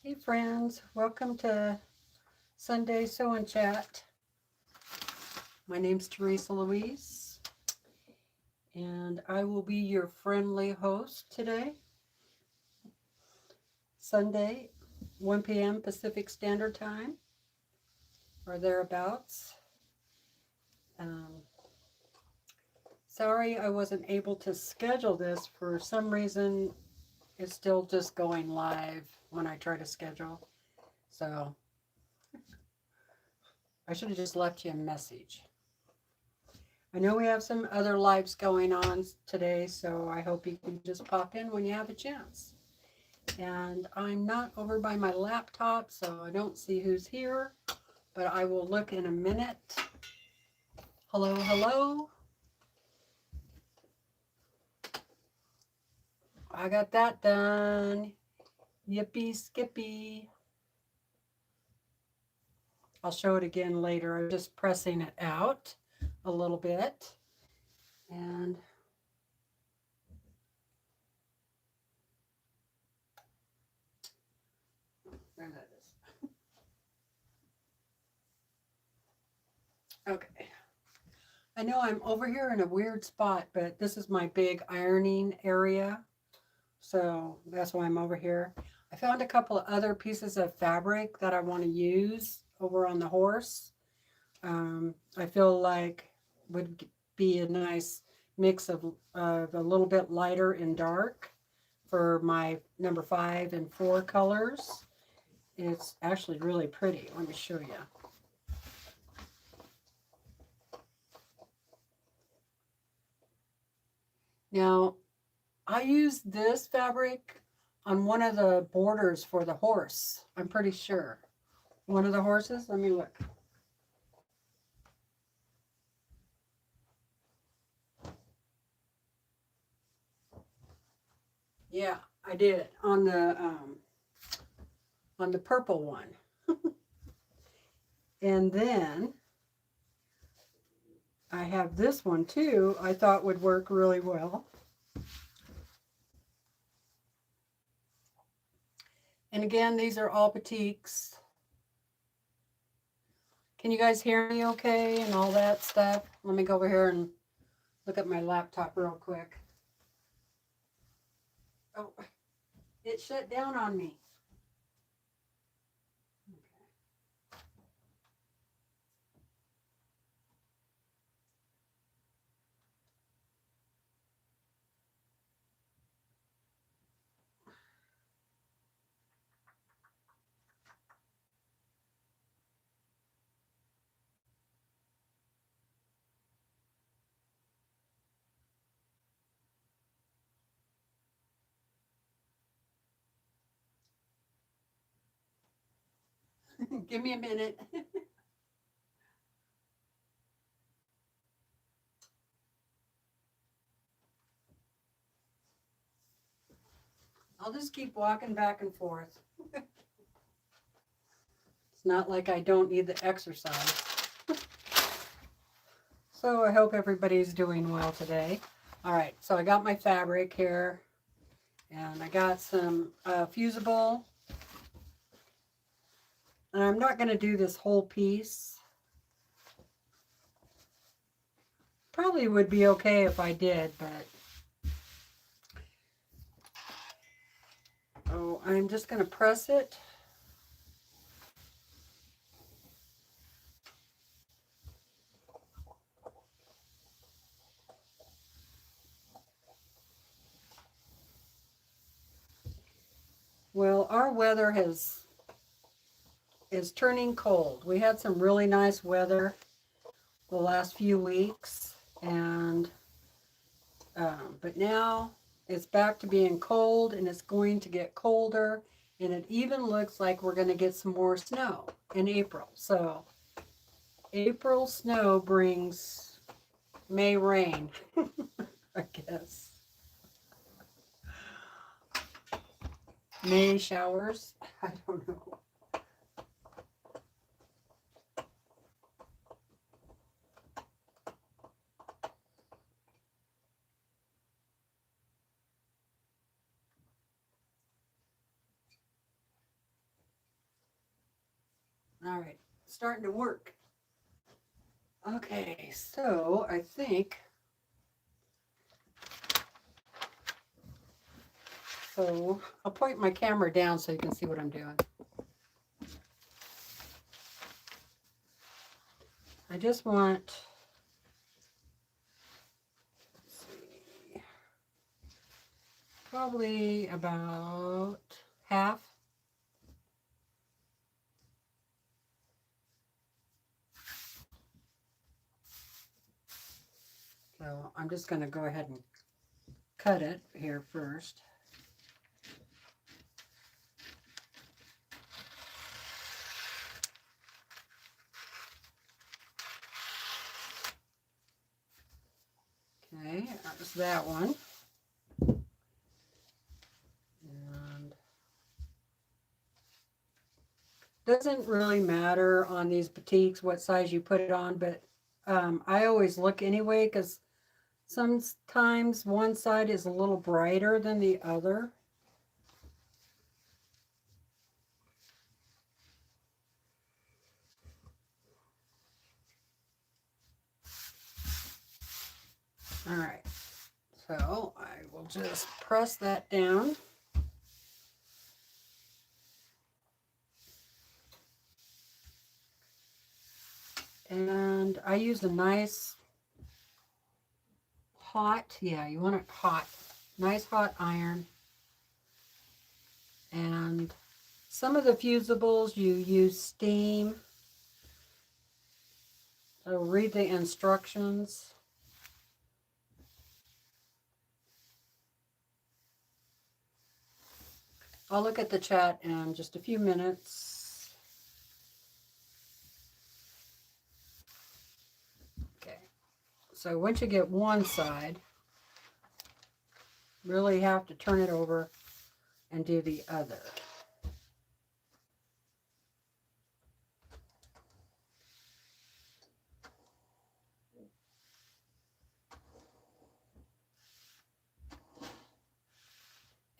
Hey friends, welcome to Sunday Sew and Chat. My name's TeresaLouise, and I will be your friendly host today. Sunday, 1 p.m. Pacific Standard Time, or thereabouts. Sorry I wasn't able to schedule this. For some reason, it's still just going live when I try to schedule. So I should have just left you a message. I know we have some other lives going on today, so I hope you can just pop in when you have a chance. And I'm not over by my laptop, so I don't see who's here, but I will look in a minute. Hello, hello. I got that done. Yippee skippy. I'll show it again later. I'm just pressing it out a little bit. And there that is. Okay. I know I'm over here in a weird spot, but this is my big ironing area. So that's why I'm over here. I found a couple of other pieces of fabric that I want to use over on the horse. I feel like would be a nice mix of a little bit lighter and dark for my number 5 and 4 colors. It's actually really pretty. Let me show you. Now, I used this fabric on one of the borders for the horse. I'm pretty sure. One of the horses? Let me look. Yeah, I did on the purple one. And then I have this one too. I thought would work really well. And again, these are all batiks. Can you guys hear me okay and all that stuff? Let me go over here and look at my laptop real quick. Oh, it shut down on me. Give me a minute. I'll just keep walking back and forth. It's not like I don't need the exercise. So I hope everybody's doing well today. All right, so I got my fabric here, and I got some fusible. And I'm not going to do this whole piece. Probably would be okay if I did, but oh, I'm just going to press it. Well, our weather is turning cold. We had some really nice weather the last few weeks, and but now it's back to being cold, and it's going to get colder, and it even looks like we're going to get some more snow in April. So April snow brings May rain, I guess. May showers, I don't know. starting to work. Okay, so I think, so I'll point my camera down so you can see what I'm doing. I just want, let's see, probably about half. So I'm just going to go ahead and cut it here first. Okay, that's that one. And doesn't really matter on these batiks what size you put it on, but I always look anyway because sometimes one side is a little brighter than the other. All right, so I will just press that down. And I use a nice hot, yeah, you want it hot, nice hot iron. And some of the fusibles you use steam. So read the instructions. I'll look at the chat in just a few minutes. Okay, so once you get one side, really have to turn it over and do the other.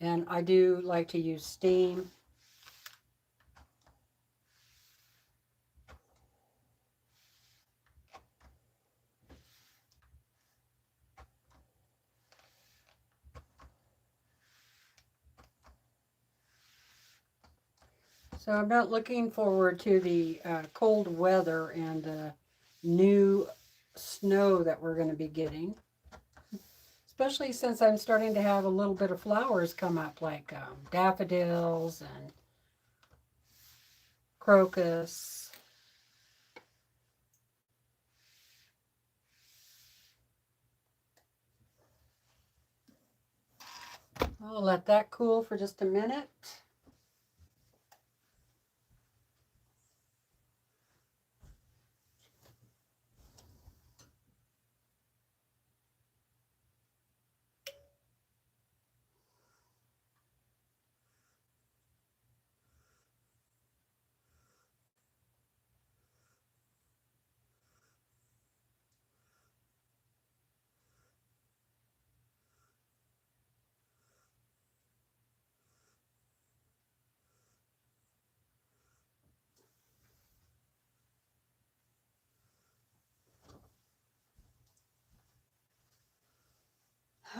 And I do like to use steam. So I'm not looking forward to the cold weather and the new snow that we're going to be getting. Especially since I'm starting to have a little bit of flowers come up, like daffodils and crocus. I'll let that cool for just a minute.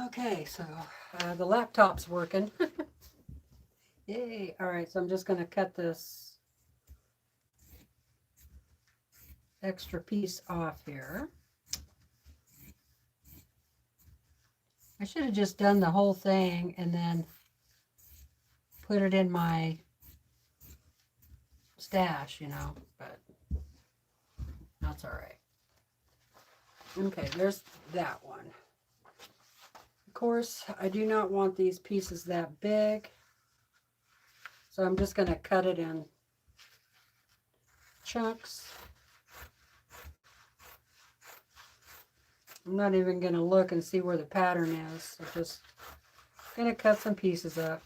Okay, so the laptop's working. Yay. All right, so I'm just going to cut this extra piece off here. I should have just done the whole thing and then put it in my stash, you know, but that's all right. Okay, there's that one. Of course, I do not want these pieces that big, so I'm just going to cut it in chunks. I'm not even going to look and see where the pattern is. I'm just going to cut some pieces up.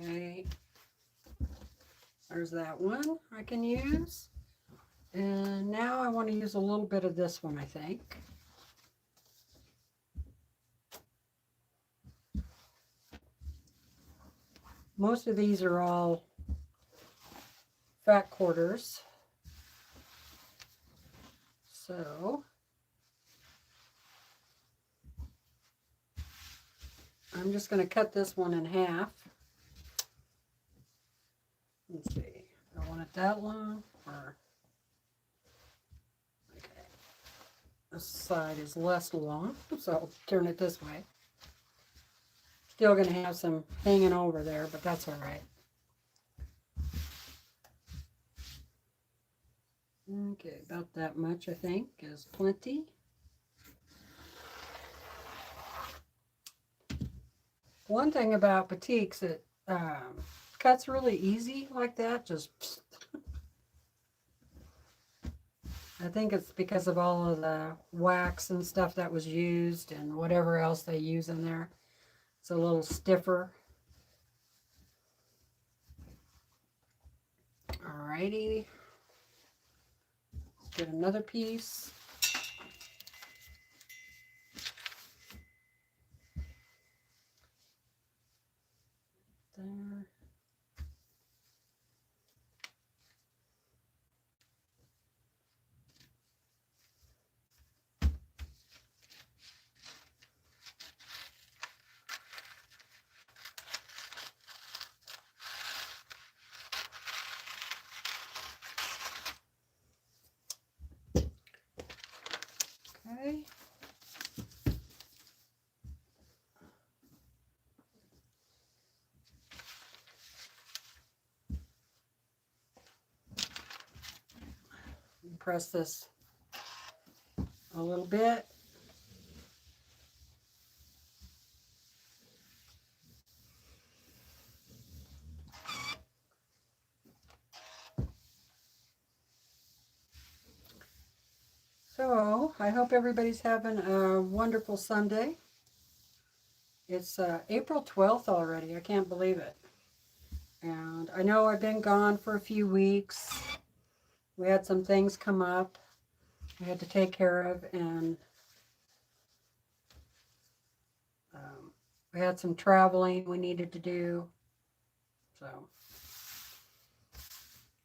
Okay, there's that one I can use. And now I want to use a little bit of this one, I think. Most of these are all fat quarters. So I'm just going to cut this one in half. Let's see. Do I want it that long or okay. This side is less long, so I'll turn it this way. Still going to have some hanging over there, but that's all right. Okay, about that much I think is plenty. One thing about batiks, it cuts really easy like that. Just I think it's because of all of the wax and stuff that was used and whatever else they use in there. It's a little stiffer. Alrighty. Let's get another piece. There. Okay. Press this a little bit. So I hope everybody's having a wonderful Sunday. It's April 12th already. I can't believe it. And I know I've been gone for a few weeks. We had some things come up we had to take care of, and we had some traveling we needed to do. So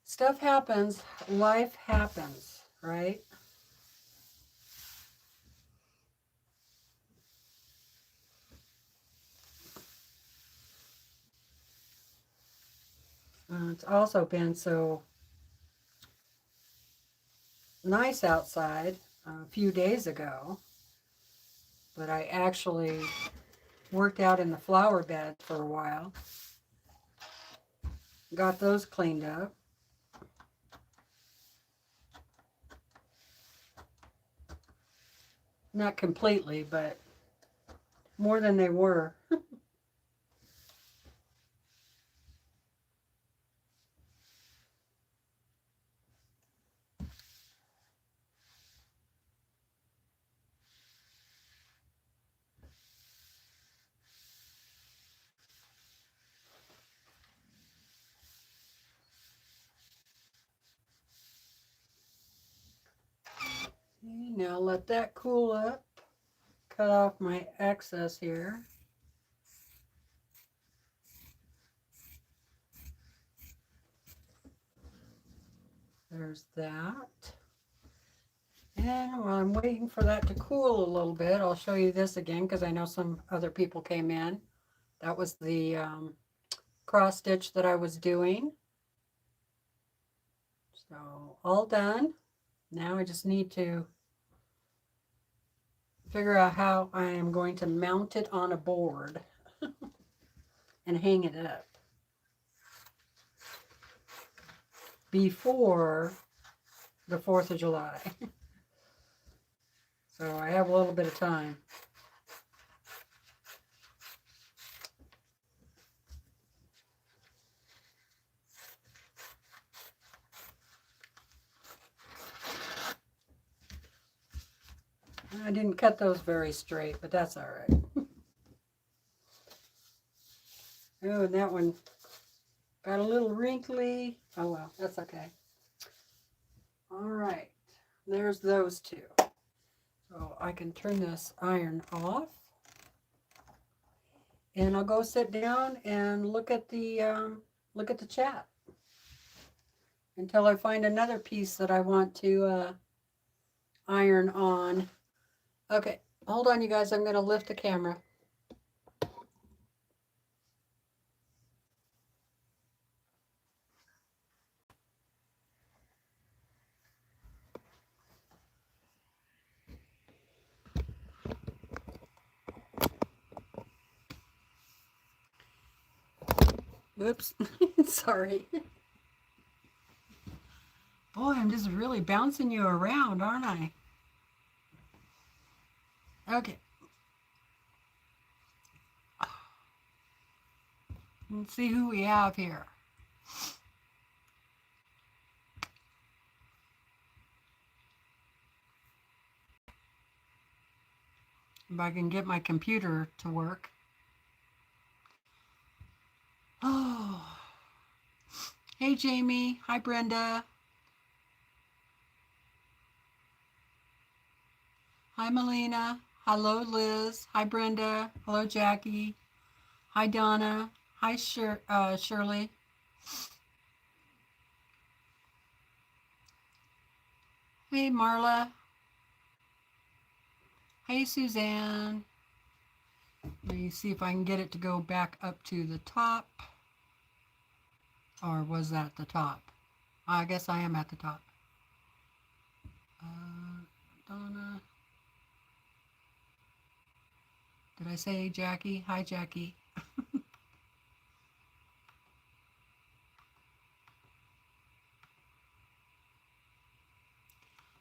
stuff happens. Life happens, right? It's also been so nice outside a few days ago, but I actually worked out in the flower bed for a while. Got those cleaned up. Not completely, but more than they were. Okay, now let that cool up. Cut off my excess here. There's that. And while I'm waiting for that to cool a little bit, I'll show you this again because I know some other people came in. That was the cross stitch that I was doing. So all done. Now I just need to figure out how I am going to mount it on a board and hang it up before the 4th of July. So I have a little bit of time. I didn't cut those very straight, but that's all right. Oh, and that one got a little wrinkly. Oh well, that's okay. All right, there's those two. So I can turn this iron off. and I'll go sit down and look at the chat until I find another piece that I want to iron on. Okay, hold on, you guys. I'm going to lift the camera. Whoops. Sorry. Boy, I'm just really bouncing you around, aren't I? Okay. Let's see who we have here. If I can get my computer to work. Oh. Hey, Jamie. Hi, Brenda. Hi, Melina. Hello, Liz. Hi, Brenda. Hello, Jackie. Hi, Donna. Hi, Shirley. Hey, Marla. Hey, Suzanne. Let me see if I can get it to go back up to the top. Or was that the top? I guess I am at the top. Donna. Did I say Jackie? Hi, Jackie.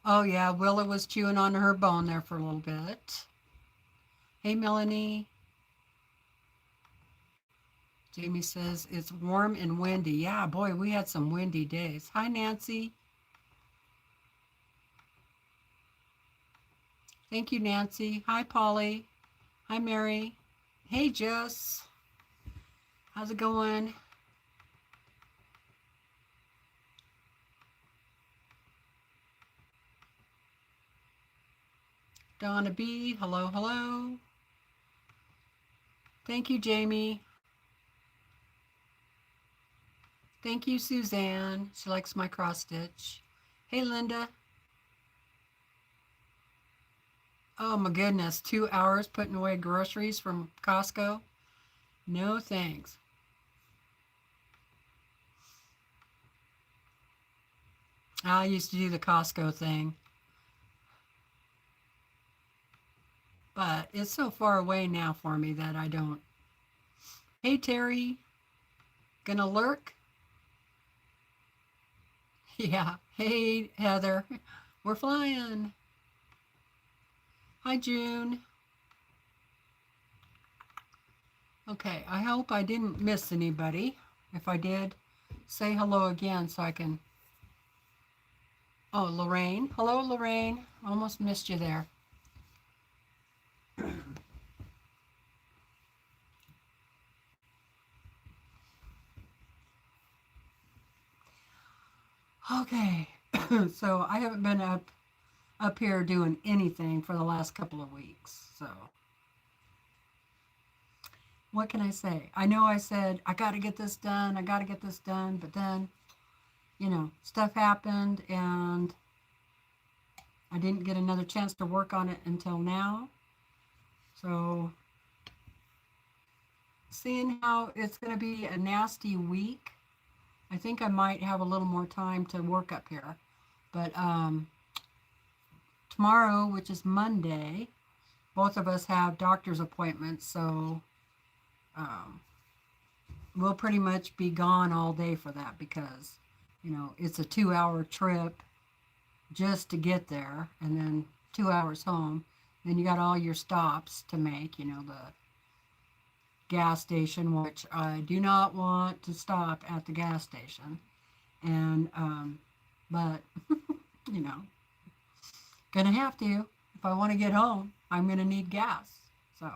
Oh, yeah, Willa was chewing on her bone there for a little bit. Hey, Melanie. Jamie says it's warm and windy. Yeah, boy, we had some windy days. Hi, Nancy. Thank you, Nancy. Hi, Polly. Hi, Mary. Hey, Jess. How's it going? Donna B. Hello, hello. Thank you, Jamie. Thank you, Suzanne. She likes my cross stitch. Hey, Linda. Oh my goodness, 2 hours putting away groceries from Costco? No thanks. I used to do the Costco thing. But it's so far away now for me that I don't. Hey, Terry. Gonna lurk? Yeah. Hey, Heather. We're flying. Hi, June. Okay, I hope I didn't miss anybody. If I did, say hello again so I can. Oh, Lorraine. Hello, Lorraine. Almost missed you there. Okay, so I haven't been up here doing anything for the last couple of weeks. So what can I say? I know I said I got to get this done. I got to get this done, but then, you know, stuff happened and I didn't get another chance to work on it until now. So seeing how it's going to be a nasty week, I think I might have a little more time to work up here. But tomorrow, which is Monday, both of us have doctor's appointments, so we'll pretty much be gone all day for that because, you know, it's a 2-hour trip just to get there and then 2 hours home. Then you got all your stops to make, you know, the gas station, which I do not want to stop at the gas station. And, but, you know, gonna have to. If I want to get home, I'm gonna need gas. So,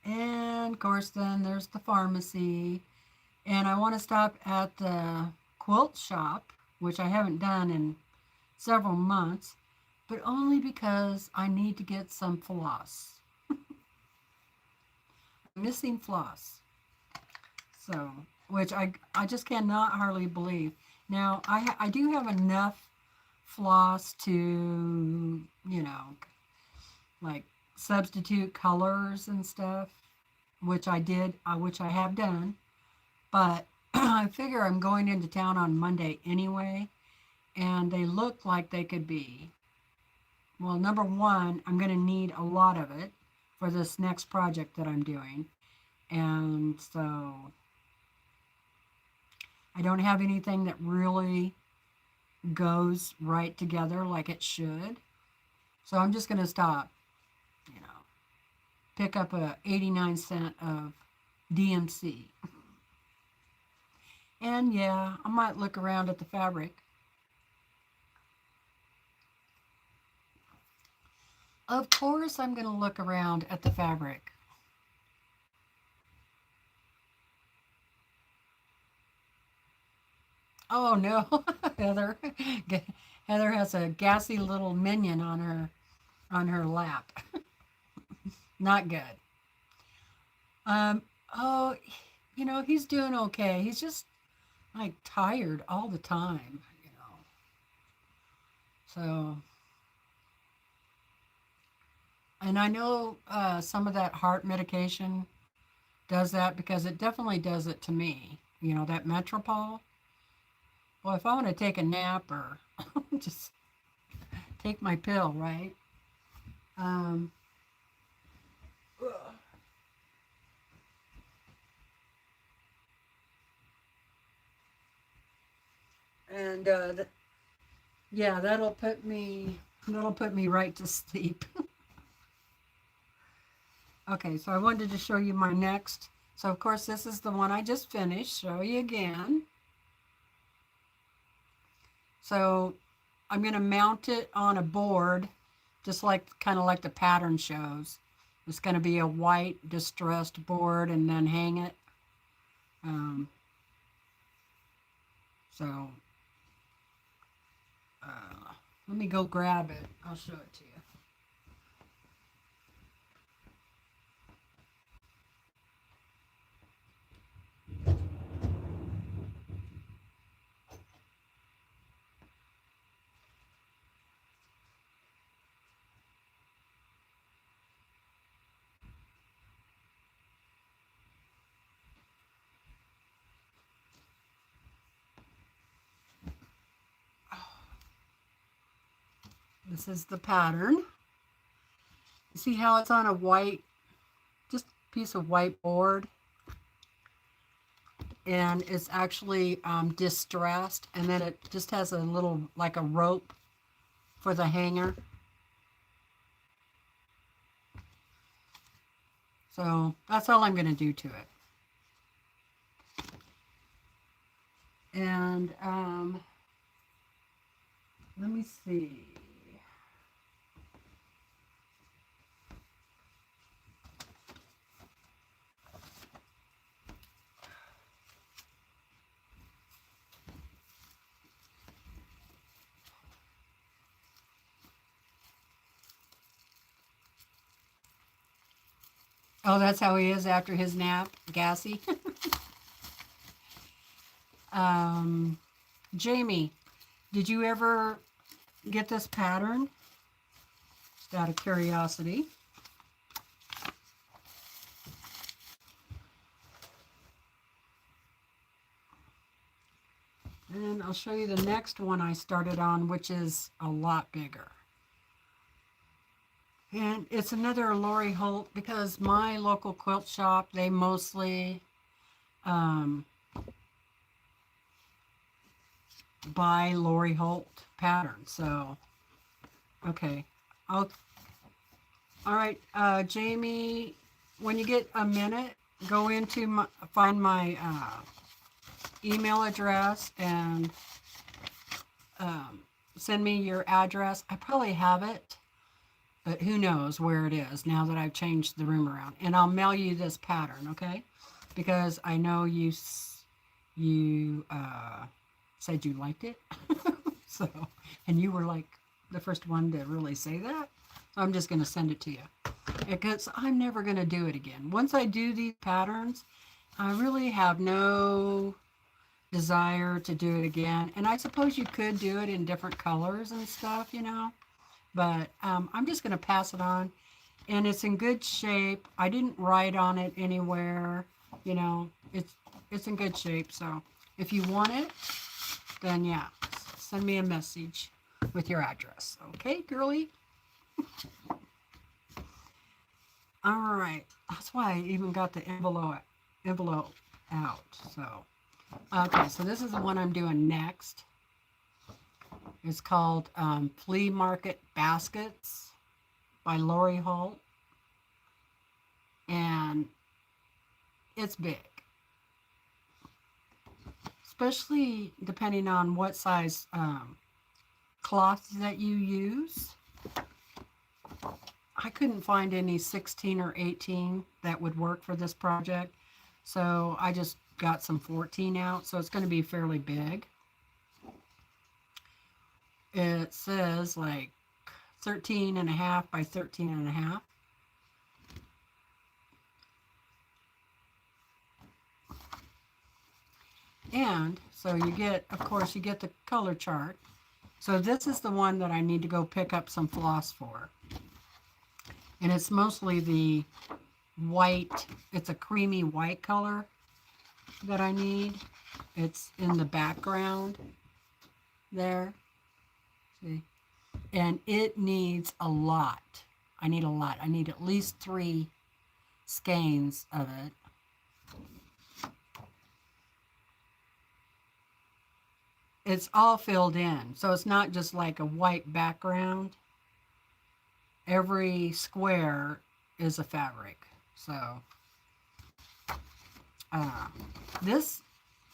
and of course, then there's the pharmacy. And I want to stop at the quilt shop, which I haven't done in several months, but only because I need to get some floss. missing floss. So, which I just cannot hardly believe. Now, I do have enough floss to, you know, like substitute colors and stuff, which I have done. But I figure I'm going into town on Monday anyway, and they look like they could be. Well, number one, I'm going to need a lot of it for this next project that I'm doing. And so I don't have anything that really goes right together like it should. So I'm just going to stop, you know, pick up a 89 cent of DMC. And yeah, I might look around at the fabric. Of course, I'm going to look around at the fabric. Oh no, Heather. Heather has a gassy little minion on her lap. Not good. Um, oh, you know, he's doing okay. He's just like tired all the time, you know. So, and I know some of that heart medication does that because it definitely does it to me. You know, that Metropol. Well, if I want to take a nap or just take my pill, right? Um, and yeah, that'll put me right to sleep. Okay, so I wanted to show you my next. So of course this is the one I just finished. Show you again. So I'm going to mount it on a board, just like kind of like the pattern shows. It's going to be a white distressed board and then hang it. Um, so let me go grab it. I'll show it to you. This is the pattern. You see how it's on a white, just piece of white board? And it's actually distressed, and then it just has a little, like a rope for the hanger. So that's all I'm going to do to it. And let me see. Oh, that's how he is after his nap, gassy. Jamie, did you ever get this pattern? Just out of curiosity. And I'll show you the next one I started on, which is a lot bigger. And it's another Lori Holt, because my local quilt shop, they mostly buy Lori Holt patterns. So, okay. All right, Jamie, when you get a minute, go into find my email address and send me your address. I probably have it, but who knows where it is now that I've changed the room around. And I'll mail you this pattern, okay? Because I know you said you liked it. So, and you were like the first one to really say that. So I'm just going to send it to you. because I'm never going to do it again. Once I do these patterns, I really have no desire to do it again. And I suppose you could do it in different colors and stuff, you know, but I'm just going to pass it on. And it's in good shape. I didn't write on it anywhere, you know, it's in good shape. So if you want it, then yeah, send me a message with your address. Okay, girly? All right. That's why I even got the envelope out. So, okay, so this is the one I'm doing next. It's called Flea Market Baskets by Lori Holt. And it's big. Especially depending on what size cloth that you use. I couldn't find any 16 or 18 that would work for this project. So I just got some 14 out. So it's going to be fairly big. It says like 13.5 by 13.5. And so you get, of course, you get the color chart. So this is the one that I need to go pick up some floss for. And it's mostly the white, it's a creamy white color that I need. It's in the background there. See? And it needs a lot. I need a lot. I need at least 3 skeins of it. It's all filled in, so it's not just like a white background. Every square is a fabric. So this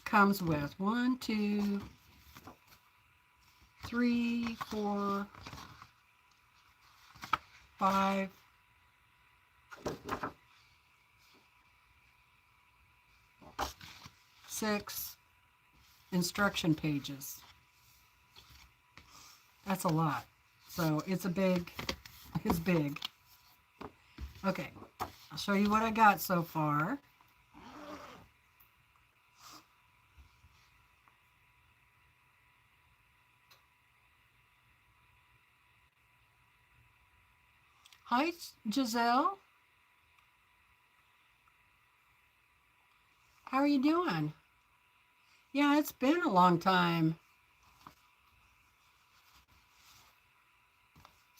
comes with 1, 2, 3, 4, 5, 6 instruction pages. That's a lot. So it's big. Okay, I'll show you what I got so far. Hi, Giselle. How are you doing? Yeah, it's been a long time.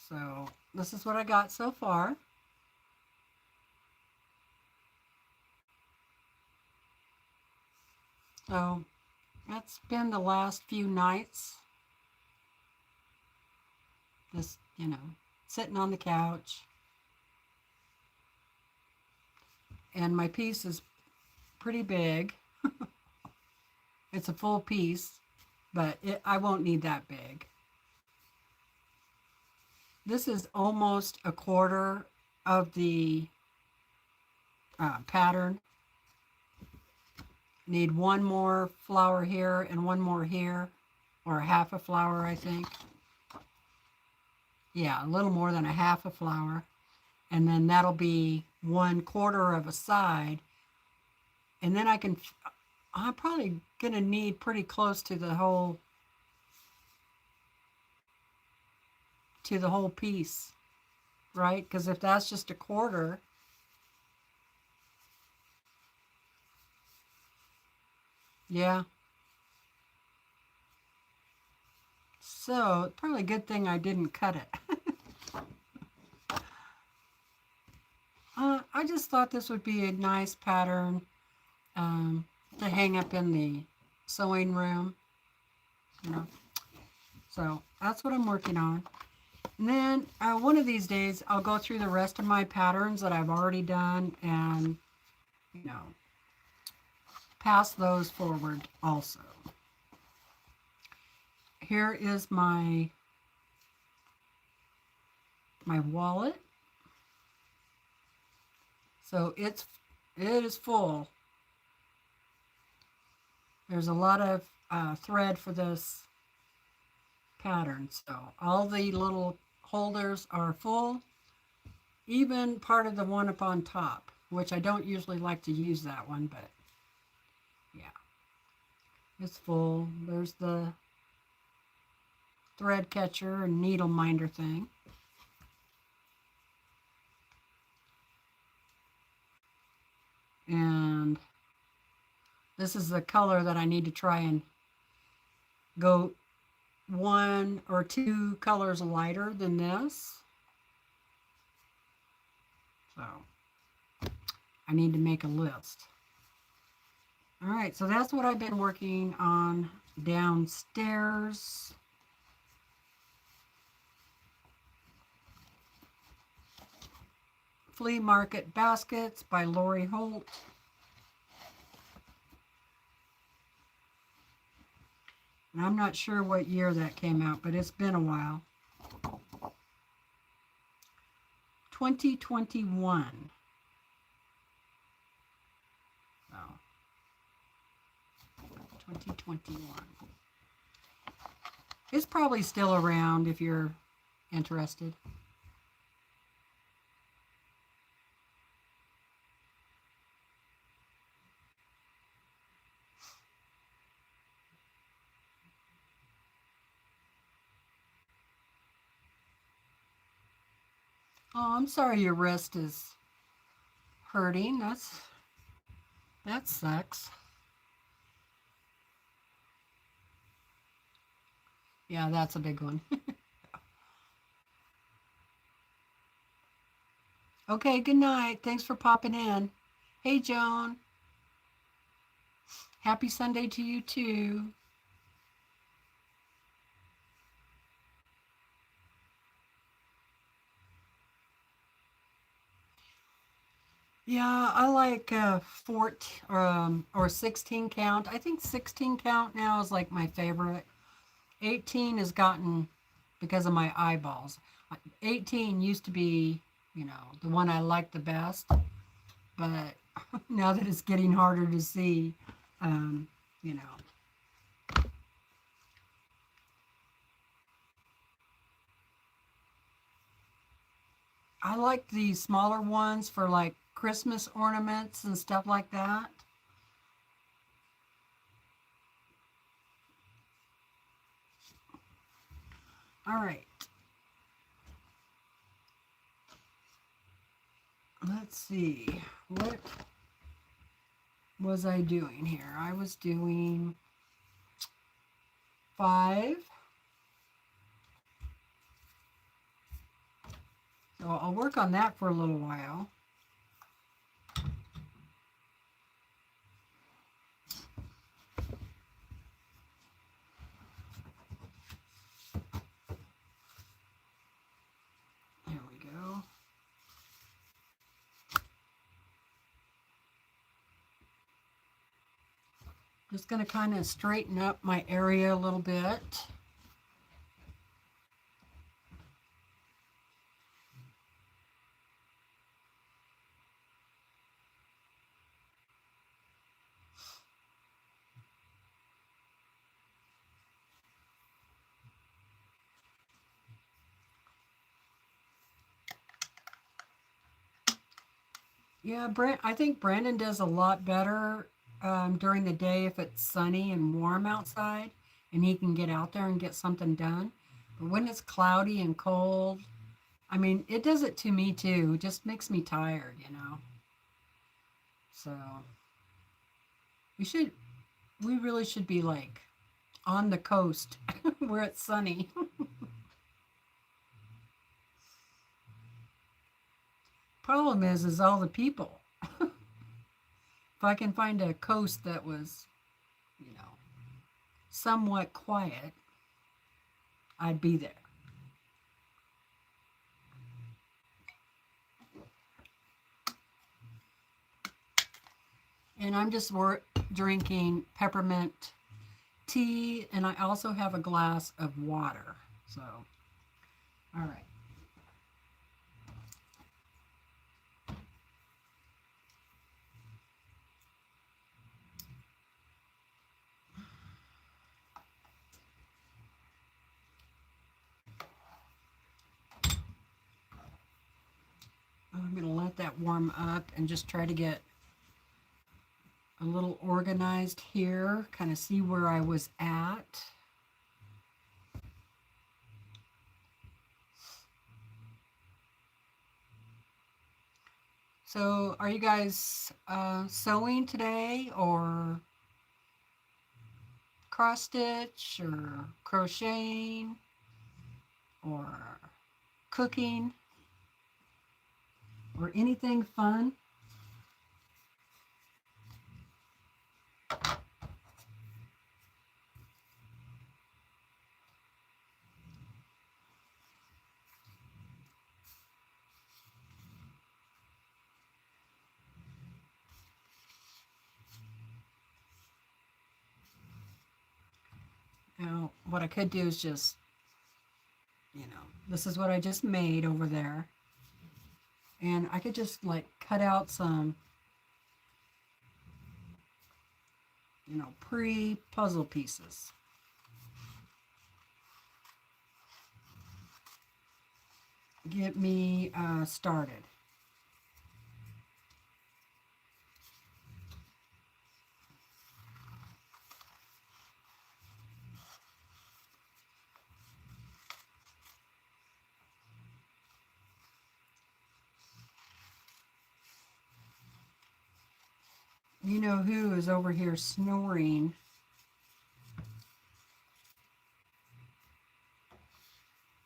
So this is what I got so far. So that's been the last few nights. Just, you know, sitting on the couch. And my piece is pretty big. It's a full piece, but I won't need that big. This is almost a quarter of the pattern. Need one more flower here and one more here, or half a flower, I think. Yeah, a little more than a half a flower. And then that'll be 1/4 of a side. And then I'm probably going to need pretty close to the whole piece, right? Because if that's just a quarter, yeah. So probably a good thing I didn't cut it. I just thought this would be a nice pattern to hang up in the sewing room, you know. So that's what I'm working on. And then one of these days I'll go through the rest of my patterns that I've already done and, you know, pass those forward also. Here is my wallet. So it is full. There's a lot of thread for this pattern. So all the little holders are full. even part of the one up on top, which I don't usually like to use that one, but yeah, it's full. There's the thread catcher and needle minder thing. And this is the color that I need to try and go 1 or 2 colors lighter than this. So I need to make a list. All right, so that's what I've been working on downstairs. Flea Market Baskets by Lori Holt. And I'm not sure what year that came out, but it's been a while. 2021. Oh. 2021. It's probably still around if you're interested. Oh, I'm sorry your wrist is hurting. That sucks. Yeah, that's a big one. Okay, good night. Thanks for popping in. Hey, Joan. Happy Sunday to you, too. Yeah, I like 14 or 16 count. I think 16 count now is like my favorite. 18 has gotten, because of my eyeballs. 18 used to be, the one I liked the best. But now that it's getting harder to see, you know. I like the smaller ones for like Christmas ornaments and stuff like that. All right. Let's see. What was I doing here? I was doing 5. So I'll work on that for a little while. There we go. Just going to kind of straighten up my area a little bit. Yeah, I think Brandon does a lot better during the day if it's sunny and warm outside and he can get out there and get something done. But when it's cloudy and cold, I mean, it does it to me too. It just makes me tired, So we really should be like on the coast where it's sunny. Problem is all the people. If I can find a coast that was, somewhat quiet, I'd be there. And I'm just drinking peppermint tea, and I also have a glass of water. So, all right. I'm going to let that warm up and just try to get a little organized here, kind of see where I was at. So are you guys sewing today, or cross stitch, or crocheting, or cooking, or anything fun? Now, what I could do is just, this is what I just made over there. And I could just like cut out some, pre-puzzle pieces. Get me started. You know who is over here snoring?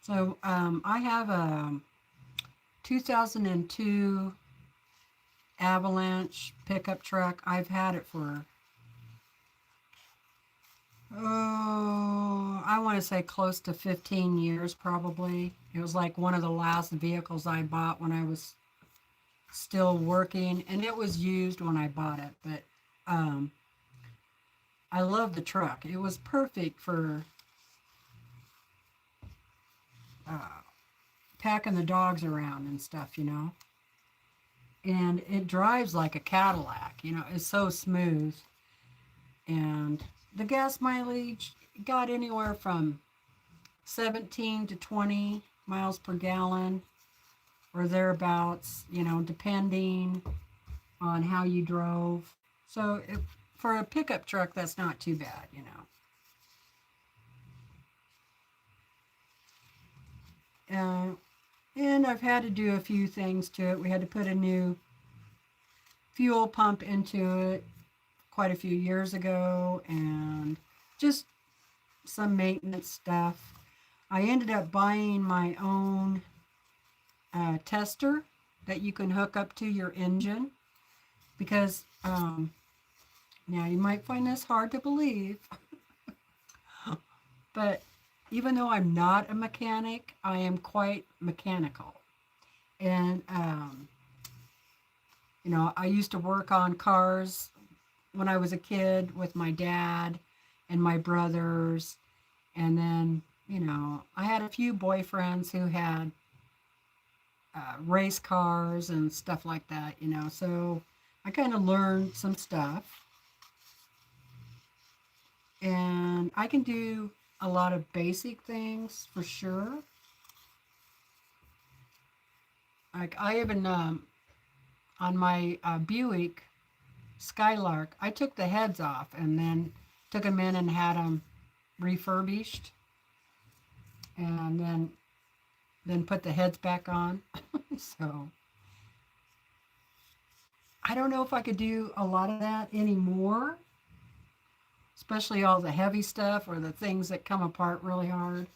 So I have a 2002 Avalanche pickup truck. I've had it for, I want to say close to 15 years probably. It was like one of the last vehicles I bought when I was still working, and it was used when I bought it, but I love the truck. It was perfect for packing the dogs around and stuff, and it drives like a Cadillac, it's so smooth. And the gas mileage got anywhere from 17 to 20 miles per gallon or thereabouts, depending on how you drove. So for a pickup truck, that's not too bad, And I've had to do a few things to it. We had to put a new fuel pump into it quite a few years ago, and just some maintenance stuff. I ended up buying my own tester that you can hook up to your engine, because now you might find this hard to believe, but even though I'm not a mechanic, I am quite mechanical. And I used to work on cars when I was a kid with my dad and my brothers, and then I had a few boyfriends who had race cars and stuff like that, so I kind of learned some stuff. And I can do a lot of basic things for sure. Like I even, on my Buick Skylark, I took the heads off and then took them in and had them refurbished, and then put the heads back on. So I don't know if I could do a lot of that anymore, especially all the heavy stuff or the things that come apart really hard.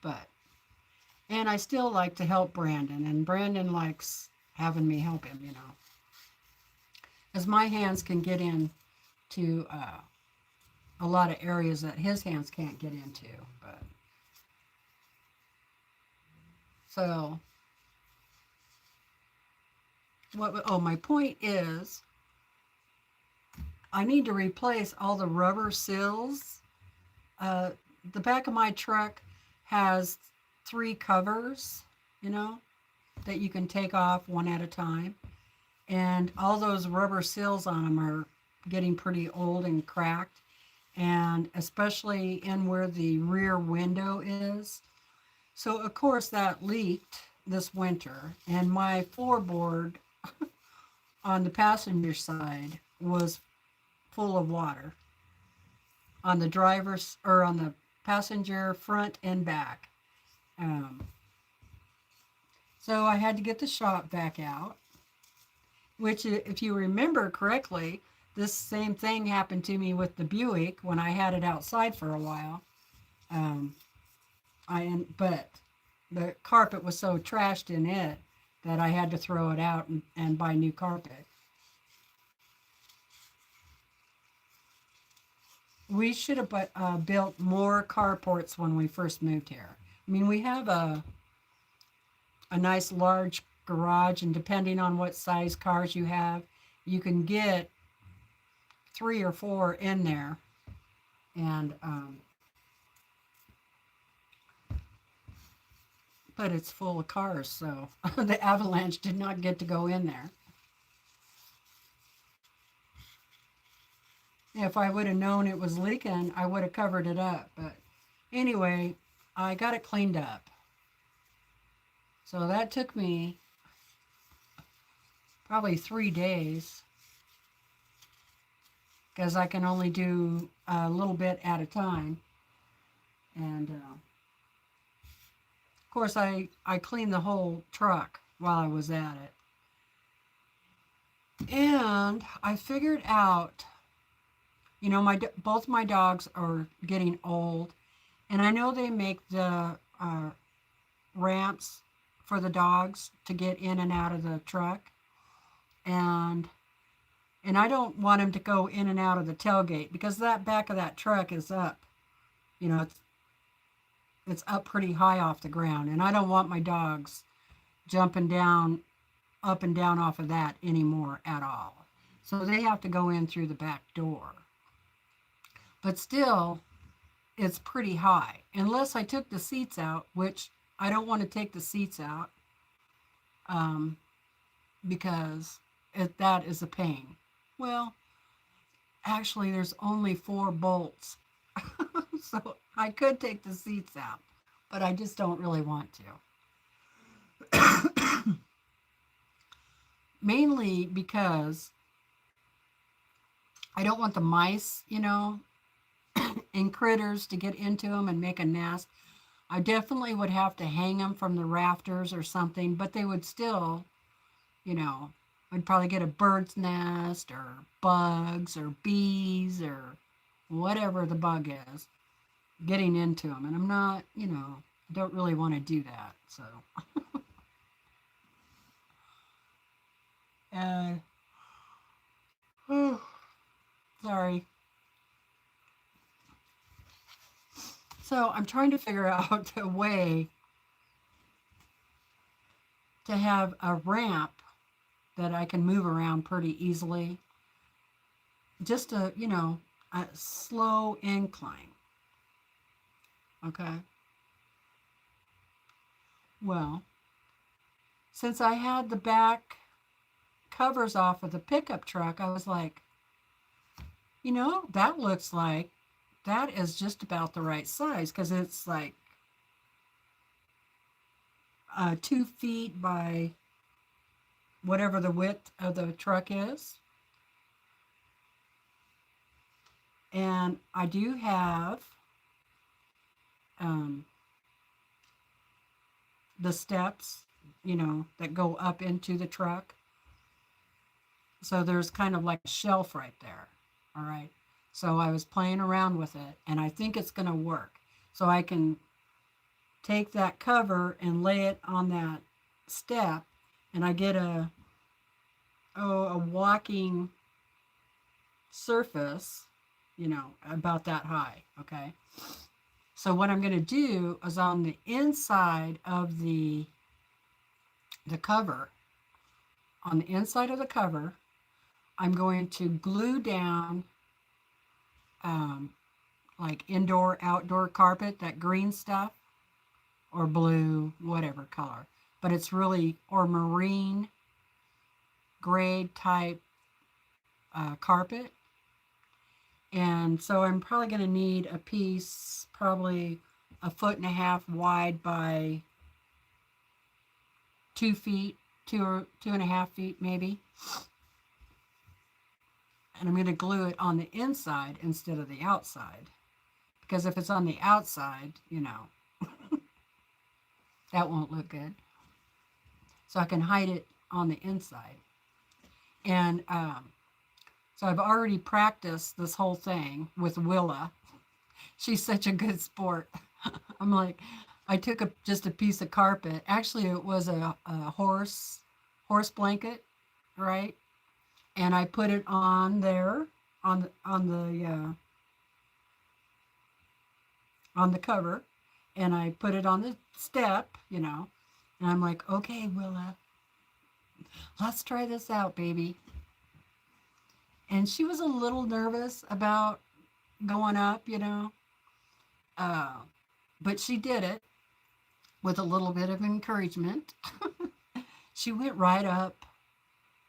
But, and I still like to help Brandon, and Brandon likes having me help him, as my hands can get into a lot of areas that his hands can't get into. But so my point is, I need to replace all the rubber sills. The back of my truck has 3 covers, that you can take off one at a time. And all those rubber sills on them are getting pretty old and cracked. And especially in where the rear window is. So of course that leaked this winter, and my floorboard on the passenger side was full of water on the driver's or on the passenger front and back. Um, so I had to get the shop vac out, which, if you remember correctly, this same thing happened to me with the Buick when I had it outside for a while. Um, but the carpet was so trashed in it that I had to throw it out and buy new carpet. We should have built more carports when we first moved here. I mean, we have a nice large garage, and depending on what size cars you have, you can get 3 or 4 in there. And but it's full of cars, so the avalanche did not get to go in there. If I would have known it was leaking, I would have covered it up. But anyway, I got it cleaned up. So that took me probably 3 days, because I can only do a little bit at a time. And of course, I cleaned the whole truck while I was at it. And I figured out, you know, both my dogs are getting old, and I know they make the ramps for the dogs to get in and out of the truck, and I don't want them to go in and out of the tailgate, because that back of that truck is up, you know, it's up pretty high off the ground, and I don't want my dogs jumping down, up and down off of that anymore at all. So they have to go in through the back door. But still, it's pretty high. Unless I took the seats out, which I don't want to take the seats out, because that is a pain. Well, actually, there's only 4 bolts. So I could take the seats out, but I just don't really want to. Mainly because I don't want the mice, you know, and critters to get into them and make a nest. I definitely would have to hang them from the rafters or something, but they would still, you know, I'd probably get a bird's nest or bugs or bees or whatever the bug is getting into them. And I'm not, you know, don't really want to do that. So, oh, sorry. So I'm trying to figure out a way to have a ramp that I can move around pretty easily. Just a, you know, a slow incline. Okay. Well, since I had the back covers off of the pickup truck, I was like, you know, that looks like that is just about the right size, because it's like 2 feet by whatever the width of the truck is. And I do have the steps, you know, that go up into the truck. So there's kind of like a shelf right there. All right. So I was playing around with it, and I think it's going to work. So I can take that cover and lay it on that step, and I get a walking surface, you know, about that high. Okay. So what I'm going to do is on the inside of the cover, on the inside of the cover, I'm going to glue down like indoor, outdoor carpet, that green stuff, or blue, whatever color. But it's really, or marine grade type carpet. And so I'm probably going to need a piece, probably 1.5 feet wide by 2 feet, 2.5 feet maybe. And I'm going to glue it on the inside instead of the outside. Because if it's on the outside, you know, that won't look good. So I can hide it on the inside. And so I've already practiced this whole thing with Willa. She's such a good sport. I'm like, I took just a piece of carpet. Actually, it was a horse blanket, right? And I put it on there on the cover, and I put it on the step, you know. And I'm like, okay, Willa, let's try this out, baby. And she was a little nervous about going up, you know. But she did it with a little bit of encouragement. She went right up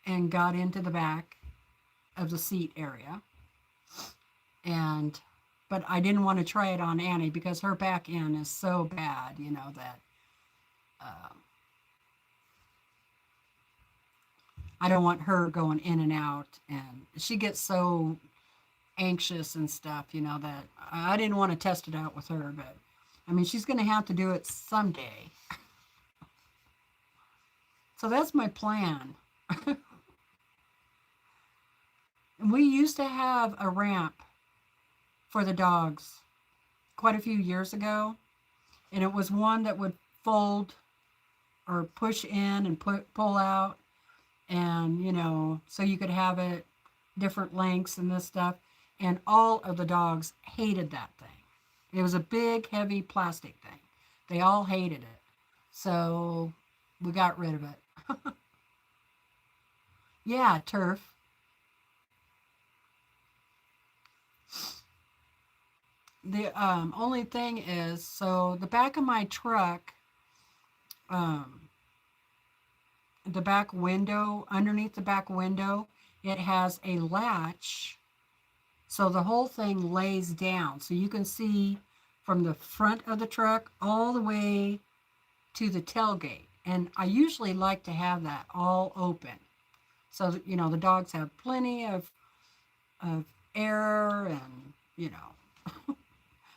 and got into the back of the seat area. But I didn't want to try it on Annie because her back end is so bad, you know, that I don't want her going in and out. And she gets so anxious and stuff, you know, that I didn't want to test it out with her. But I mean, she's going to have to do it someday. So that's my plan. We used to have a ramp for the dogs quite a few years ago, and it was one that would fold or push in and pull out, and you know, so you could have it different lengths and this stuff, and all of the dogs hated that thing. It was a big heavy plastic thing. They all hated it, so we got rid of it. Yeah, turf. The only thing is, so the back of my truck, the back window, underneath the back window, it has a latch. So the whole thing lays down. So you can see from the front of the truck all the way to the tailgate. And I usually like to have that all open. So, you know, the dogs have plenty of air and, you know,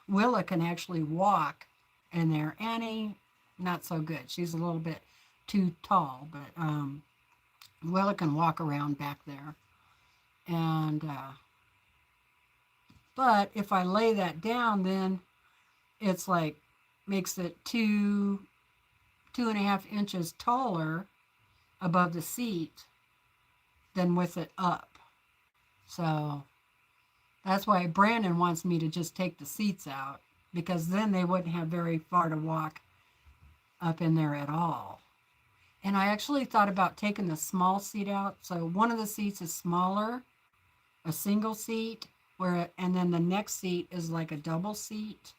Willa can actually walk in there. Annie, not so good. She's a little bit too tall, but Willa can walk around back there. And, but if I lay that down, then it's like, makes it 2.5 inches taller above the seat than with it up. So that's why Brandon wants me to just take the seats out, because then they wouldn't have very far to walk up in there at all. And I actually thought about taking the small seat out. So one of the seats is smaller, a single seat, and then the next seat is like a double seat.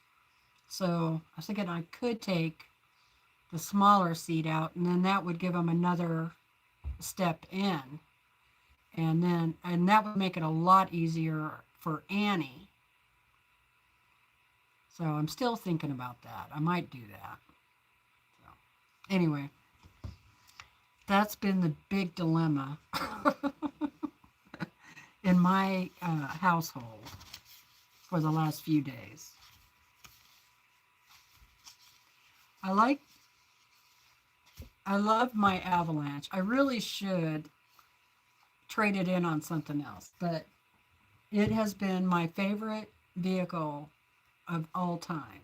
So I was thinking I could take the smaller seat out, and then that would give them another step in. And that would make it a lot easier for Annie. So I'm still thinking about that. I might do that. So, anyway, that's been the big dilemma in my household for the last few days. I love my Avalanche. I really should trade it in on something else, but it has been my favorite vehicle of all time.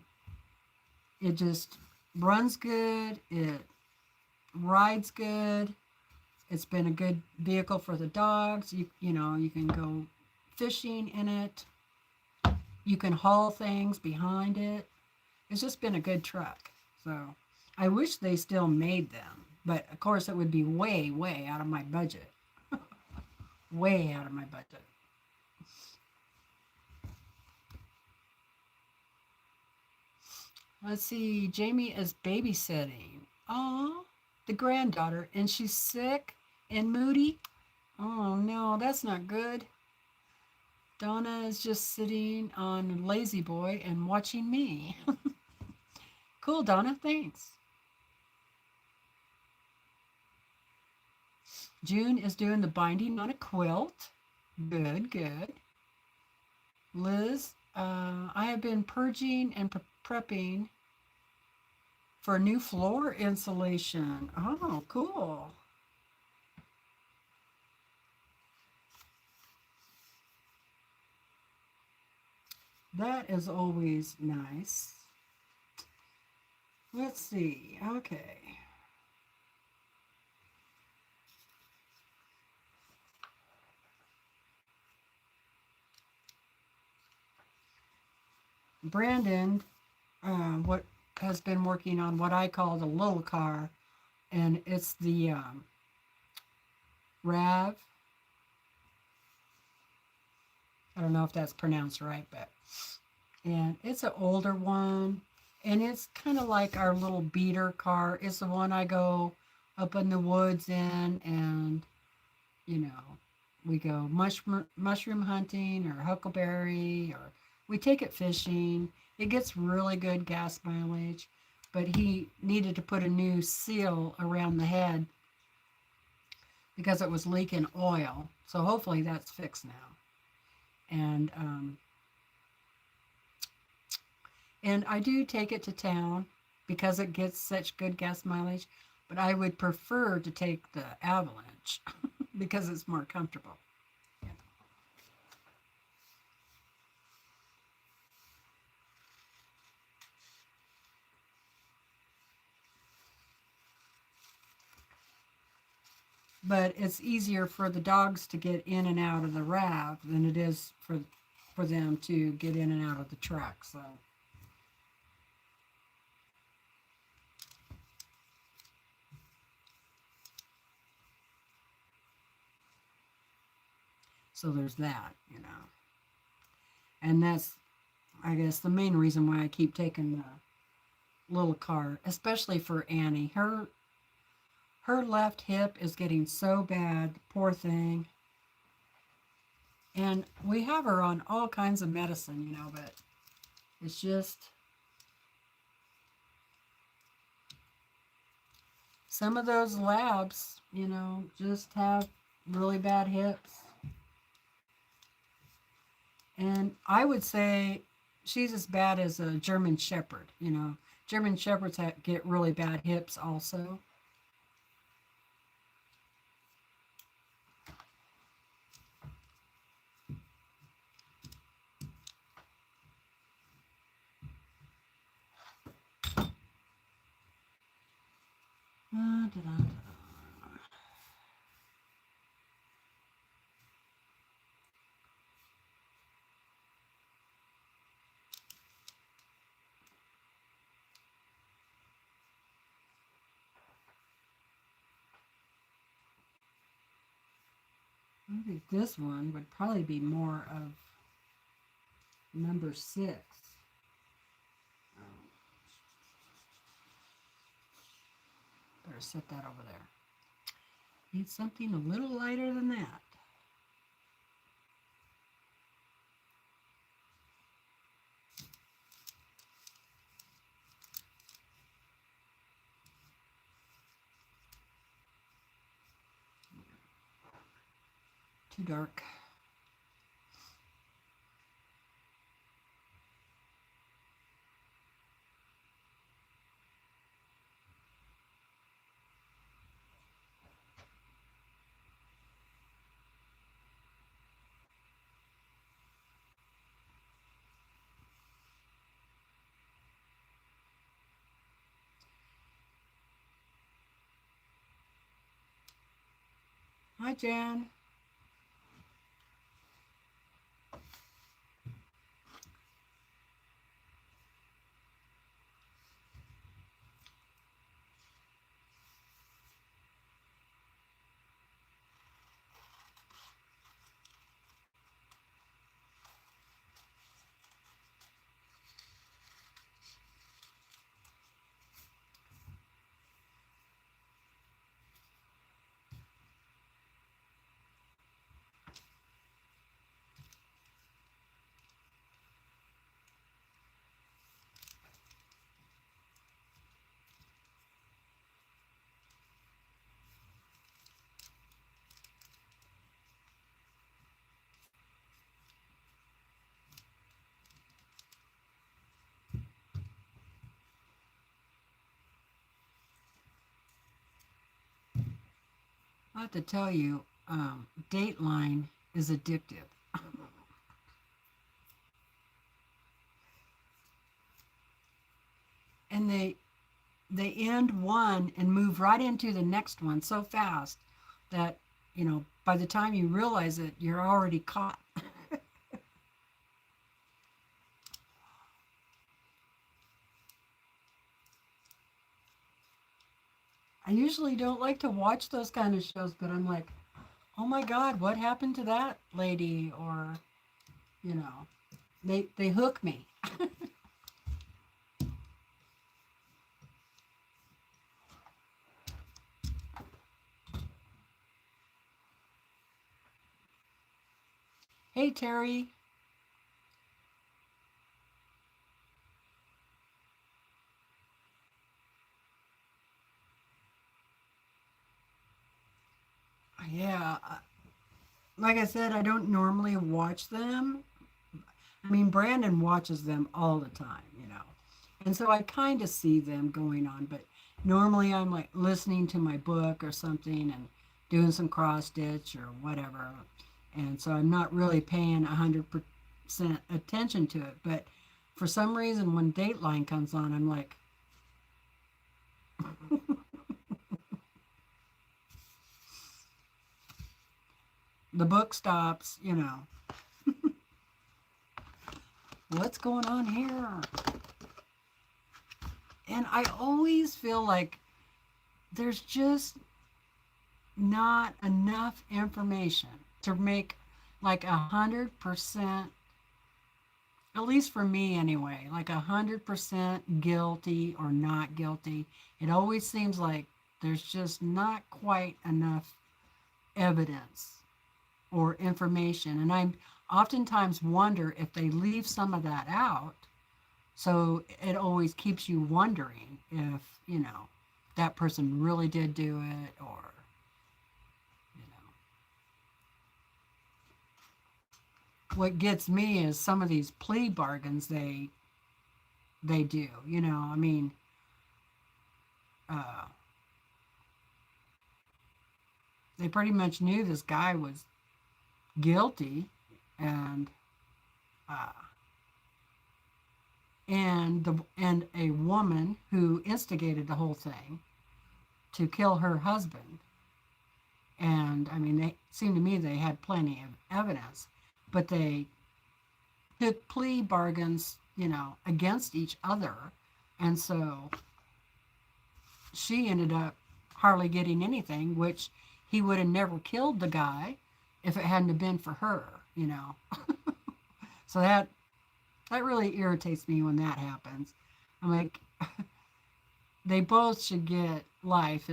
It just runs good. It rides good. It's been a good vehicle for the dogs. You know, you can go fishing in it. You can haul things behind it. It's just been a good truck. So I wish they still made them, but of course it would be way, way out of my budget. Way out of my budget. Let's see, Jamie is babysitting. Oh, the granddaughter, and she's sick and moody. Oh no, that's not good. Donna is just sitting on Lazy Boy and watching me. Cool, Donna, thanks. June is doing the binding on a quilt. Good, good. Liz, I have been purging and prepping for new floor insulation. Oh, cool. That is always nice. Let's see. Okay. Brandon, what has been working on what I call the little car, and it's the Rav. I don't know if that's pronounced right, but and it's an older one, and it's kind of like our little beater car. It's the one I go up in the woods in, and you know, we go mushroom hunting or huckleberry, or we take it fishing. It gets really good gas mileage, but he needed to put a new seal around the head because it was leaking oil. So hopefully that's fixed now. And I do take it to town because it gets such good gas mileage, but I would prefer to take the Avalanche because it's more comfortable. But it's easier for the dogs to get in and out of the Rav than it is for them to get in and out of the truck. So there's that, you know. And that's, I guess, the main reason why I keep taking the little car, especially for Annie. Her left hip is getting so bad, poor thing. And we have her on all kinds of medicine, you know, but it's just some of those labs, you know, just have really bad hips. And I would say she's as bad as a German Shepherd, you know. German Shepherds get really bad hips also. I think this one would probably be more of number 6. Better set that over there. Need something a little lighter than that. Too dark. Hi, Jan. I have to tell you, Dateline is addictive. And they end one and move right into the next one so fast that, by the time you realize it, you're already caught. I usually don't like to watch those kind of shows, but I'm like, oh my God, what happened to that lady? Or, you know, they hook me. Hey, Terry. Yeah, like I said, I don't normally watch them. I mean, Brandon watches them all the time. And so I kind of see them going on, but normally I'm like listening to my book or something and doing some cross stitch or whatever. And so I'm not really paying 100% attention to it. But for some reason, when Dateline comes on, I'm like, the book stops. What's going on here? And I always feel like there's just not enough information to make like 100%, at least for me anyway, like 100% guilty or not guilty. It always seems like there's just not quite enough evidence or information. And I oftentimes wonder if they leave some of that out. So it always keeps you wondering if, that person really did do it, or, you know. What gets me is some of these plea bargains they do, I mean, uh, they pretty much knew this guy was guilty, and uh, and a woman who instigated the whole thing to kill her husband. And I mean, they seemed to me they had plenty of evidence, but they took plea bargains, against each other. And so she ended up hardly getting anything, which he would have never killed the guy if it hadn't have been for her. So that really irritates me when that happens. I'm like, they both should get life,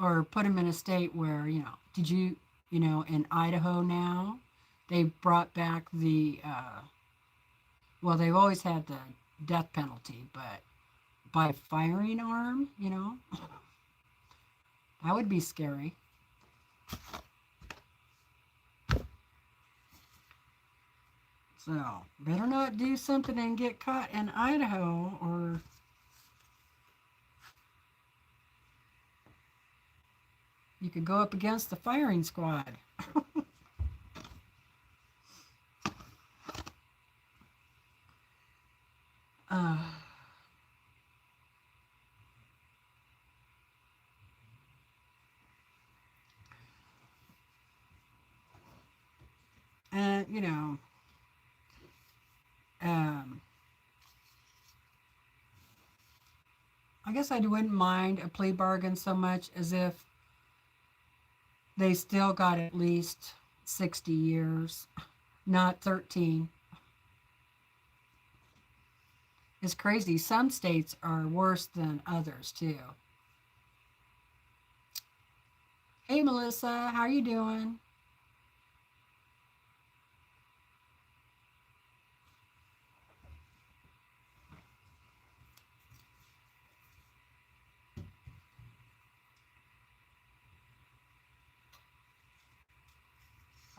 or put them in a state where, did you, in Idaho now, they brought back well, they've always had the death penalty, but by firing arm, that would be scary. So, better not do something and get caught in Idaho, or you could go up against the firing squad. uh, and, um, I guess I wouldn't mind a plea bargain so much as if they still got at least 60 years, not 13. It's crazy. Some states are worse than others, too. Hey, Melissa, how are you doing?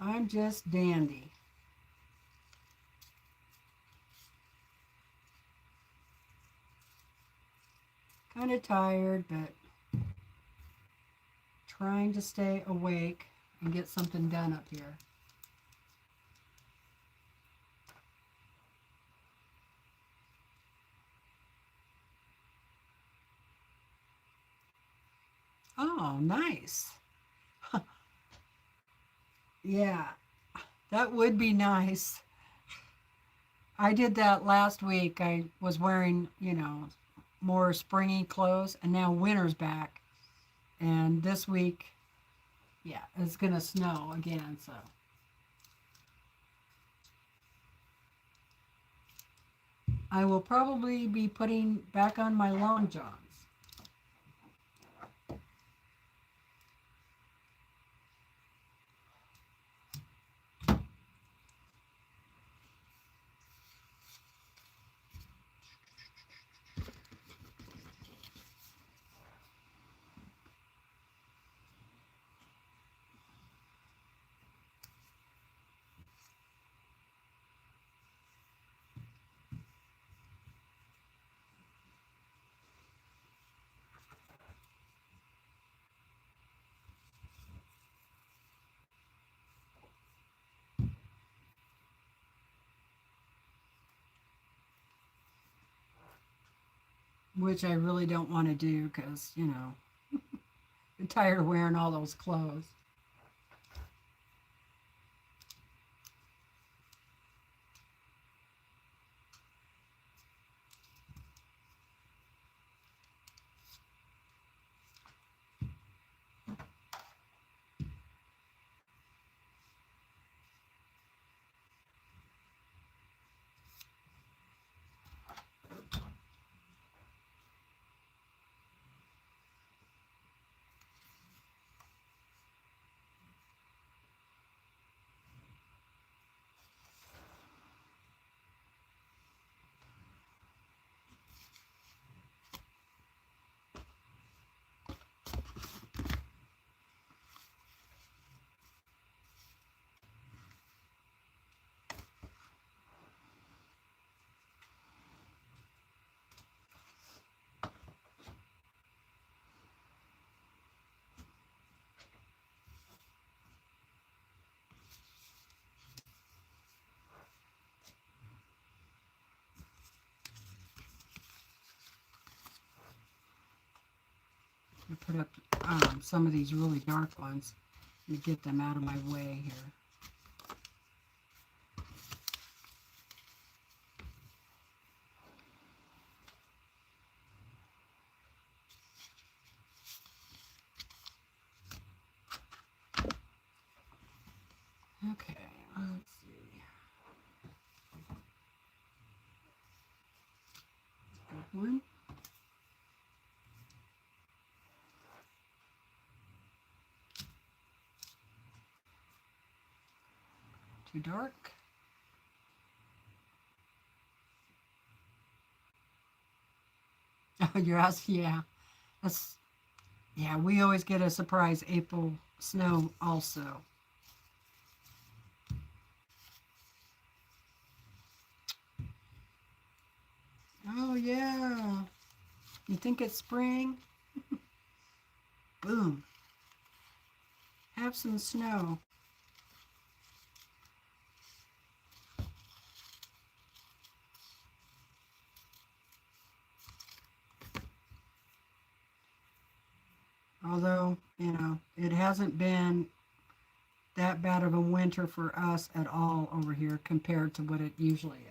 I'm just dandy. Kind of tired, but trying to stay awake and get something done up here. Oh, nice. Yeah, that would be nice. I did that last week. I was wearing, more springy clothes, and now winter's back. And this week, yeah, it's going to snow again, so. I will probably be putting back on my long johns. Which I really don't want to do because, I'm tired of wearing all those clothes. I put up some of these really dark ones to get them out of my way here. Okay, let's see. Good one. Too dark. Oh, you're asking, yeah. Yeah, we always get a surprise April snow also. Oh, yeah. You think it's spring? Boom. Have some snow. Although, it hasn't been that bad of a winter for us at all over here compared to what it usually is.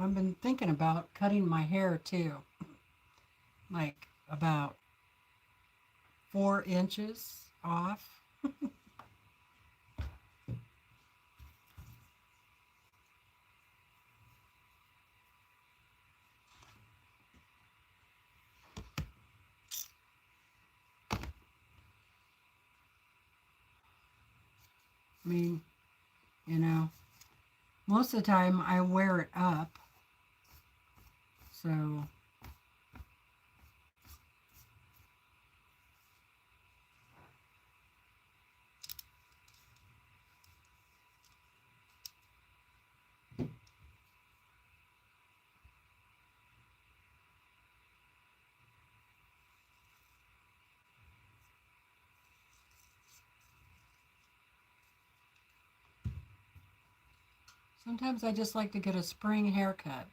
I've been thinking about cutting my hair too, like about 4 inches off. I mean, you know, most of the time I wear it up, so sometimes I just like to get a spring haircut.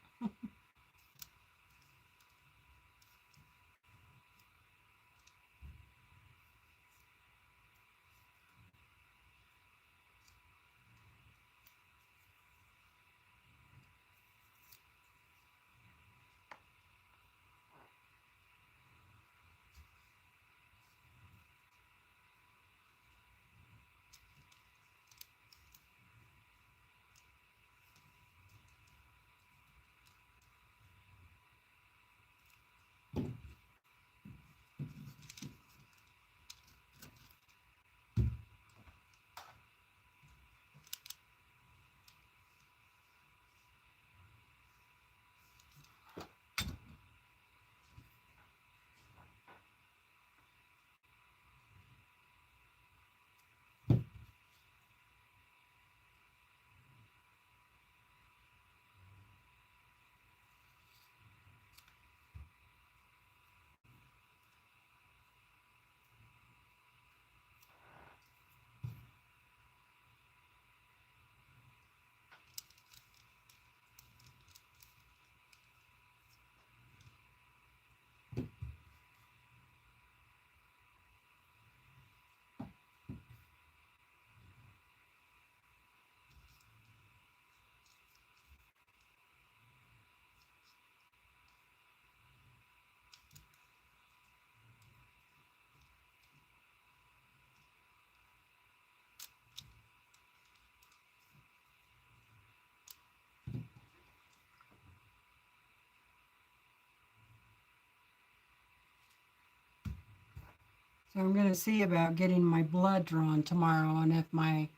So I'm going to see about getting my blood drawn tomorrow and if my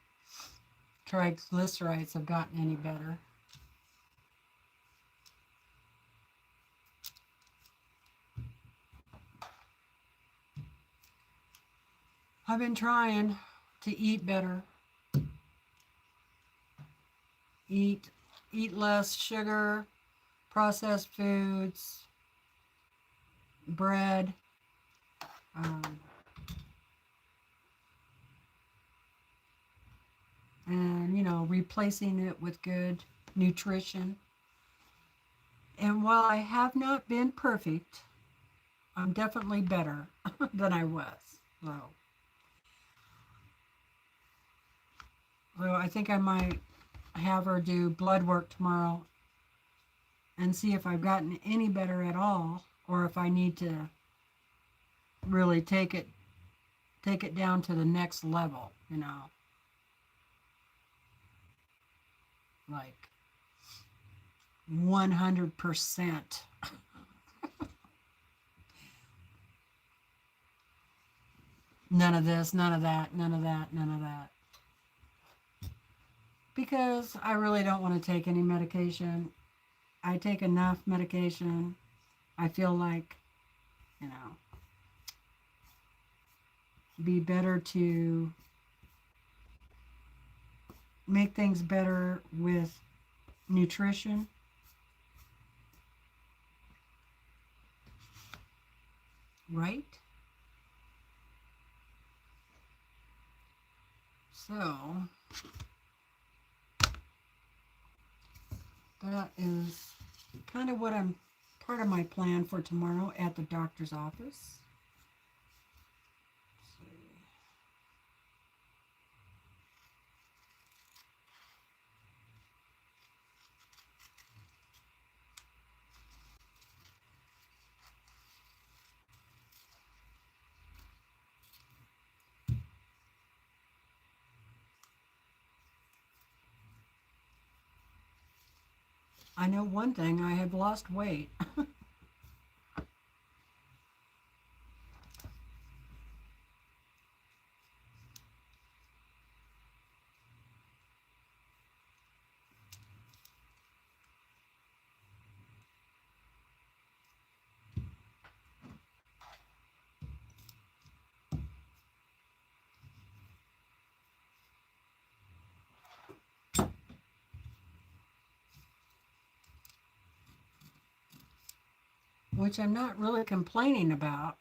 triglycerides have gotten any better. I've been trying to eat better. Eat less sugar, processed foods, bread. And, you know, replacing it with good nutrition. And while I have not been perfect, I'm definitely better than I was. So I think I might have her do blood work tomorrow and see if I've gotten any better at all, or if I need to really take it down to the next level, you know. Like 100%. None of this, none of that, none of that, none of that. Because I really don't want to take any medication. I take enough medication. I feel like, you know, be better to make things better with nutrition. Right? So that is kind of what I'm part of my plan for tomorrow at the doctor's office. I know one thing, I have lost weight. Which I'm not really complaining about.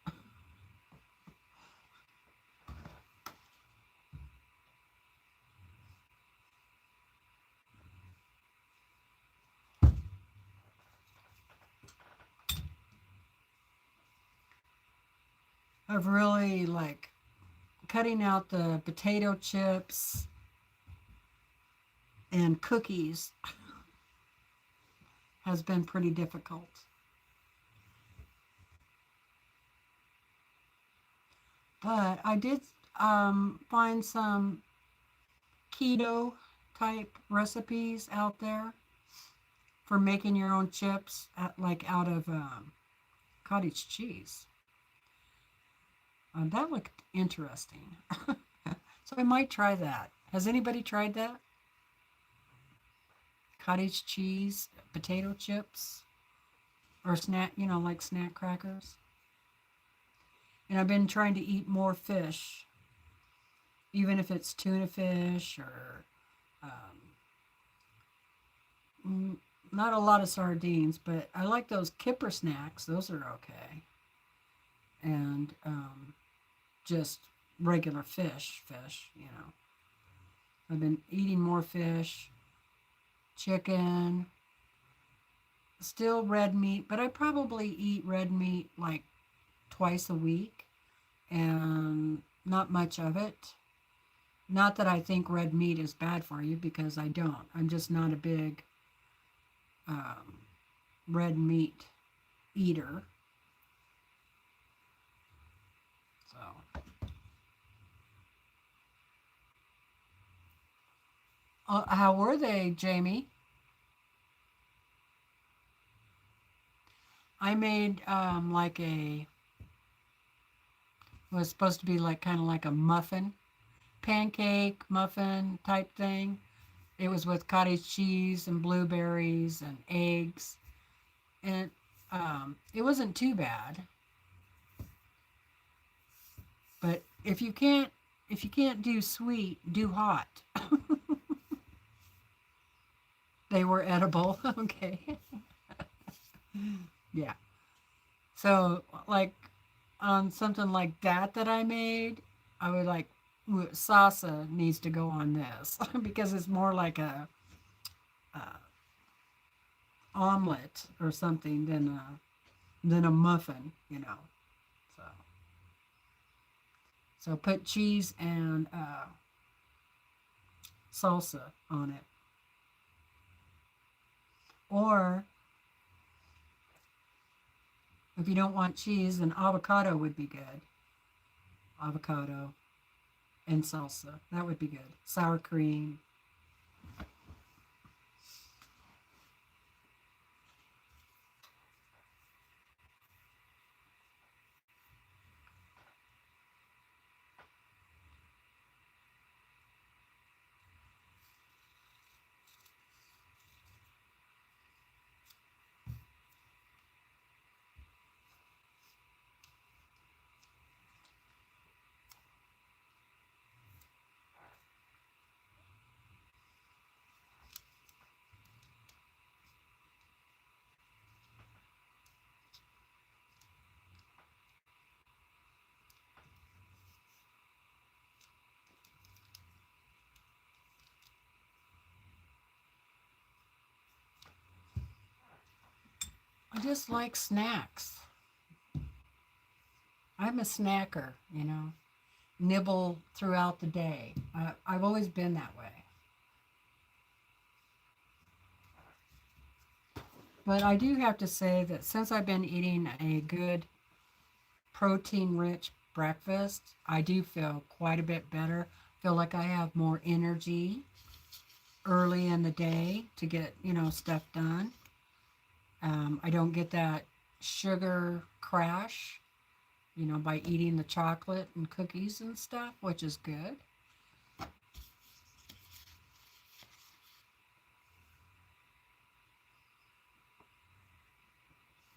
I've really like cutting out the potato chips and cookies has been pretty difficult. But I did find some keto type recipes out there for making your own chips, like out of cottage cheese. That looked interesting. So I might try that. Has anybody tried that? Cottage cheese, potato chips, or snack, like snack crackers. And I've been trying to eat more fish, even if it's tuna fish or not a lot of sardines, but I like those kipper snacks. Those are okay. And just regular fish. I've been eating more fish, chicken, still red meat, but I probably eat red meat like twice a week and not much of it. Not that I think red meat is bad for you, because I don't. I'm just not a big red meat eater. So, how were they, Jamie? I made like it was supposed to be like kind of like a muffin, pancake muffin type thing. It was with cottage cheese and blueberries and eggs, and it wasn't too bad. But if you can't do sweet, do hot. They were edible. Okay. Yeah. So like on something like that I made, I would like salsa needs to go on this because it's more like a omelet or something than a muffin. So put cheese and salsa on it. Or if you don't want cheese, then avocado would be good. Avocado and salsa. That would be good. Sour cream. I just like snacks. I'm a snacker. Nibble throughout the day. I've always been that way. But I do have to say that since I've been eating a good protein rich breakfast, I do feel quite a bit better. Feel like I have more energy early in the day to get, stuff done. I don't get that sugar crash, you know, by eating the chocolate and cookies and stuff, which is good.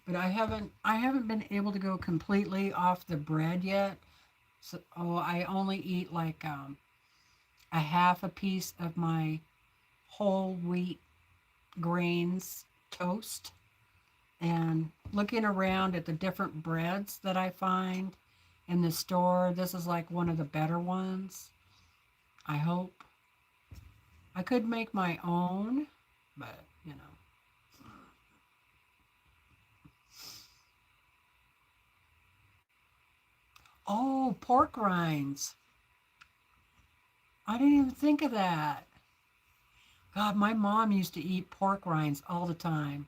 But I haven't been able to go completely off the bread yet. So I only eat like a half a piece of my whole wheat grains toast. And looking around at the different breads that I find in the store, this is like one of the better ones. I hope. I could make my own, but you know. Oh, pork rinds. I didn't even think of that. God, my mom used to eat pork rinds all the time.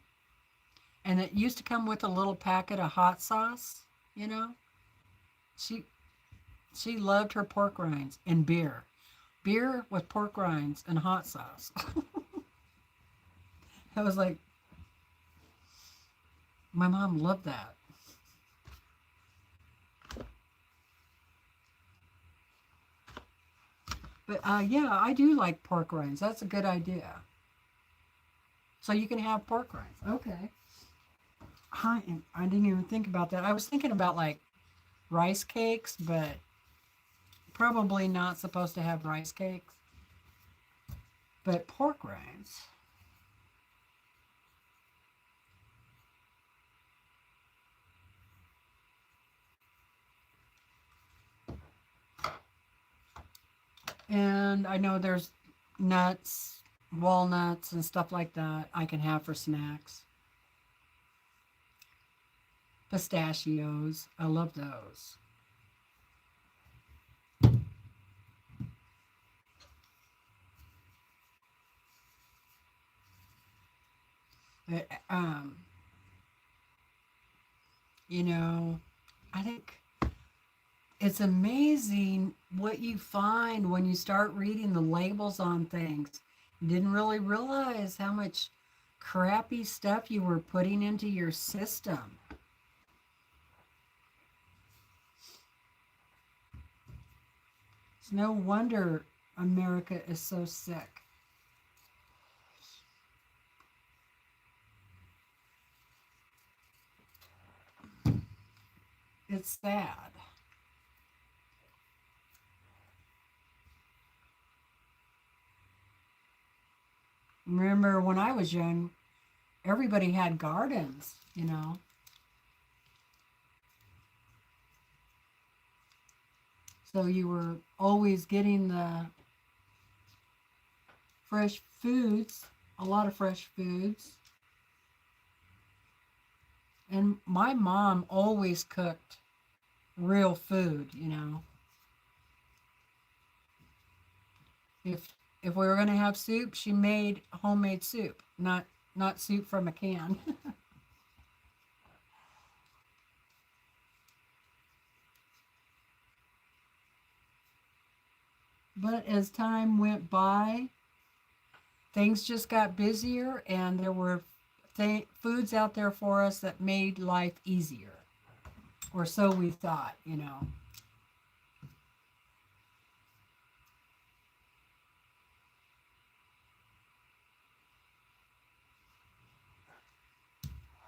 And it used to come with a little packet of hot sauce, you know? She she loved her pork rinds and beer. Beer with pork rinds and hot sauce. I was like, my mom loved that. But yeah, I do like pork rinds. That's a good idea. So you can have pork rinds. Okay. I didn't even think about that. I was thinking about like rice cakes, but probably not supposed to have rice cakes. But pork rinds. And I know there's nuts, walnuts, and stuff like that I can have for snacks. Pistachios. I love those. But, you know, I think it's amazing what you find when you start reading the labels on things. You didn't really realize how much crappy stuff you were putting into your system. It's no wonder America is so sick. It's sad. Remember when I was young, everybody had gardens, you know. So you were always getting the fresh foods, a lot of fresh foods. And my mom always cooked real food, you know. If we were going to have soup, she made homemade soup, not soup from a can. But as time went by, things just got busier and there were foods out there for us that made life easier. Or so we thought, you know.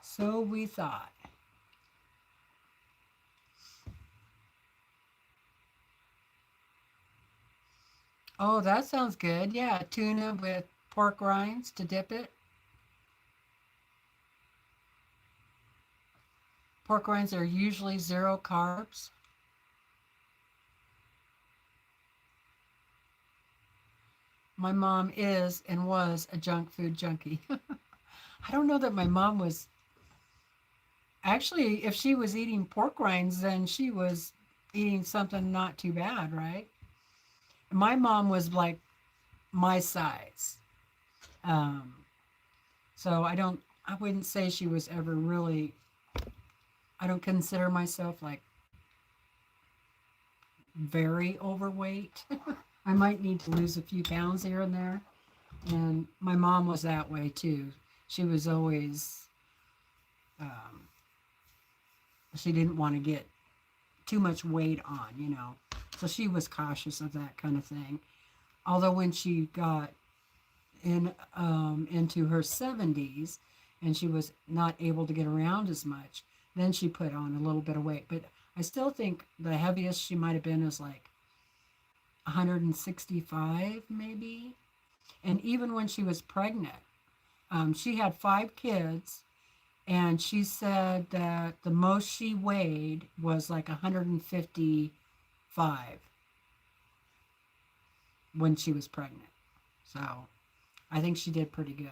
So we thought. Oh, that sounds good. Yeah, tuna with pork rinds to dip it. Pork rinds are usually zero carbs. My mom is and was a junk food junkie. I don't know that my mom was actually, if she was eating pork rinds, then she was eating something not too bad, right? My mom was like my size. Um, so I wouldn't say she was ever really, I don't consider myself like very overweight. I might need to lose a few pounds here and there. And my mom was that way too. She was always Um, she didn't want to get too much weight on, you know. So she was cautious of that kind of thing. Although when she got into her 70s and she was not able to get around as much, then she put on a little bit of weight. But I still think the heaviest she might have been is like 165 maybe. And even when she was pregnant, she had 5 kids, and she said that the most she weighed was like 155 when she was pregnant. So I think she did pretty good.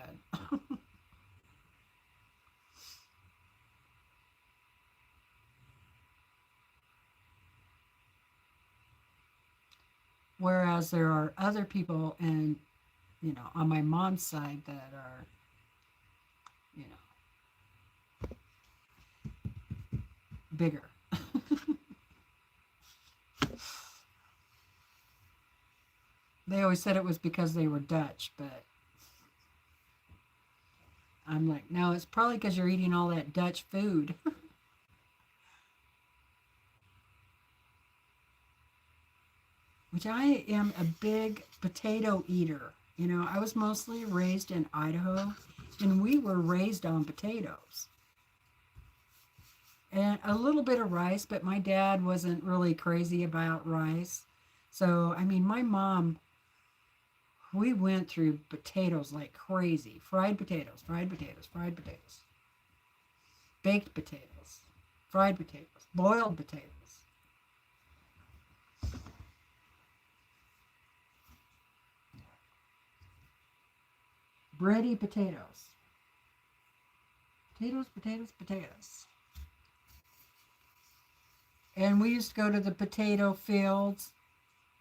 Whereas there are other people, and you know, on my mom's side that are, you know, bigger. They always said it was because they were Dutch, but I'm like, no, it's probably because you're eating all that Dutch food. Which I am a big potato eater. You know, I was mostly raised in Idaho, and we were raised on potatoes. And a little bit of rice, but my dad wasn't really crazy about rice. So, I mean, my mom, we went through potatoes like crazy. Fried potatoes, fried potatoes, fried potatoes. Baked potatoes, fried potatoes, boiled potatoes. Bready potatoes. Potatoes, potatoes, potatoes. And we used to go to the potato fields,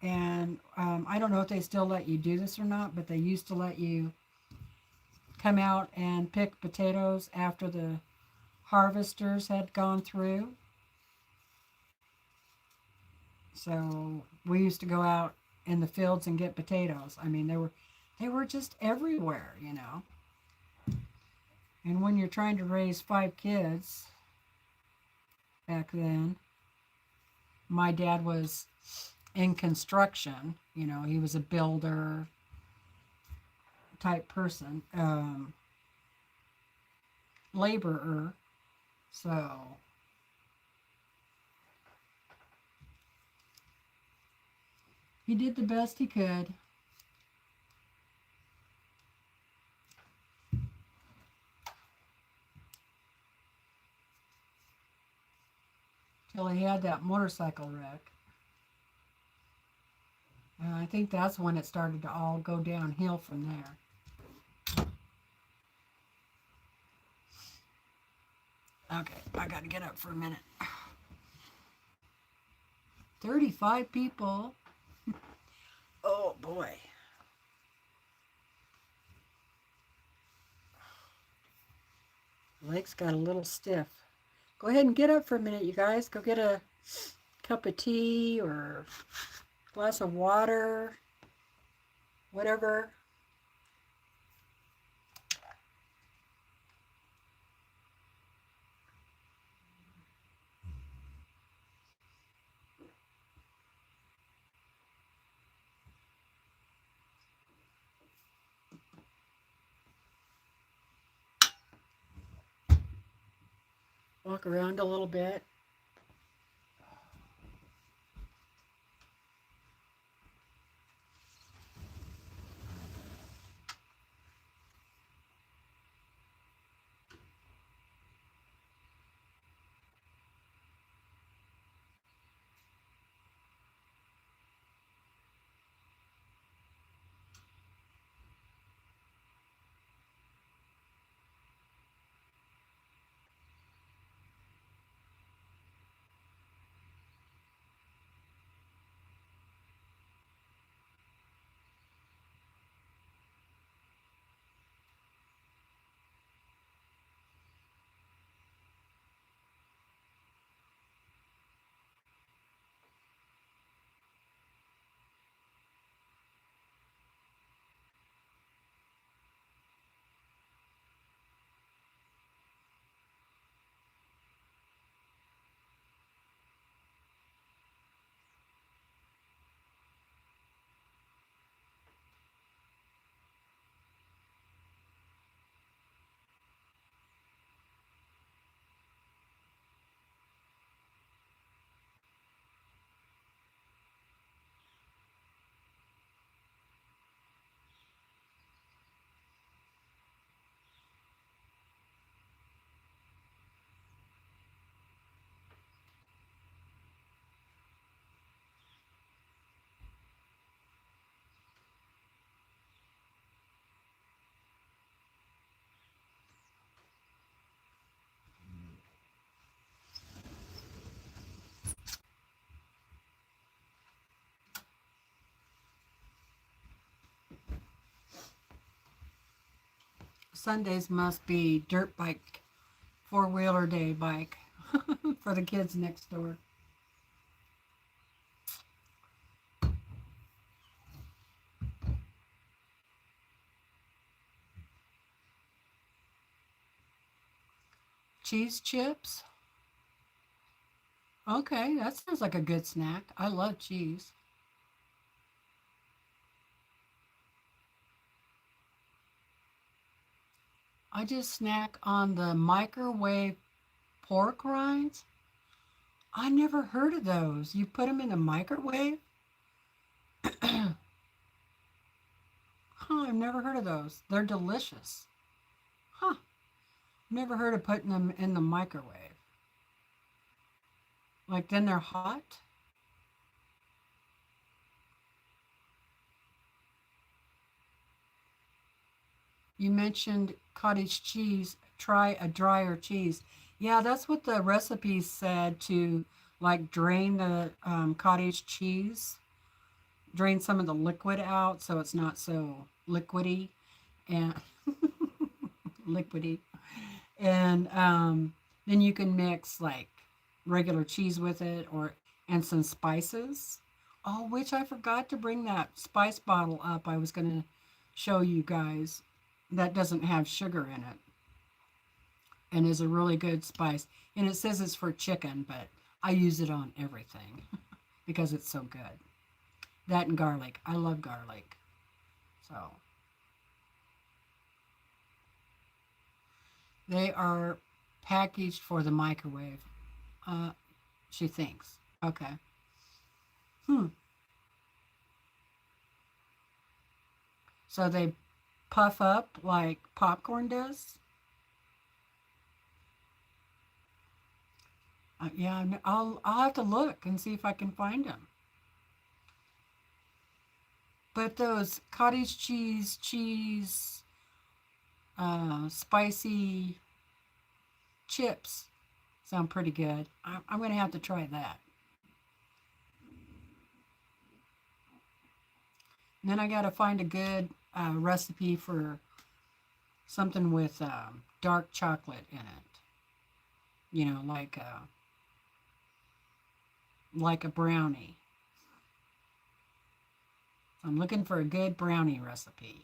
and I don't know if they still let you do this or not, but they used to let you come out and pick potatoes after the harvesters had gone through. So we used to go out in the fields and get potatoes. I mean, they were just everywhere, you know. And when you're trying to raise 5 kids back then, my dad was in construction. You know, he was a builder type person, laborer. So he did the best he could. Till he had that motorcycle wreck. And I think that's when it started to all go downhill from there. Okay, I gotta get up for a minute. 35 people. Oh boy. Legs got a little stiff. Go ahead and get up for a minute, you guys. Go get a cup of tea or a glass of water, whatever. Walk around a little bit. Sundays must be dirt bike, four-wheeler day bike for the kids next door. Cheese chips. Okay, that sounds like a good snack. I love cheese. I just snack on the microwave pork rinds. I never heard of those. You put them in the microwave? Huh, I've never heard of those. They're delicious. Huh, never heard of putting them in the microwave. Like then they're hot? You mentioned cottage cheese. Try a drier cheese. Yeah, that's what the recipe said to like drain the cottage cheese, drain some of the liquid out so it's not so liquidy and liquidy. And then you can mix like regular cheese with it or and some spices. Oh, which I forgot to bring that spice bottle up. I was going to show you guys. That doesn't have sugar in it and is a really good spice. And it says it's for chicken, but I use it on everything because it's so good. That and garlic. I love garlic. So they are packaged for the microwave. Uh, she thinks. Okay. Hmm. So they puff up like popcorn does? Yeah, I'll have to look and see if I can find them. But those cottage cheese, spicy chips sound pretty good. I'm going to have to try that. And then I got to find a good recipe for something with dark chocolate in it. You know, like a brownie. I'm looking for a good brownie recipe.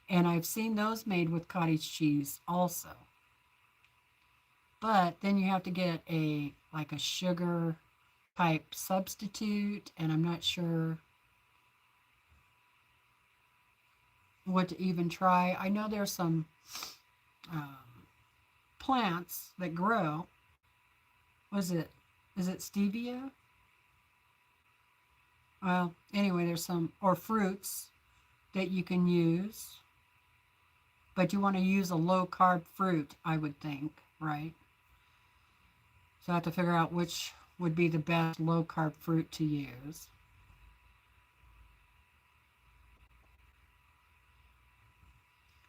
And I've seen those made with cottage cheese also. But then you have to get a like a sugar type substitute, and I'm not sure what to even try. I know there's some um, plants that grow. Was it? Is it stevia? Well, anyway, there's some, or fruits that you can use, but you want to use a low carb fruit, I would think, right? So I have to figure out which would be the best low carb fruit to use.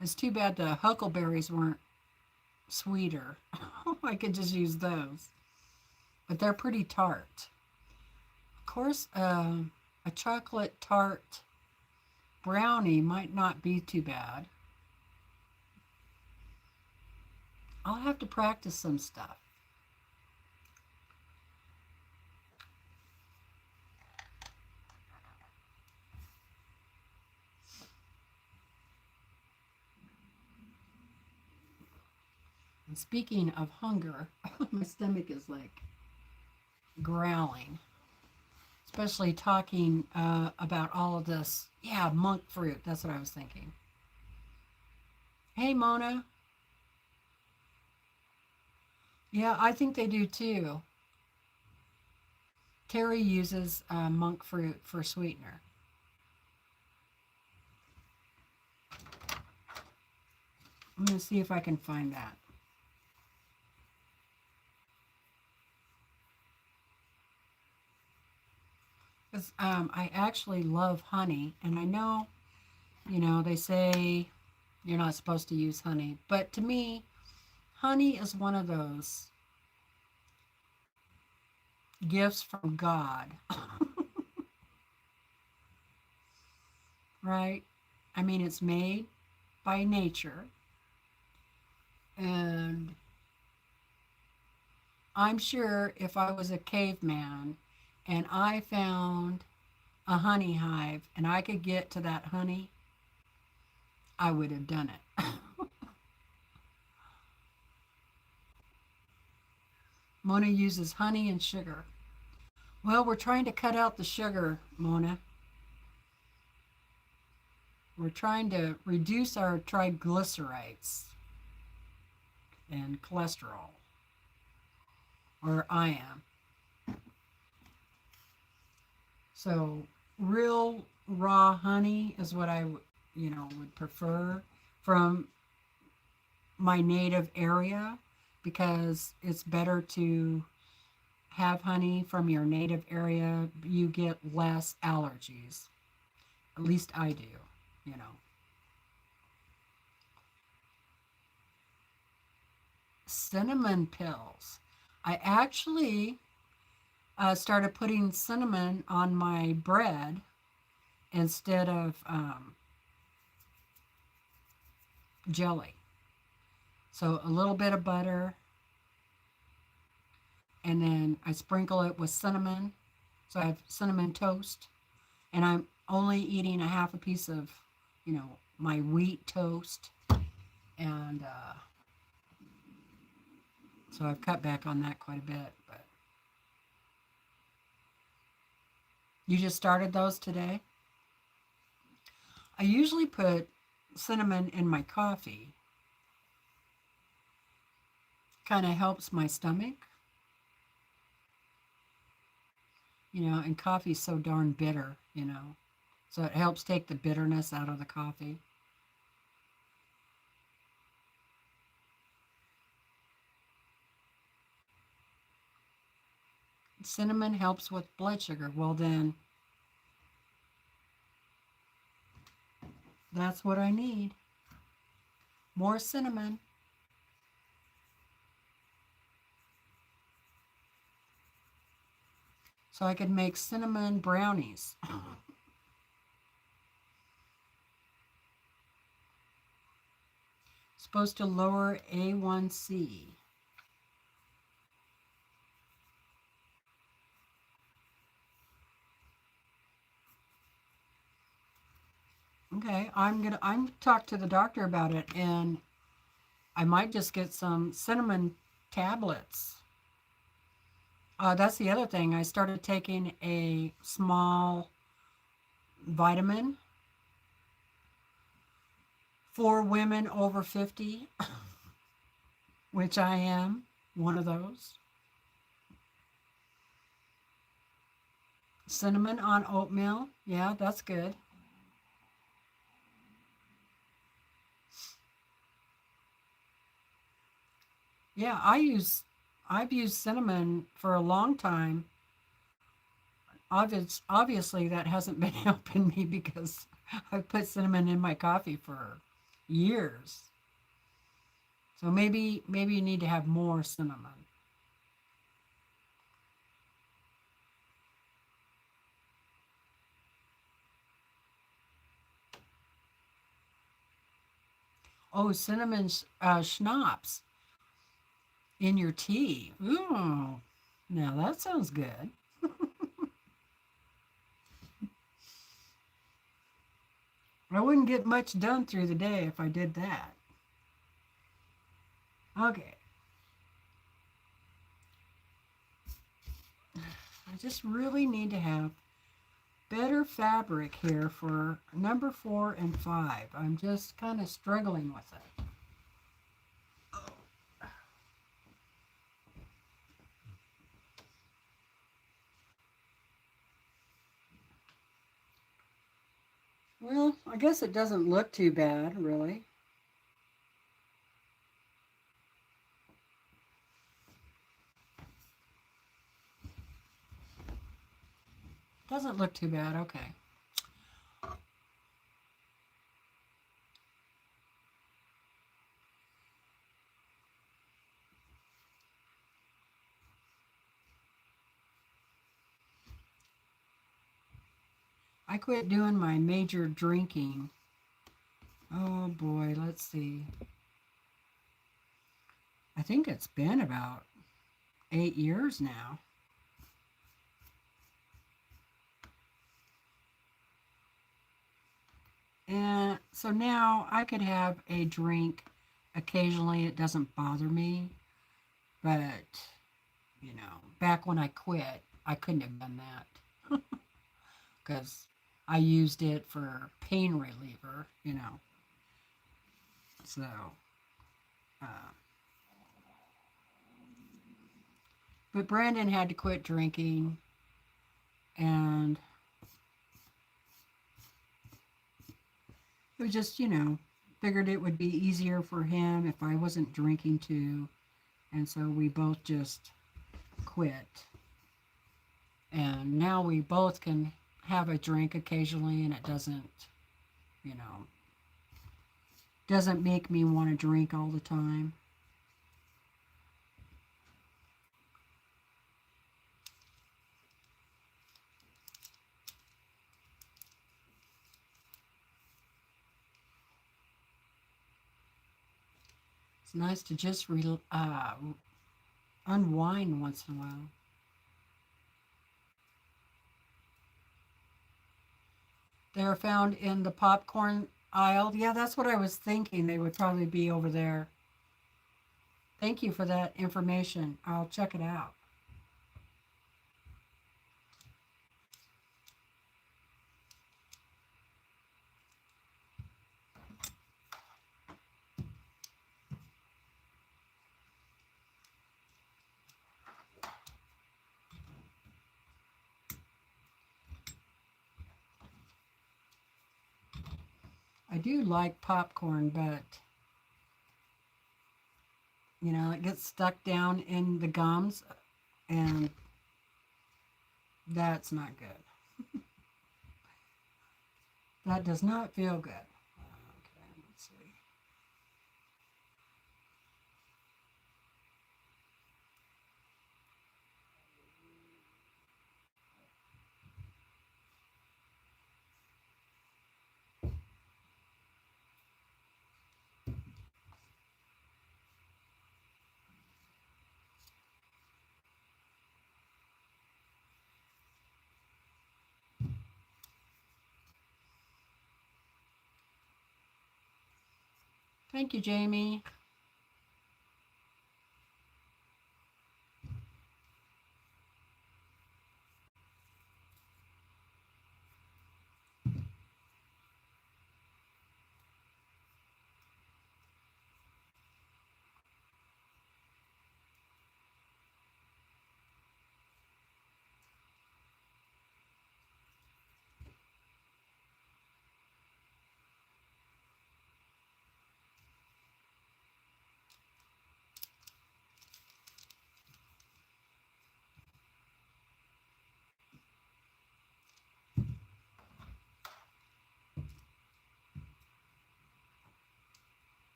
It's too bad the huckleberries weren't sweeter. I could just use those, but they're pretty tart. Of course, a chocolate tart brownie might not be too bad. I'll have to practice some stuff. And speaking of hunger, my stomach is like growling, especially talking about all of this. Yeah, monk fruit. That's what I was thinking. Hey, Mona. Yeah, I think they do too. Terry uses monk fruit for sweetener. I'm going to see if I can find that. Because I actually love honey, and I know, they say you're not supposed to use honey, but to me, honey is one of those gifts from God, right? I mean, it's made by nature, And I'm sure if I was a caveman and I found a honey hive and I could get to that honey, I would have done it. Mona uses honey and sugar. Well, we're trying to cut out the sugar, Mona. We're trying to reduce our triglycerides and cholesterol, or I am. So real raw honey is what I would prefer from my native area, because it's better to have honey from your native area. You get less allergies. At least I do, you know. Cinnamon pills. I actually started putting cinnamon on my bread instead of jelly. So a little bit of butter, and then I sprinkle it with cinnamon. So I have cinnamon toast, and I'm only eating a half a piece of, my wheat toast. And so I've cut back on that quite a bit. But you just started those today? I usually put cinnamon in my coffee. Kind of helps my stomach. And coffee's so darn bitter, So it helps take the bitterness out of the coffee. Cinnamon helps with blood sugar. Well, then that's what I need. More cinnamon. So I could make cinnamon brownies. Supposed to lower A1C. Okay, I'm talk to the doctor about it, and I might just get some cinnamon tablets. That's the other thing. I started taking a small vitamin for women over 50, which I am one of those. Cinnamon on oatmeal. Yeah, that's good. Yeah, I've used cinnamon for a long time. Obviously, that hasn't been helping me because I've put cinnamon in my coffee for years. So maybe you need to have more cinnamon. Oh, cinnamon schnapps in your tea. Ooh, now that sounds good. I wouldn't get much done through the day if I did that. Okay. I just really need to have better fabric here for number 4 and 5. I'm just kind of struggling with it. Well, I guess it doesn't look too bad, really. Doesn't look too bad, okay. I quit doing my major drinking. Oh boy, let's see. I think it's been about 8 years now. And so now I could have a drink occasionally. It doesn't bother me. But, you know, back when I quit, I couldn't have done that because I used it for pain reliever, you know. So, uh, but Brandon had to quit drinking, and it was just, you know, figured it would be easier for him if I wasn't drinking too. And so we both just quit. And now we both can have a drink occasionally, and it doesn't, you know, doesn't make me want to drink all the time. It's nice to just unwind once in a while. They're found in the popcorn aisle. Yeah, that's what I was thinking. They would probably be over there. Thank you for that information. I'll check it out. I do like popcorn, but you know, it gets stuck down in the gums, and that's not good. That does not feel good. Okay, let's see. Thank you, Jamie.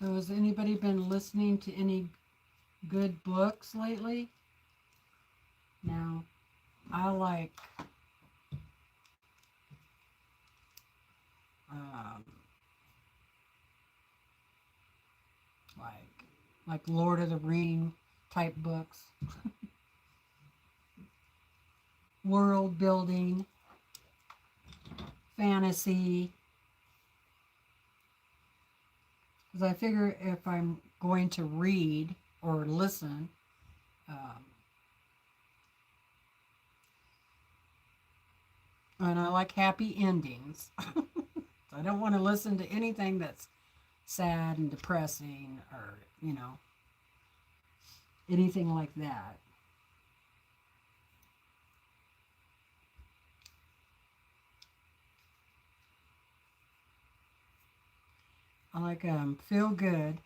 So has anybody been listening to any good books lately? Now, I um, like like Lord of the Ring type books, world building, fantasy. Because I figure if I'm going to read or listen, um, and I like happy endings. I don't want to listen to anything that's sad and depressing or, you know. anything like that. I like feel good.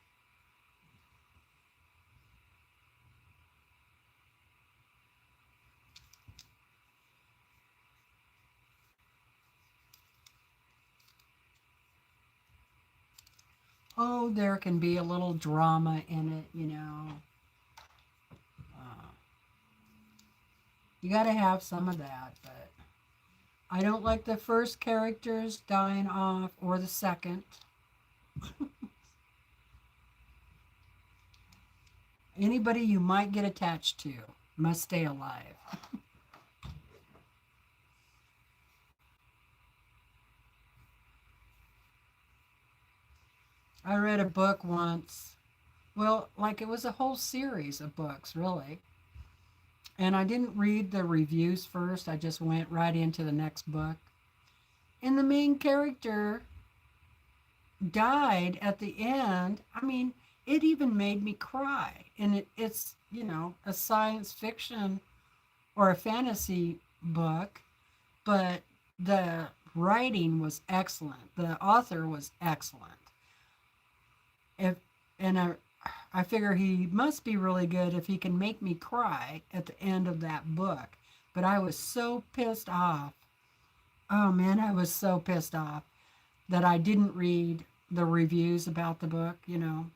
Oh, there can be a little drama in it, you know. Uh, you got to have some of that, but I don't like the first characters dying off or the second. Anybody you might get attached to must stay alive. I read a book once. Well, like it was a whole series of books, really. And I didn't read the reviews first. I just went right into the next book. And the main character died at the end. I mean, it even made me cry. And it's, you know, a science fiction or a fantasy book, but the writing was excellent. The author was excellent. If and I figure he must be really good if he can make me cry at the end of that book. But I was so pissed off. Oh man, I was so pissed off that I didn't read the reviews about the book, you know.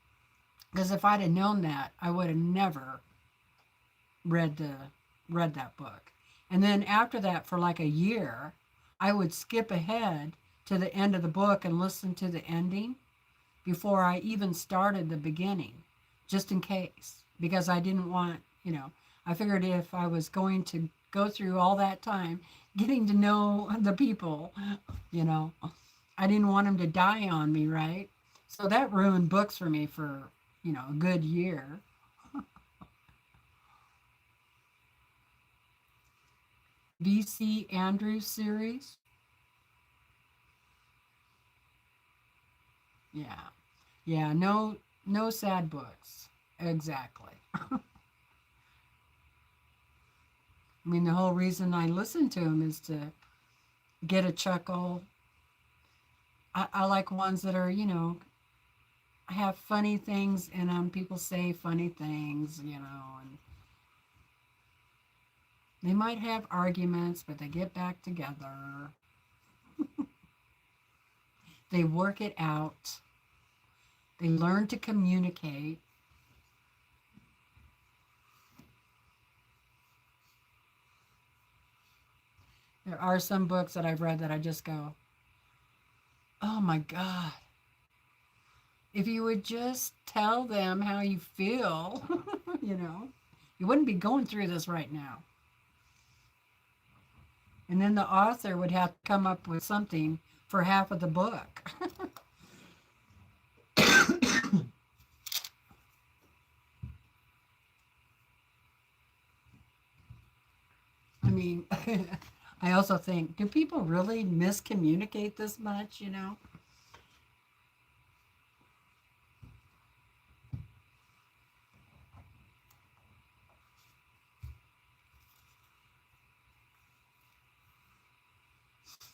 Because if I'd have known that, I would have never read the read that book. And then after that for like a year, I would skip ahead to the end of the book and listen to the ending before I even started the beginning, just in case, because I didn't want, you know, I figured if I was going to go through all that time getting to know the people, you know, I didn't want them to die on me, right? So that ruined books for me for, you know, a good year. VC Andrews series. Yeah. Yeah, no sad books. Exactly. I mean, the whole reason I listen to them is to get a chuckle. I like ones that are, you know, have funny things in them. People say funny things, you know, and they might have arguments, but they get back together. They work it out. They learn to communicate. There are some books that I've read that I just go, oh my God, if you would just tell them how you feel, you know, you wouldn't be going through this right now. And then the author would have to come up with something for half of the book. I mean, I also think, do people really miscommunicate this much, you know?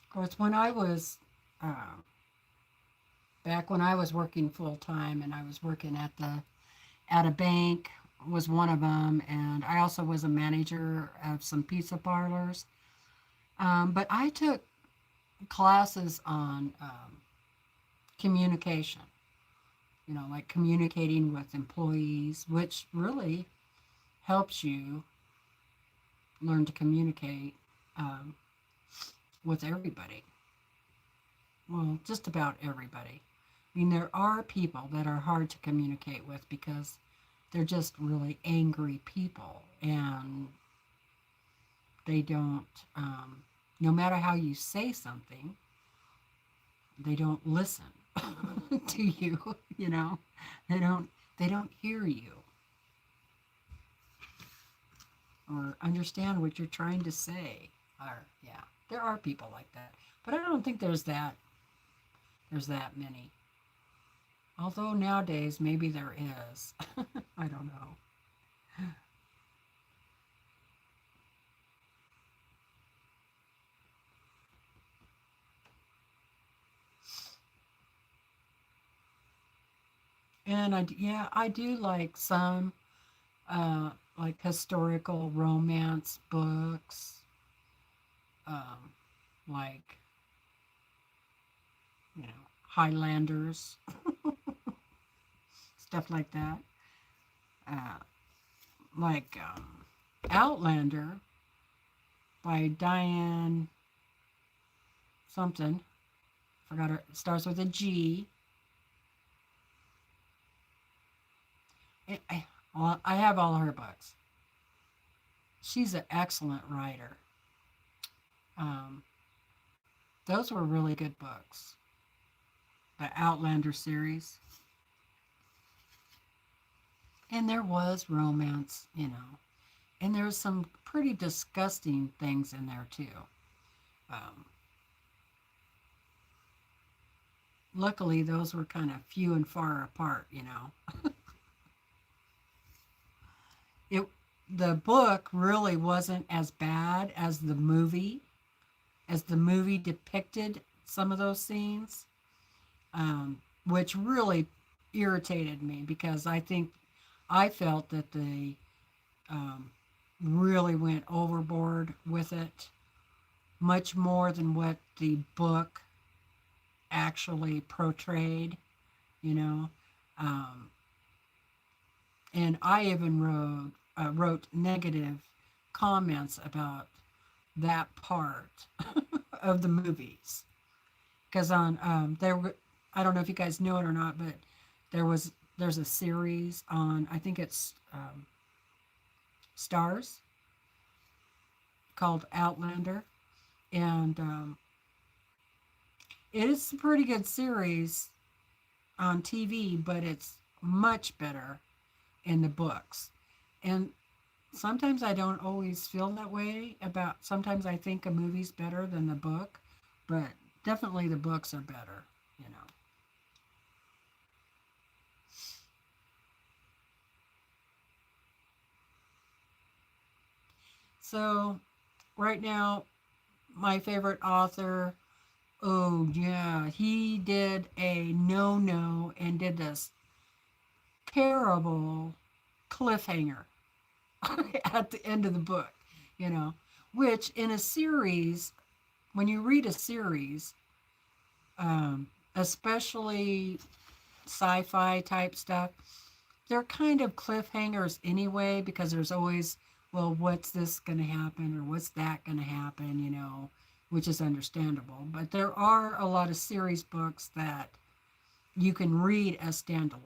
Of course, when I was, uh, back when I was working full time and I was working at a bank was one of them, and I also was a manager of some pizza parlors. But I took classes on communication, you know, like communicating with employees, which really helps you learn to communicate um, with everybody. Well, just about everybody. I mean, there are people that are hard to communicate with because they're just really angry people and they don't, no matter how you say something, they don't listen to you, you know, they don't, they don't hear you or understand what you're trying to say. Or, yeah, there are people like that, but I don't think there's that many. Although nowadays maybe there is. I don't know. And yeah, I do like some like historical romance books, um, like, Highlanders, stuff like that. Uh, like Outlander by Diane something. Forgot her. It starts with a G. Well, I have all her books. She's an excellent writer. Um, those were really good books. The Outlander series. And there was romance, and there's some pretty disgusting things in there too. Um, Luckily, those were kind of few and far apart. It the book really wasn't as bad as the movie depicted some of those scenes, which really irritated me because I felt that they um, really went overboard with it, much more than what the book actually portrayed, you know. Um, and I even wrote negative comments about that part of the movies because I don't know if you guys know it or not, but there's a series on, I think it's Stars, called Outlander, and it is a pretty good series on TV, but it's much better in the books. And sometimes I don't always feel that way about, sometimes I think a movie's better than the book, but definitely the books are better. So right now, my favorite author, oh yeah, he did a no and did this terrible cliffhanger at the end of the book, you know, which in a series, when you read a series, especially sci-fi type stuff, they're kind of cliffhangers anyway because there's always, well, what's this going to happen or what's that going to happen, which is understandable. But there are a lot of series books that you can read as standalones.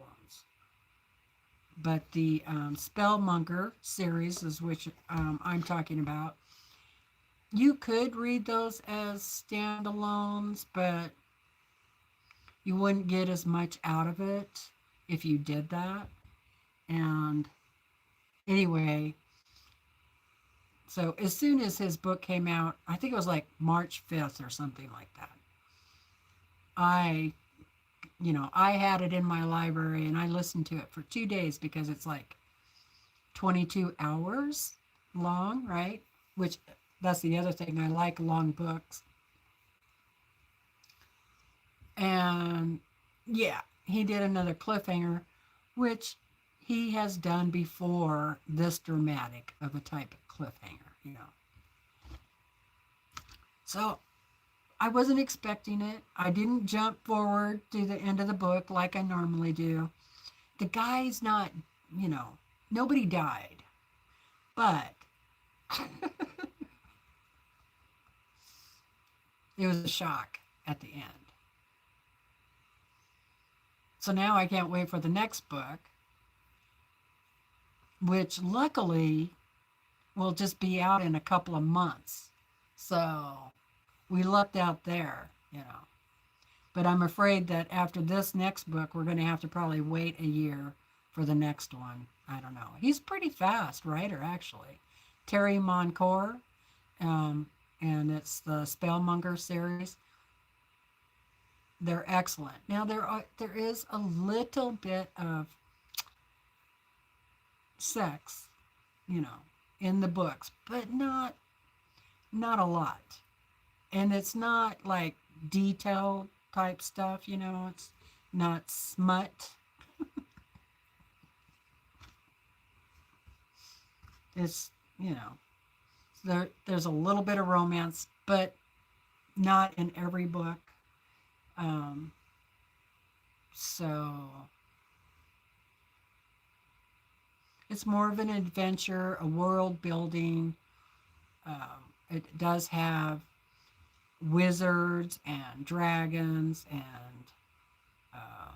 But the Spellmonger series is which I'm talking about. You could read those as standalones, but you wouldn't get as much out of it if you did that. And anyway, so as soon as his book came out, I think it was like March 5th or something like that. I, I had it in my library and I listened to it for 2 days because it's like 22 hours long, right? Which that's the other thing. I like long books. And yeah, he did another cliffhanger, which he has done before this dramatic of a type of cliffhanger. So I wasn't expecting it. I didn't jump forward to the end of the book like I normally do. The guy's not, you know, nobody died, but it was a shock at the end. So now I can't wait for the next book, which luckily will just be out in a couple of months. So we lucked out there. But I'm afraid that after this next book, we're going to have to probably wait a year for the next one. I don't know. He's pretty fast writer, actually. Terry Moncour, and it's the Spellmonger series. They're excellent. Now there is a little bit of sex you know, in the books, but not a lot. And it's not like detail type stuff, you know, it's not smut. It's, you know, there's a little bit of romance, but not in every book. Um, so it's more of an adventure, a world building. It does have wizards and dragons and uh,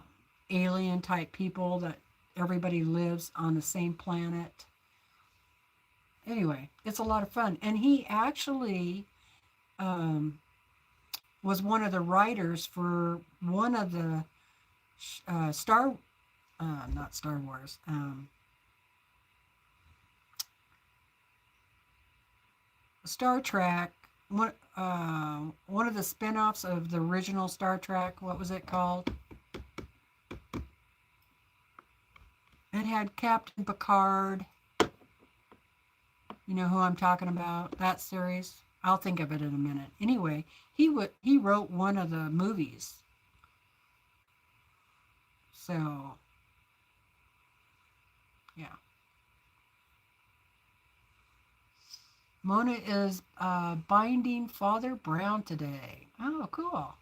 alien type people that everybody lives on the same planet. Anyway, it's a lot of fun. And he actually um, was one of the writers for one of the not Star Wars, Star Trek, one of the spin-offs of the original Star Trek. What was it called? It had Captain Picard. You know who I'm talking about? That series. I'll think of it in a minute. Anyway, he wrote one of the movies. So, yeah. Mona is binding Father Brown today. Oh, cool.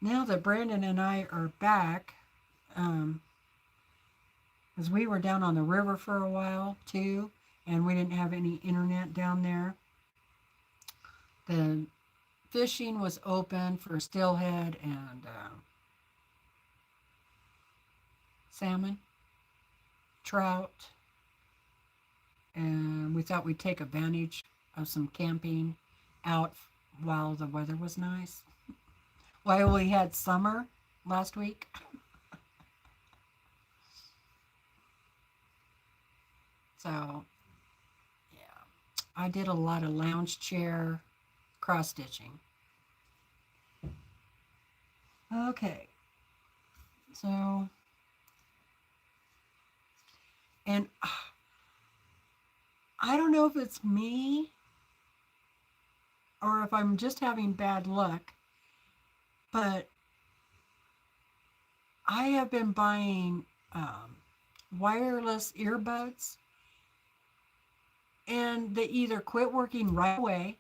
Now that Brandon and I are back, because we were down on the river for a while too, and we didn't have any internet down there. The fishing was open for steelhead and salmon, trout, and we thought we'd take advantage of some camping out while the weather was nice. While we had summer last week. So, yeah, I did a lot of lounge chair cross stitching. Okay, so, and I don't know if it's me or if I'm just having bad luck, but I have been buying wireless earbuds, and they either quit working right away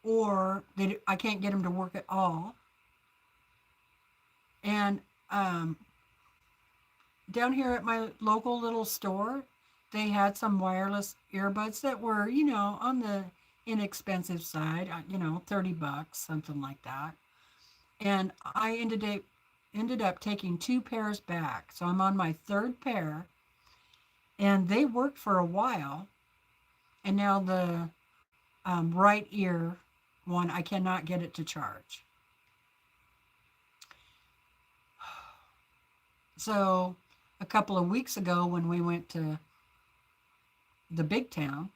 or I can't get them to work at all. And down here at my local little store, they had some wireless earbuds that were, you know, on the inexpensive side, you know, $30, something like that. And I ended up taking 2 pairs back. So I'm on my 3rd pair, and they worked for a while. And now the right ear one, I cannot get it to charge. So a couple of weeks ago when we went to the big town,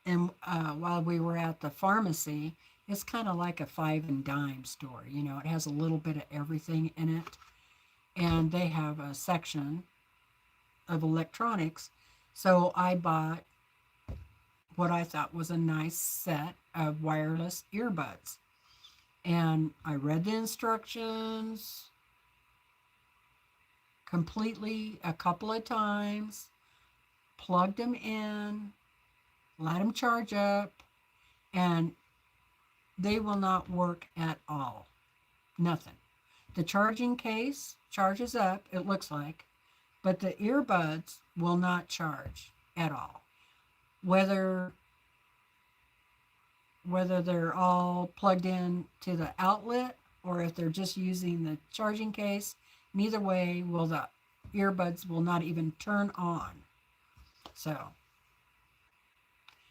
and while we were at the pharmacy, it's kind of like a 5 and dime store. You know, it has a little bit of everything in it. And they have a section of electronics. So I bought what I thought was a nice set of wireless earbuds. And I read the instructions completely a couple of times, plugged them in, let them charge up, and they will not work at all. Nothing. The charging case charges up, it looks like, but the earbuds will not charge at all. Whether they're all plugged in to the outlet or if they're just using the charging case, neither way will the earbuds will not even turn on. So,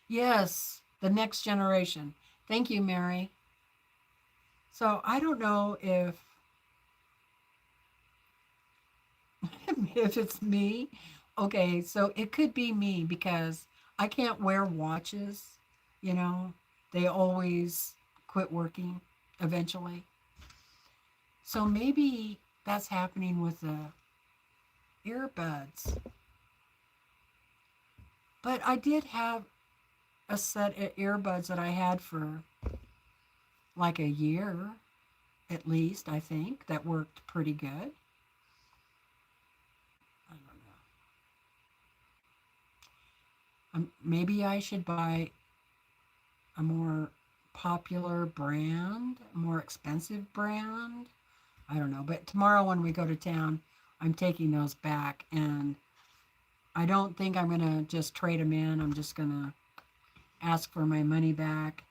yes, the next generation. Thank you, Mary. So I don't know if if it's me. Okay, so it could be me because I can't wear watches, you know. They always quit working eventually. So maybe that's happening with the earbuds. But I did have a set of earbuds that I had for like a year, at least, I think, that worked pretty good. I don't know. Maybe I should buy a more popular brand, a more expensive brand. I don't know. But tomorrow when we go to town, I'm taking those back, and I don't think I'm going to just trade them in. I'm just going to ask for my money back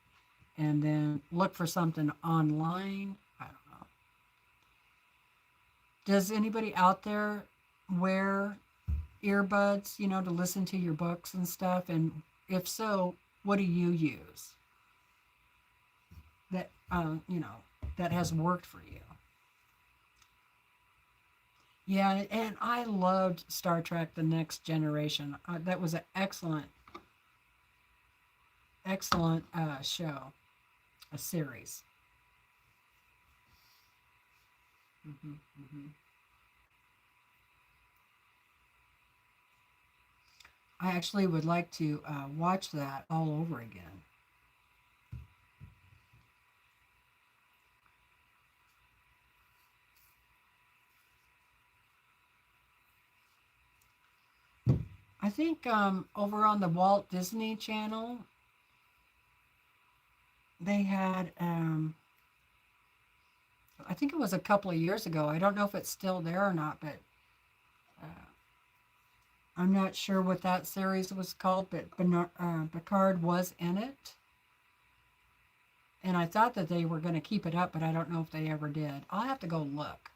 and then look for something online. I don't know. Does anybody out there wear earbuds, you know, to listen to your books and stuff? And if so, what do you use that, you know, that has worked for you? Yeah, and I loved Star Trek: The Next Generation. That was an excellent, excellent show, a series. Hmm. Hmm. I actually would like to watch that all over again. I think over on the Walt Disney Channel, they had, I think it was a couple of years ago. I don't know if it's still there or not, but uh, I'm not sure what that series was called, but Picard was in it. And I thought that they were going to keep it up, but I don't know if they ever did. I'll have to go look.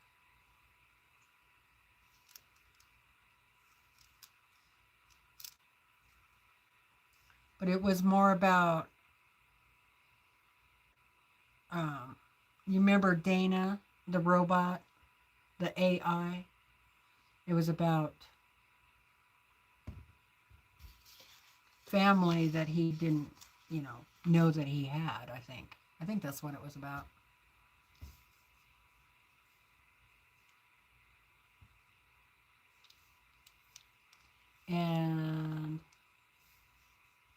But it was more about, um, you remember Dana, the robot, the AI? It was about family that he didn't, you know that he had, I think. I think that's what it was about. And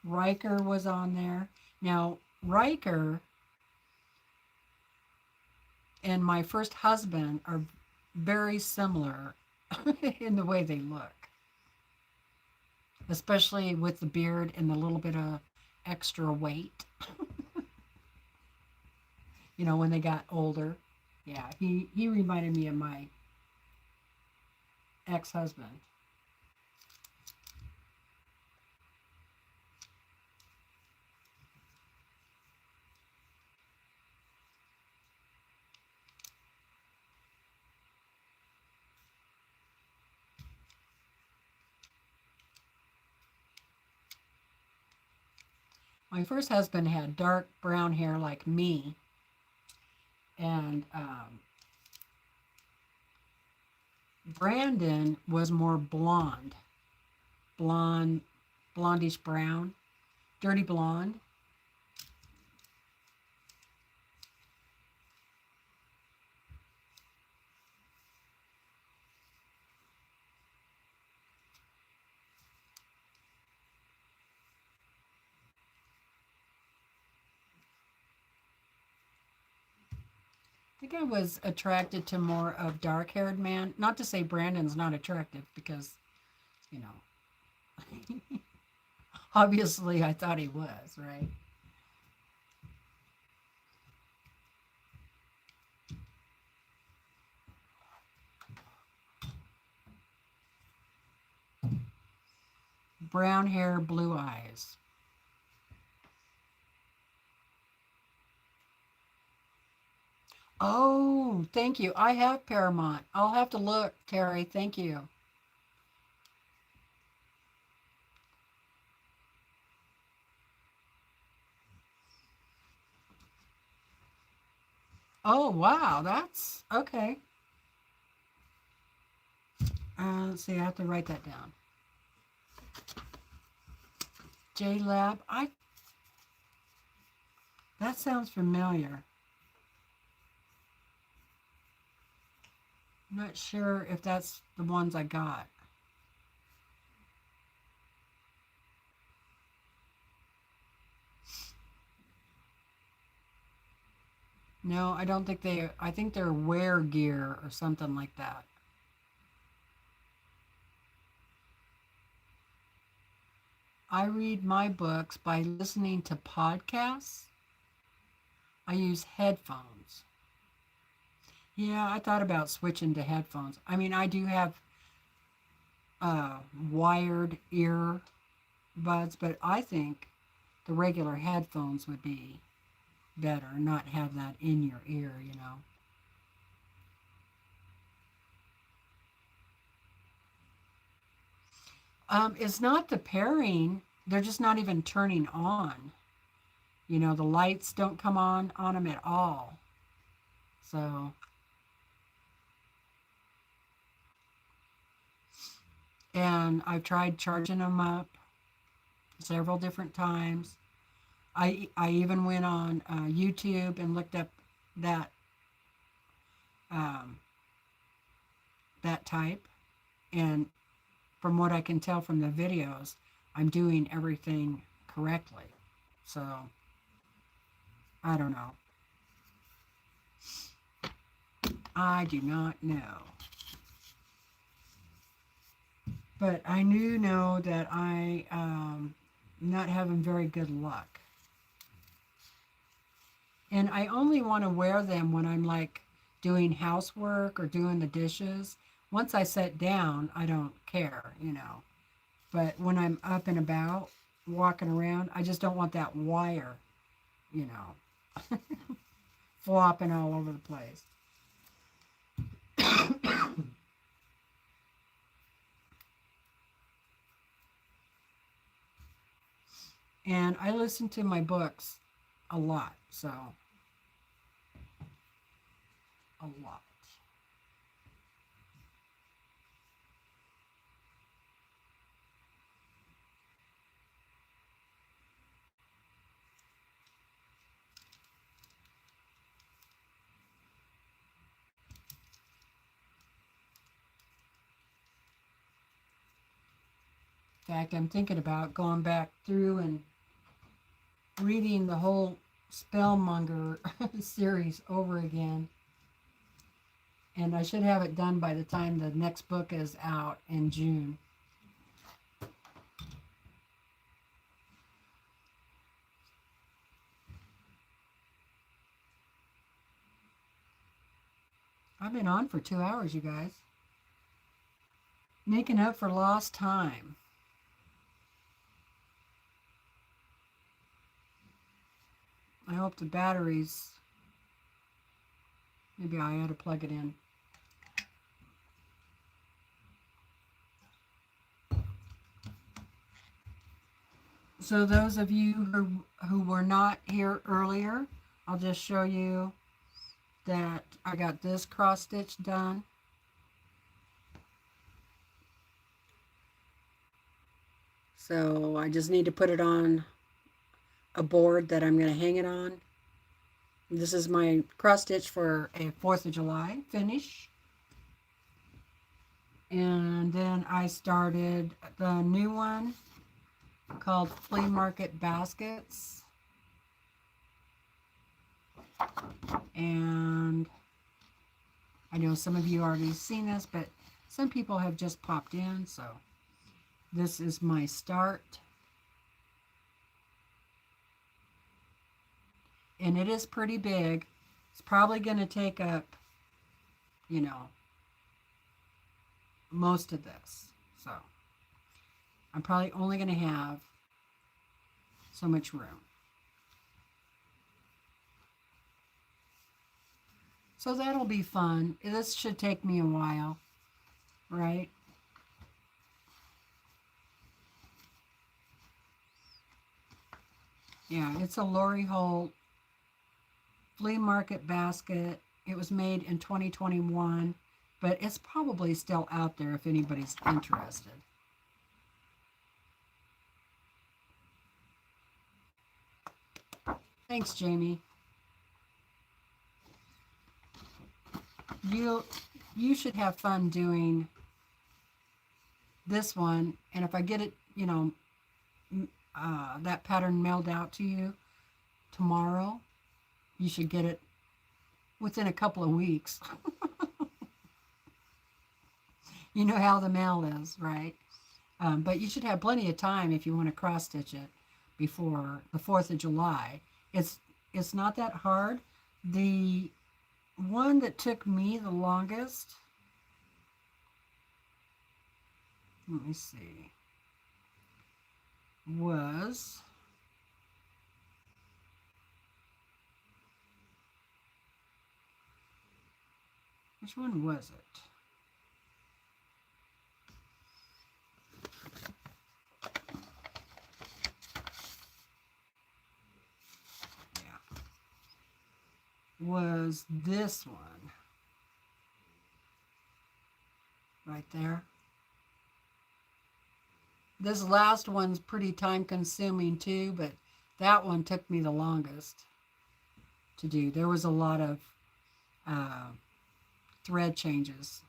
Riker was on there. Now, Riker and my first husband are very similar in the way they look, especially with the beard and the little bit of extra weight, you know, when they got older. Yeah, he reminded me of my ex-husband. My first husband had dark brown hair like me, and Brandon was more blonde, blondish brown, dirty blonde. I think I was attracted to more of dark-haired man. Not to say Brandon's not attractive, because, you know, obviously I thought he was, right? Brown hair, blue eyes. Oh, thank you. I have Paramount. I'll have to look, Terry. Thank you. Oh, wow. That's okay. Let's see. I have to write that down. JLab. That sounds familiar. I'm not sure if that's the ones I got. No, I don't think they, I think they're wear gear or something like that. I read my books by listening to podcasts. I use headphones. Yeah, I thought about switching to headphones. I mean, I do have wired ear buds, but I think the regular headphones would be better, not have that in your ear, you know. It's not the pairing, they're just not even turning on. You know, the lights don't come on them at all. So, and I've tried charging them up several different times. I even went on YouTube and looked up that um, that type, and from what I can tell from the videos, I'm doing everything correctly. So I don't know. I do not know. But I do know that I not having very good luck. And I only want to wear them when I'm like doing housework or doing the dishes. Once I sit down, I don't care, you know. But when I'm up and about, walking around, I just don't want that wire, you know, flopping all over the place. And I listen to my books a lot, so a lot. In fact, I'm thinking about going back through and reading the whole Spellmonger series over again. And I should have it done by the time the next book is out in June. I've been on for 2 hours, you guys. Making up for lost time. I hope the batteries, maybe I ought to plug it in. So those of you who were not here earlier, I'll just show you that I got this cross stitch done. So I just need to put it on a board that I'm going to hang it on. This is my cross stitch for a 4th of July finish. And then I started the new one called Flea Market Baskets. And I know some of you already seen this, but some people have just popped in, so this is my start. And it is pretty big. It's probably going to take up, you know, most of this. So I'm probably only going to have so much room. So that'll be fun. This should take me a while, right? Yeah, it's a Lori Holt Flea Market basket. It was made in 2021, but it's probably still out there if anybody's interested. Thanks, Jamie. You you should have fun doing this one. And if I get it, you know, that pattern mailed out to you tomorrow, you should get it within a couple of weeks. You know how the mail is, right? But you should have plenty of time if you want to cross stitch it before the 4th of July. It's not that hard. The one that took me the longest, let me see, was which one was it? Was this one right there. This last one's pretty time consuming too, but that one took me the longest to do. There was a lot of thread changes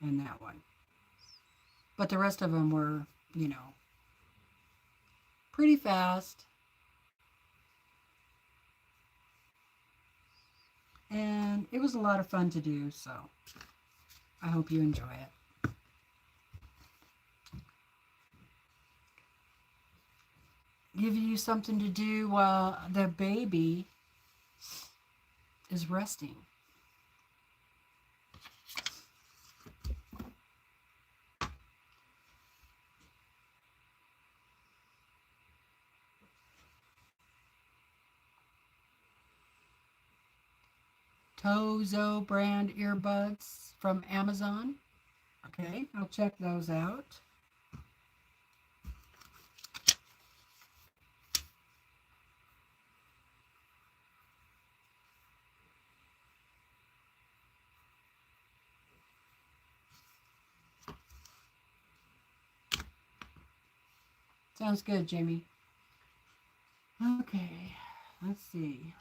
in that one, but the rest of them were, you know, pretty fast. And it was a lot of fun to do, so I hope you enjoy it. Give you something to do while the baby is resting. Tozo brand earbuds from Amazon. Okay, I'll check those out. Sounds good, Jamie. Okay, let's see.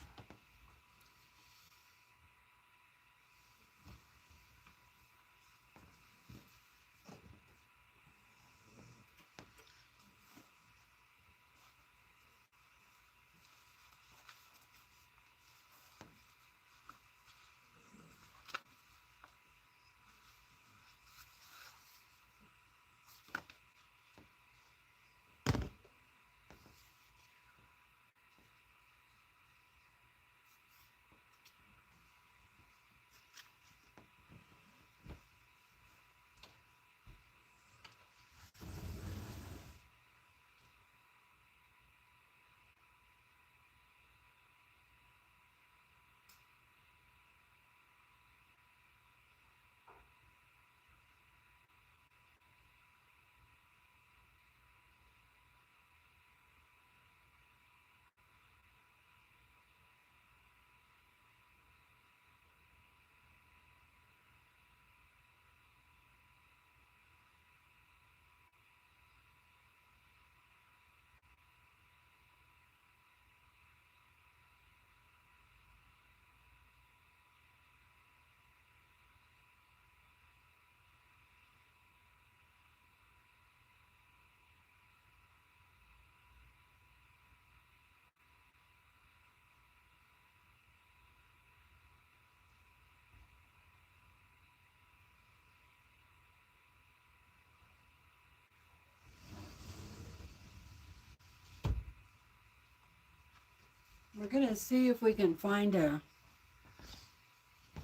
We're going to see if we can find a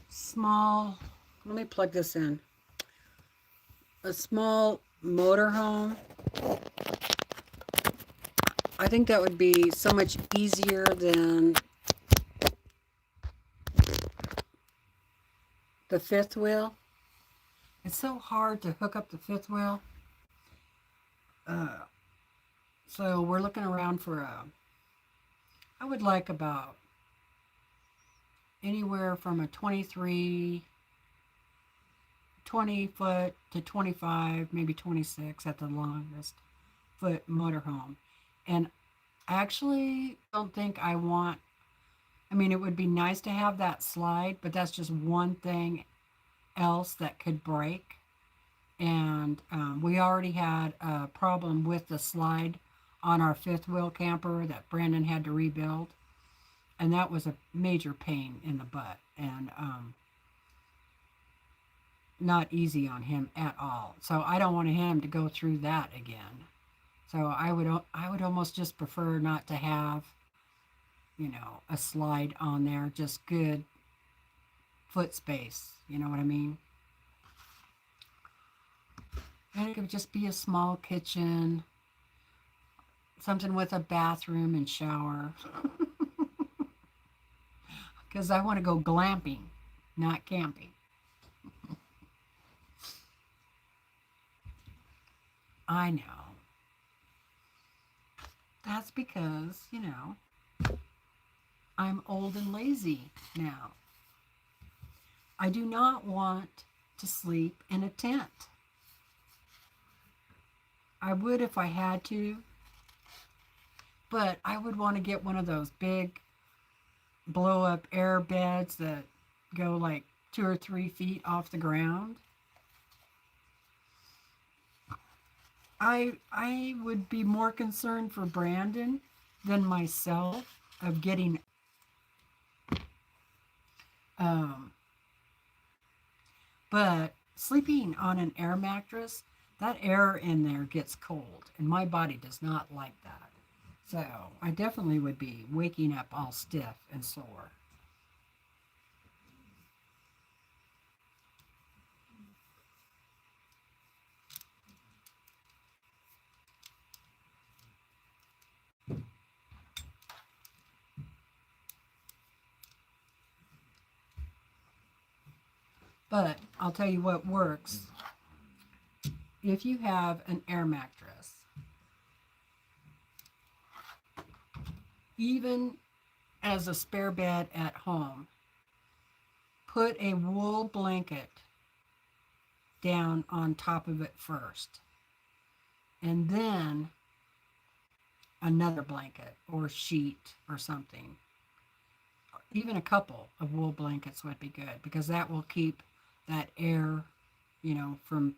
small, let me plug this in, a small motorhome. I think that would be so much easier than the fifth wheel. It's so hard to hook up the fifth wheel. So we're looking around for a, I would like about anywhere from a 20 foot to 25, maybe 26 at the longest foot motorhome. And I actually don't think I mean, it would be nice to have that slide, but that's just one thing else that could break. And we already had a problem with the slide on our fifth wheel camper that Brandon had to rebuild. And that was a major pain in the butt. And not easy on him at all. So I don't want him to go through that again. So I would almost just prefer not to have, you know, a slide on there, just good foot space. You know what I mean? And it could just be a small kitchen, something with a bathroom and shower. Because I want to go glamping, not camping. I know. That's because, you know, I'm old and lazy now. I do not want to sleep in a tent. I would if I had to, but I would want to get one of those big blow up air beds that go like 2 or 3 feet off the ground. I would be more concerned for Brandon than myself of getting but sleeping on an air mattress, that air in there gets cold and my body does not like that. So I definitely would be waking up all stiff and sore. But I'll tell you what works. If you have an air mattress, even as a spare bed at home, put a wool blanket down on top of it first. And then another blanket or sheet or something. Even a couple of wool blankets would be good because that will keep that air, you know, from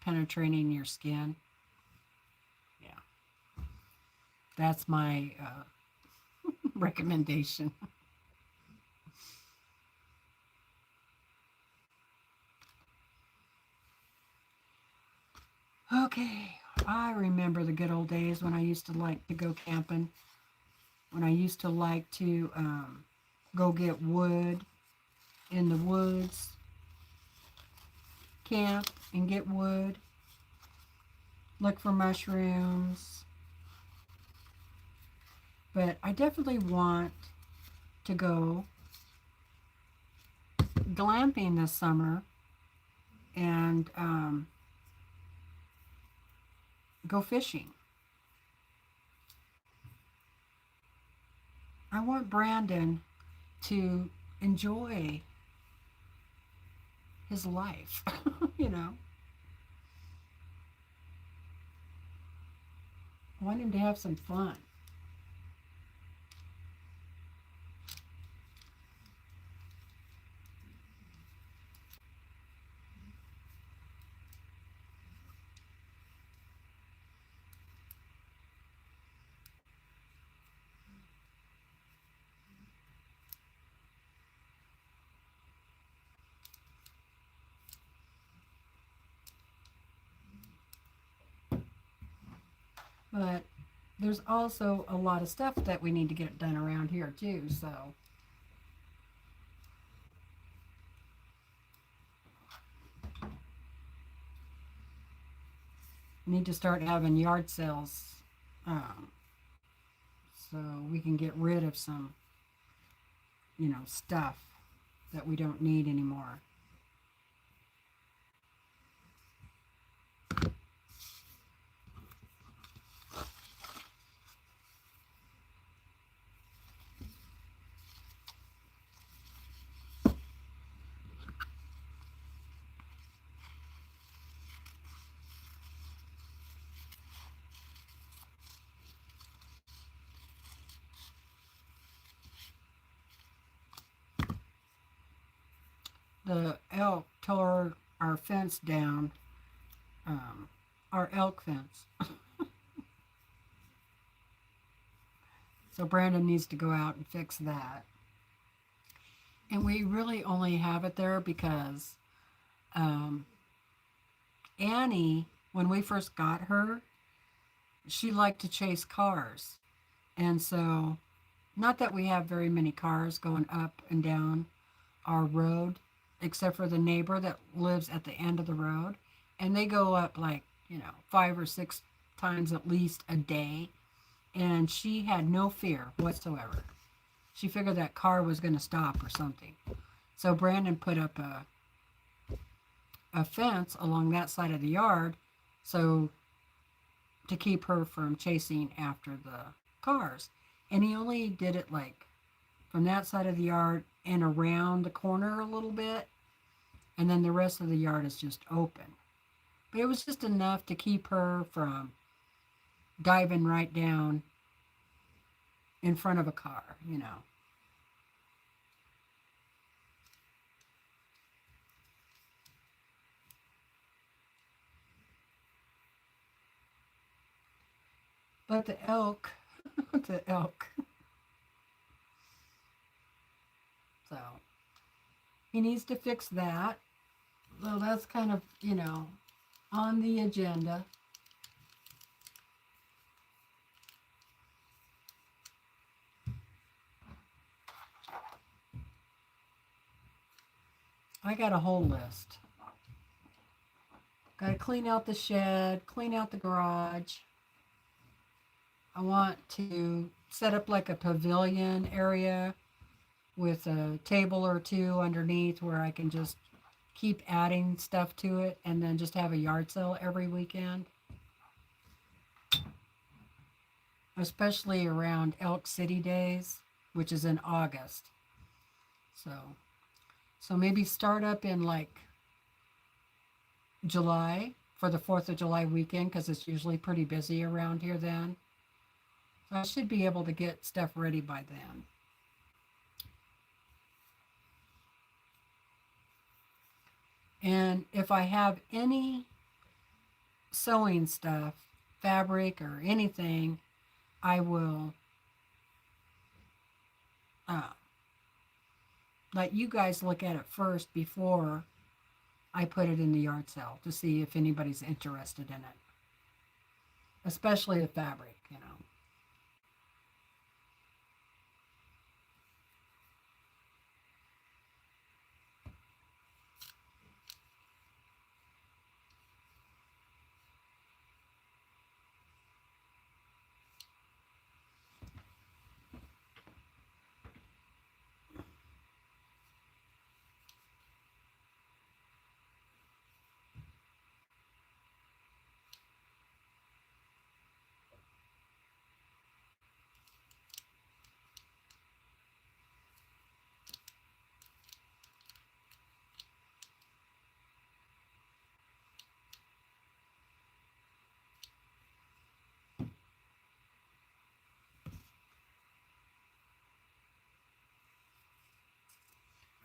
penetrating your skin. Yeah. That's my recommendation. Okay, I remember the good old days when I used to like to go camping, when I used to like to go get wood in the woods, camp and get wood, look for mushrooms. But I definitely want to go glamping this summer and go fishing. I want Brandon to enjoy his life, you know. I want him to have some fun. But there's also a lot of stuff that we need to get done around here too, so we need to start having yard sales so we can get rid of some, you know, stuff that we don't need anymore. The elk told fence down, our elk fence. So Brandon needs to go out and fix that. And we really only have it there because Annie, when we first got her, she liked to chase cars. And so, not that we have very many cars going up and down our road, except for the neighbor that lives at the end of the road. And they go up like, 5 or 6 times at least a day. And she had no fear whatsoever. She figured that car was going to stop or something. So Brandon put up a fence along that side of the yard so to keep her from chasing after the cars. And he only did it like from that side of the yard and around the corner a little bit. And then the rest of the yard is just open. But it was just enough to keep her from diving right down in front of a car, But the elk, the elk. So he needs to fix that. So that's kind of, on the agenda. I got a whole list. Got to clean out the shed, clean out the garage. I want to set up like a pavilion area with a table or two underneath where I can just keep adding stuff to it and then just have a yard sale every weekend. Especially around Elk City days, which is in August. So maybe start up in like July for the 4th of July weekend because it's usually pretty busy around here then. So I should be able to get stuff ready by then. And if I have any sewing stuff, fabric or anything, I will let you guys look at it first before I put it in the yard sale to see if anybody's interested in it. Especially the fabric,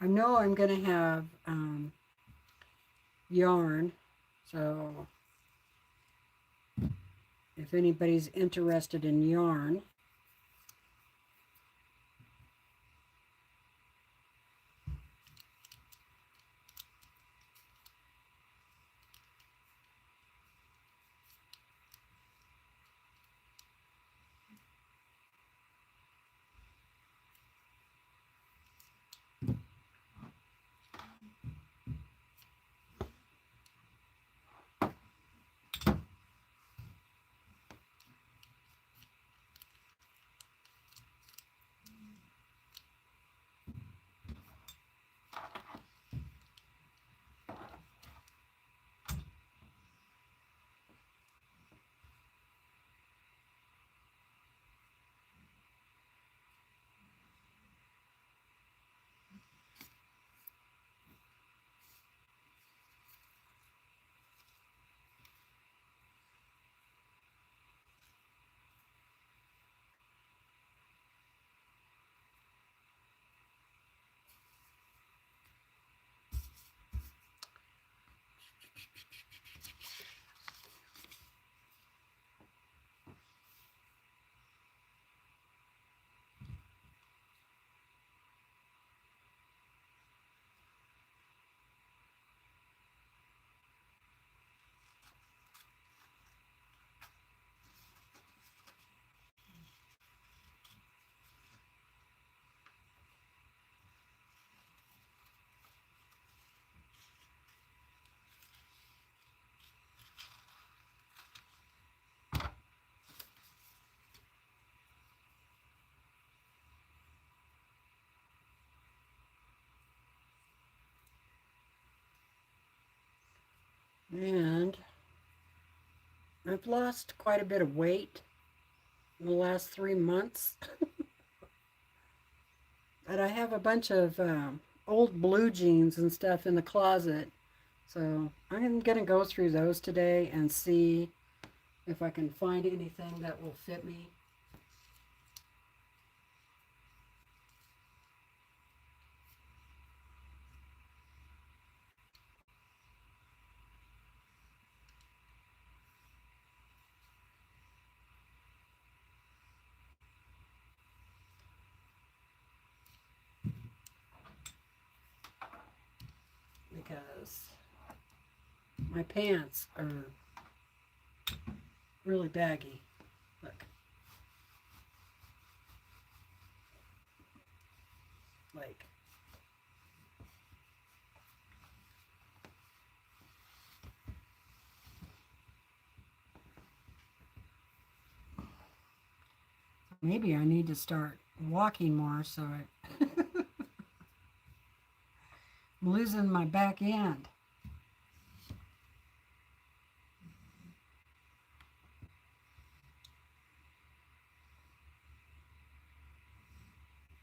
I know I'm going to have yarn, so if anybody's interested in yarn, And I've lost quite a bit of weight in the last 3 months. But I have a bunch of old blue jeans and stuff in the closet. So I'm going to go through those today and see if I can find anything that will fit me. Because my pants are really baggy. Look. Like. Maybe I need to start walking more so I'm losing my back end.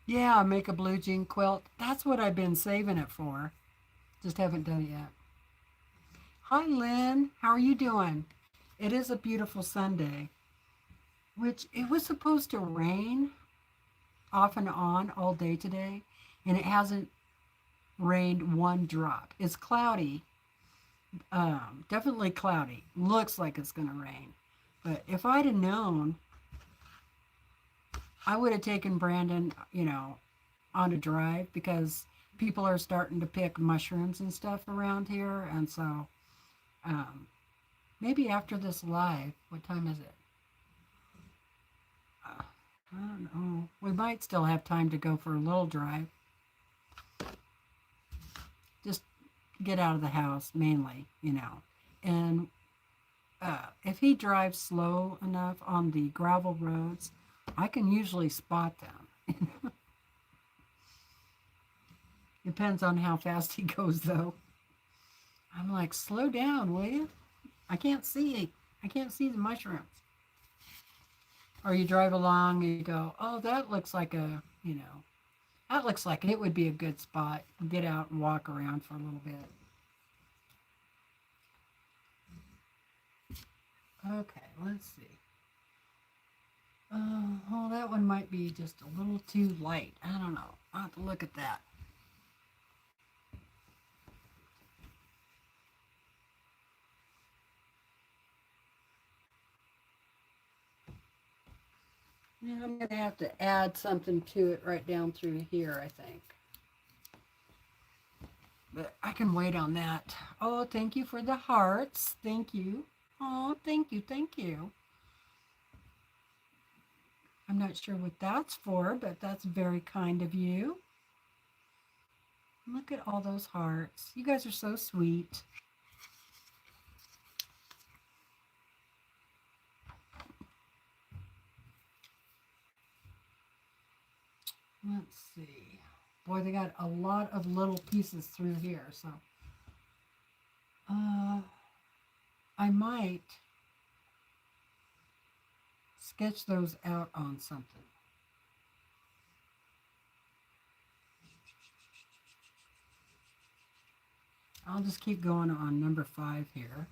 Yeah, make a blue jean quilt. That's what I've been saving it for. Just haven't done it yet. Hi, Lynn. How are you doing? It is a beautiful Sunday, which it was supposed to rain off and on all day today, and it hasn't rained one drop. It's cloudy, definitely cloudy. Looks like it's going to rain. But if I'd have known, I would have taken Brandon, on a drive because people are starting to pick mushrooms and stuff around here. And so maybe after this live, what time is it? I don't know. We might still have time to go for a little drive. Just get out of the house mainly, And if he drives slow enough on the gravel roads, I can usually spot them. Depends on how fast he goes, though. I'm like, slow down, will you? I can't see the mushrooms. Or you drive along and you go, oh, that looks like that looks like it would be a good spot. Get out and walk around for a little bit. Okay, let's see. Oh, that one might be just a little too light. I don't know. I'll have to look at that. Yeah, I'm going to have to add something to it right down through here, I think. But I can wait on that. Oh, thank you for the hearts. Thank you. Oh, thank you, thank you. I'm not sure what that's for, but that's very kind of you. Look at all those hearts. You guys are so sweet. Let's see. Boy, they got a lot of little pieces through here, so I might sketch those out on something. I'll just keep going on number 5 here.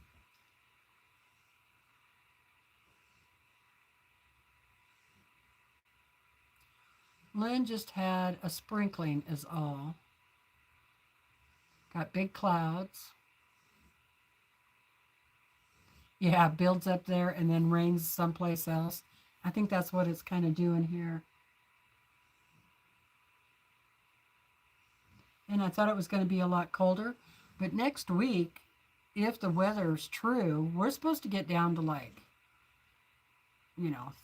Lynn just had a sprinkling is all. Got big clouds. Yeah, builds up there and then rains someplace else. I think that's what it's kind of doing here. And I thought it was going to be a lot colder. But next week, if the weather's true, we're supposed to get down to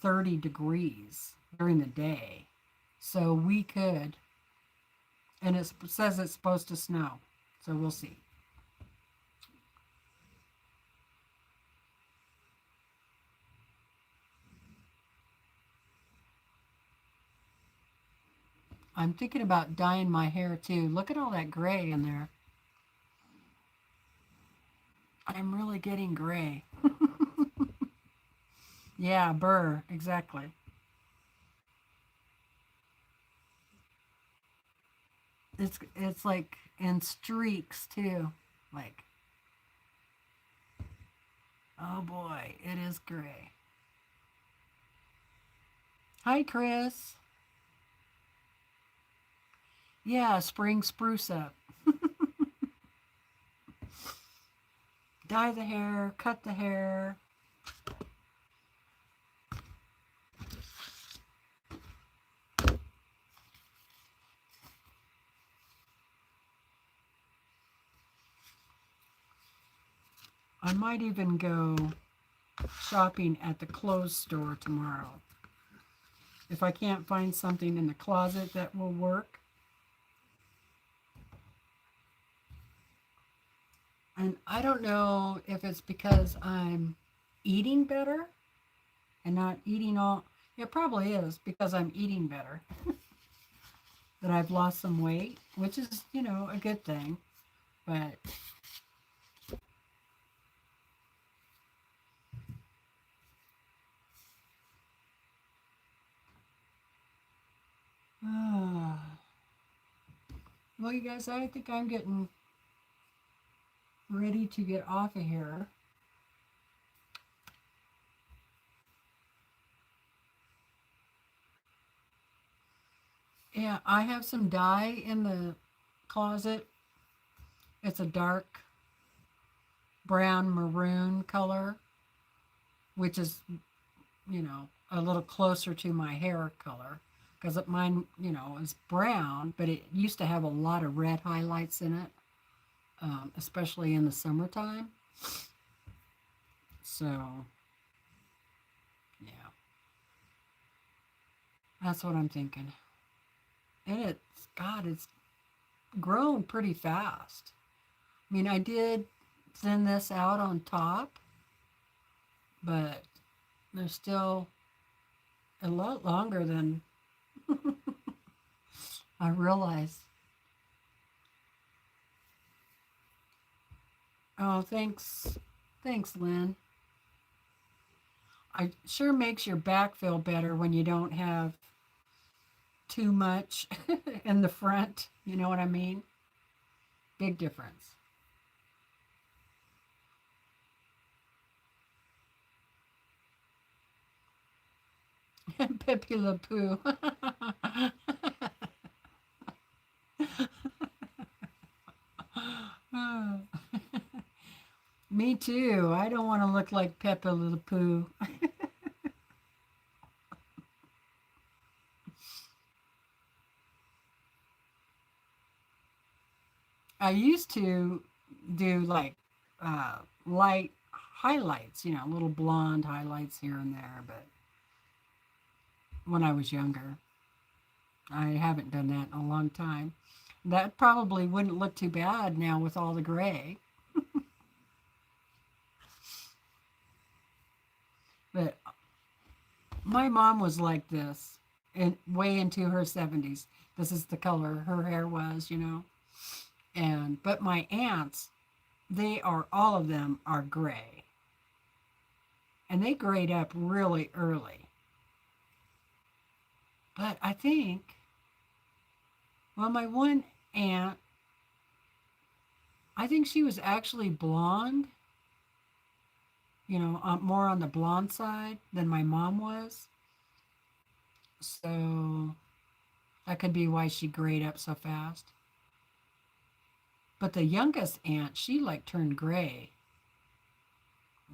30 degrees during the day. So we could, and it says it's supposed to snow. So we'll see. I'm thinking about dyeing my hair too. Look at all that gray in there. I'm really getting gray. Yeah, burr, exactly. It's like in streaks too. Like, oh boy, it is gray. Hi, Chris. Yeah, spring spruce up. Dye the hair, cut the hair. I might even go shopping at the clothes store tomorrow. If I can't find something in the closet that will work. And I don't know if it's because I'm eating better and not eating all. It probably is because I'm eating better that I've lost some weight, which is, a good thing. But well, you guys, I think I'm getting ready to get off of here. Yeah, I have some dye in the closet. It's a dark brown maroon color, which is, a little closer to my hair color because mine, is brown, but it used to have a lot of red highlights in it, especially in the summertime. So, yeah, that's what I'm thinking. And it's grown pretty fast. I mean, I did thin this out on top, but there's still a lot longer than I realized. Oh, thanks. Thanks, Lynn. It sure makes your back feel better when you don't have too much in the front. You know what I mean? Big difference. Pepe Le Pew. Me too. I don't want to look like Pepe Le Pew. I used to do like light highlights, little blonde highlights here and there, but when I was younger, I haven't done that in a long time. That probably wouldn't look too bad now with all the gray, but my mom was like this and way into her 70s. This is the color her hair was. And but my aunts, they are all of them are gray. And they grayed up really early. But I think, well, my one aunt, I think she was actually blonde, more on the blonde side than my mom was. So that could be why she grayed up so fast. But the youngest aunt, she like turned gray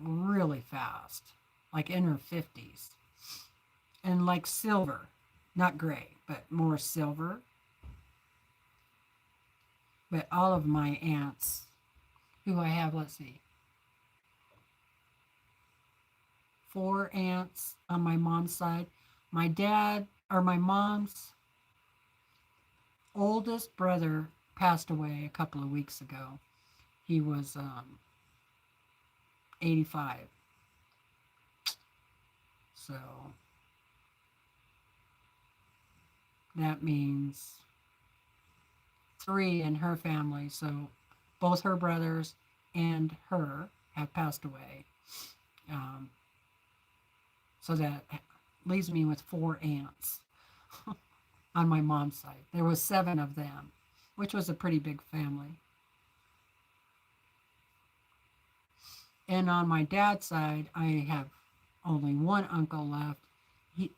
really fast, like in her 50s, and like silver, not gray, but more silver. But all of my aunts, who I have, let's see, 4 aunts on my mom's side. My dad, or my mom's oldest brother, passed away a couple of weeks ago. He was 85. So that means 3 in her family. So both her brothers and her. have passed away. So that leaves me with 4 aunts on my mom's side. There was 7 of them, which was a pretty big family. And on my dad's side, I have only 1 uncle left.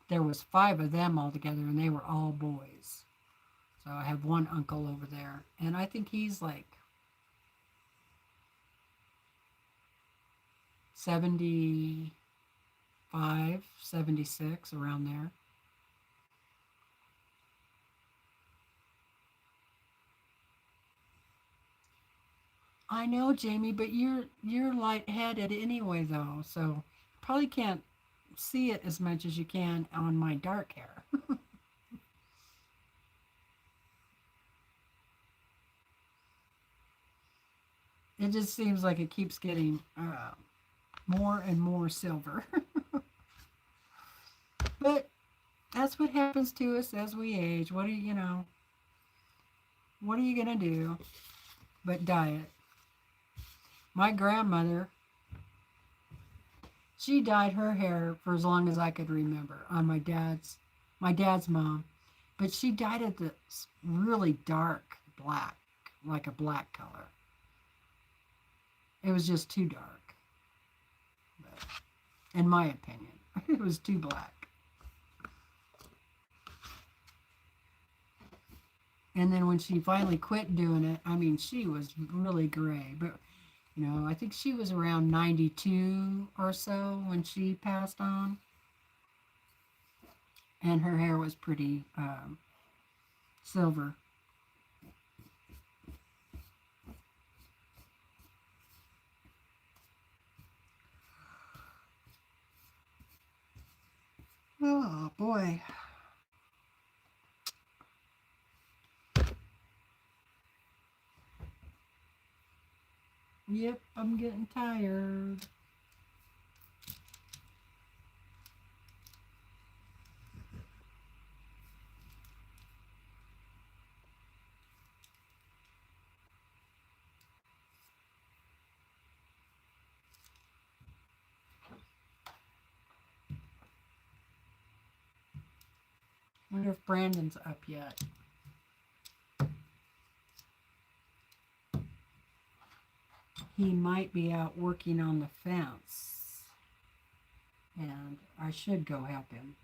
There was 5 of them altogether, and they were all boys. So I have 1 uncle over there, and I think he's like 75, 76, around there. I know, Jamie, but you're lightheaded anyway, though, so probably can't see it as much as you can on my dark hair. It just seems like it keeps getting more and more silver. But that's what happens to us as we age. What are what are you gonna do but diet? My grandmother, she dyed her hair for as long as I could remember on my dad's mom, but she dyed it this really dark black, like a black color. It was just too dark, but in my opinion. It was too black. And then when she finally quit doing it, I mean, she was really gray. But, I think she was around 92 or so when she passed on. And her hair was pretty silver. Oh, boy. Yep, I'm getting tired. I wonder if Brandon's up yet. He might be out working on the fence. And I should go help him.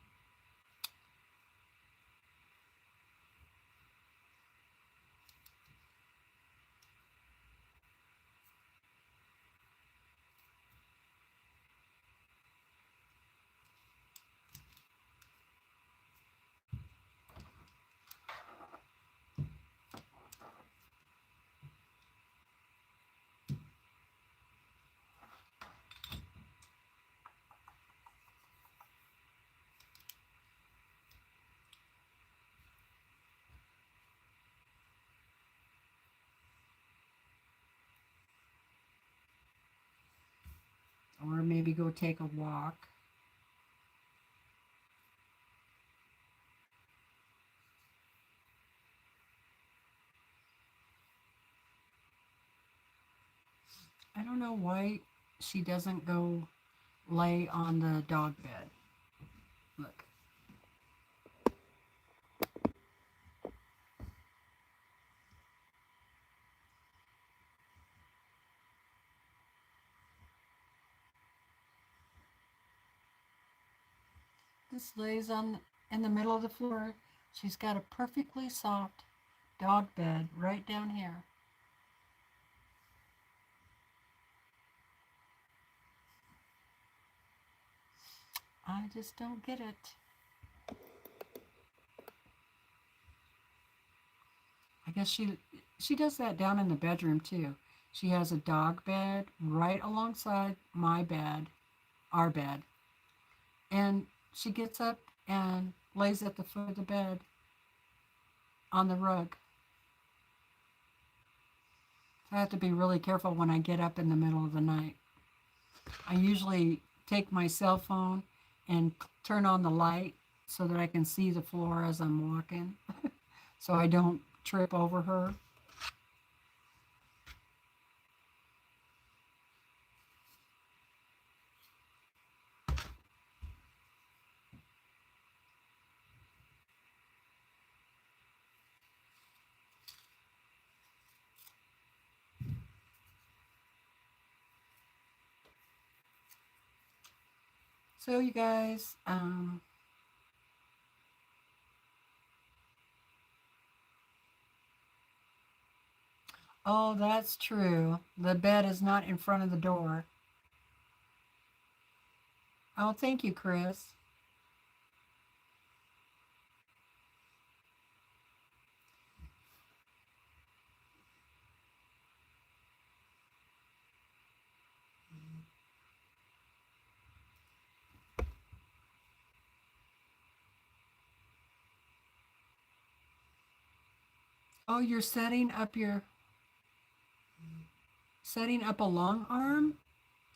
Or maybe go take a walk. I don't know why she doesn't go lay on the dog bed. Look. This lays in the middle of the floor. She's got a perfectly soft dog bed right down here. I just don't get it. I guess she does that down in the bedroom too. She has a dog bed right alongside my bed, our bed, and she gets up and lays at the foot of the bed on the rug. So I have to be really careful when I get up in the middle of the night. I usually take my cell phone and turn on the light so that I can see the floor as I'm walking so I don't trip over her. So you guys, oh, that's true. The bed is not in front of the door. Oh, thank you, Chris. Oh, you're setting up a long arm?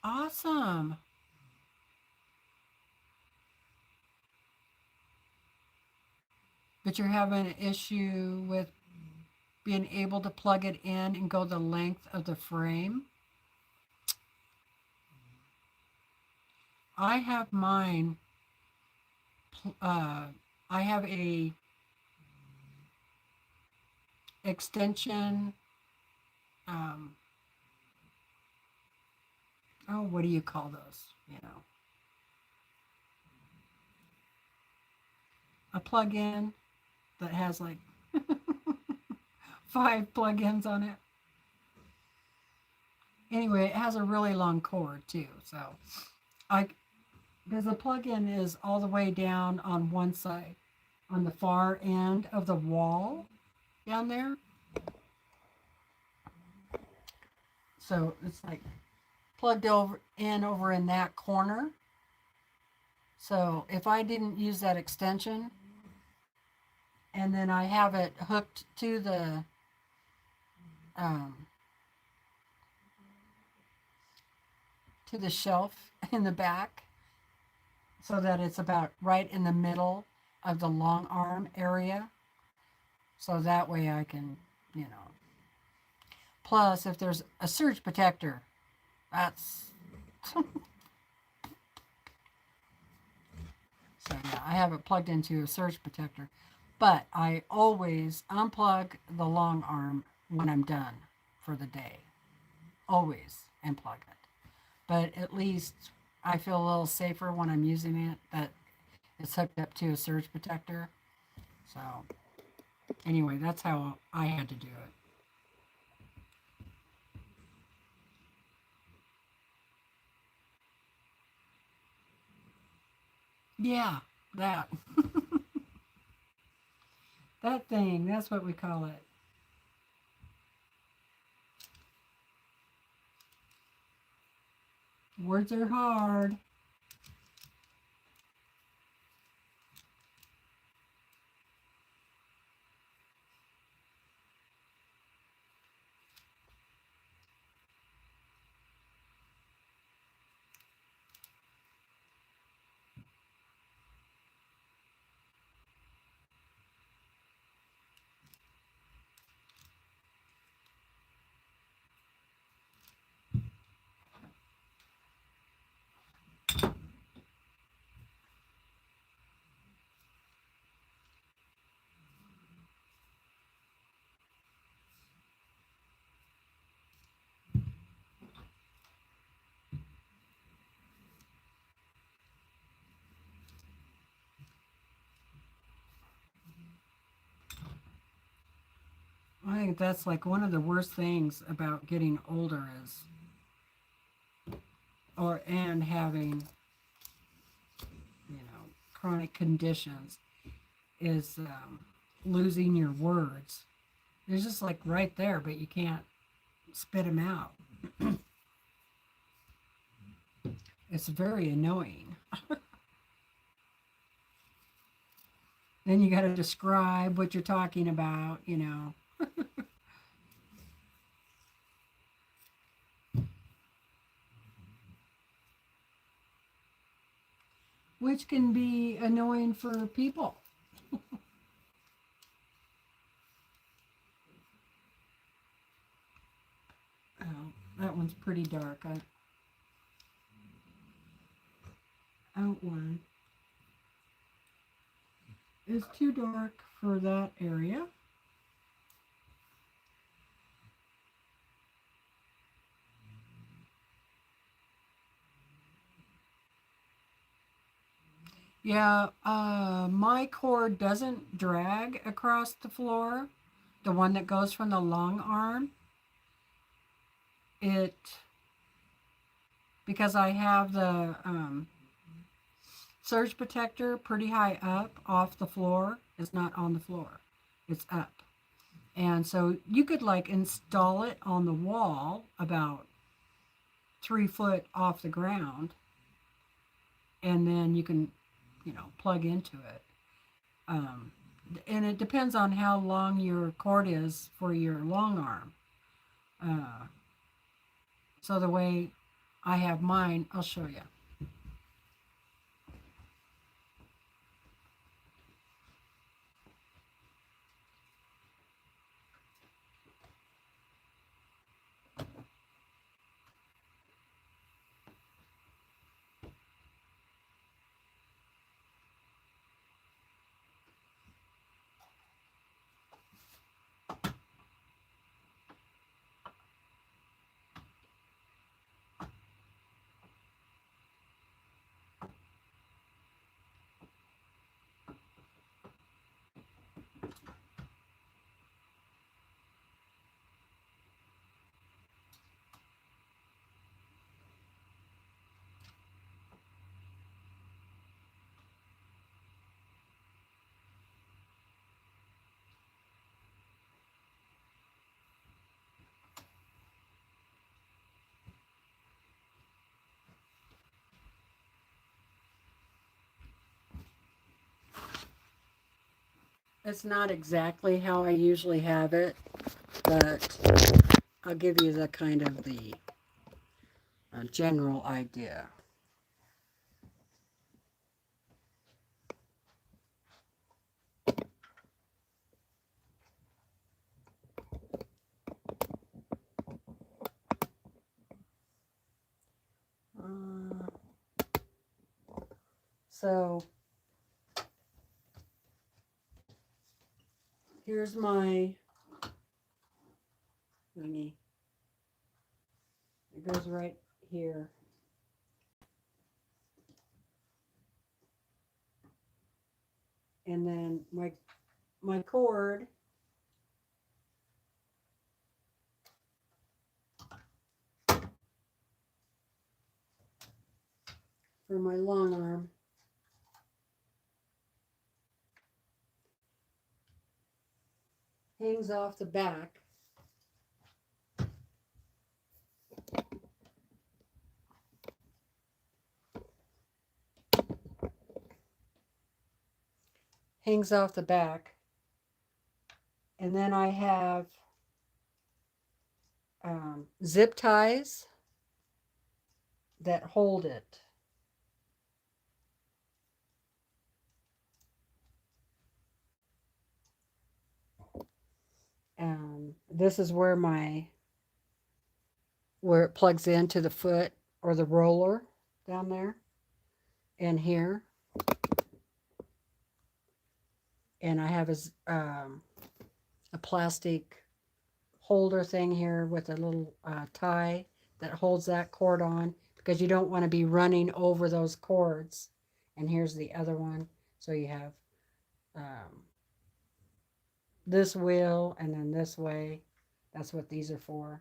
Awesome. But you're having an issue with being able to plug it in and go the length of the frame. I have mine, I have a extension, um, oh, what do you call those? You know, a plug-in that has like 5 plug-ins on it. Anyway, it has a really long cord too. So I, because the plug-in is all the way down on one side, on the far end of the wall down there. So it's like plugged over in that corner. So if I didn't use that extension, and then I have it hooked um, to the shelf in the back, so that it's about right in the middle of the long arm area. So that way I can, you know. Plus, if there's a surge protector, that's so yeah, I have it plugged into a surge protector. But I always unplug the long arm when I'm done for the day. Always unplug it. But at least I feel a little safer when I'm using it that it's hooked up to a surge protector. So anyway, that's how I had to do it. Yeah, that. That thing, that's what we call it. Words are hard. I think that's like one of the worst things about getting older is, and having, chronic conditions is losing your words. They're just like right there, but you can't spit them out. It's very annoying. Then you got to describe what you're talking about. Which can be annoying for people. Oh, that one's pretty dark. Outline is too dark for that area. Yeah, my cord doesn't drag across the floor. The one that goes from the long arm, it, because I have the surge protector pretty high up off the floor. It's not on the floor, it's up. And so you could like install it on the wall about 3 foot off the ground, and then you can, plug into it. Um, and it depends on how long your cord is for your long arm. Uh, so the way I have mine, I'll show you. It's not exactly how I usually have it, but I'll give you the kind of the general idea. So here's my thingy. It goes right here. And then my cord for my long arm hangs off the back. Hangs off the back. And then I have zip ties that hold it. This is where it plugs into the foot or the roller down there and here. And I have a plastic holder thing here with a little tie that holds that cord on, because you don't want to be running over those cords. And here's the other one. So you have this wheel and then this way. That's what these are for.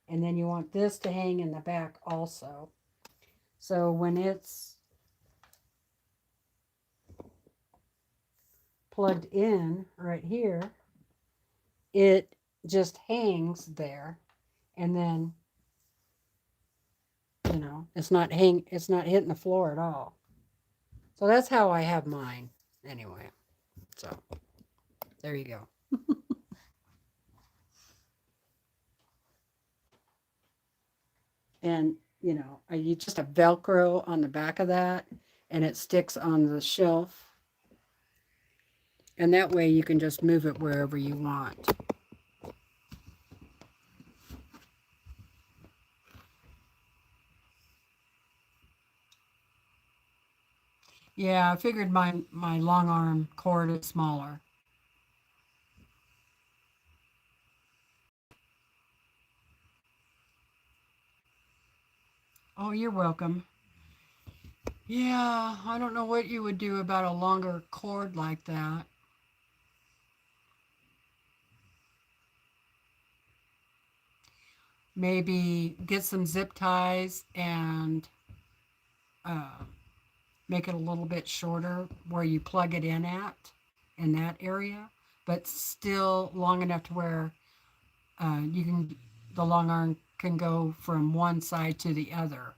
And then you want this to hang in the back also. So when it's plugged in right here, it just hangs there, and then it's not hitting the floor at all. So that's how I have mine anyway. So there you go. And you just have Velcro on the back of that, and it sticks on the shelf, and that way you can just move it wherever you want. Yeah, I figured my long arm cord is smaller. Oh, you're welcome. Yeah, I don't know what you would do about a longer cord like that. Maybe get some zip ties and uh, make it a little bit shorter where you plug it in that area, but still long enough to where you can, the long arm can go from one side to the other,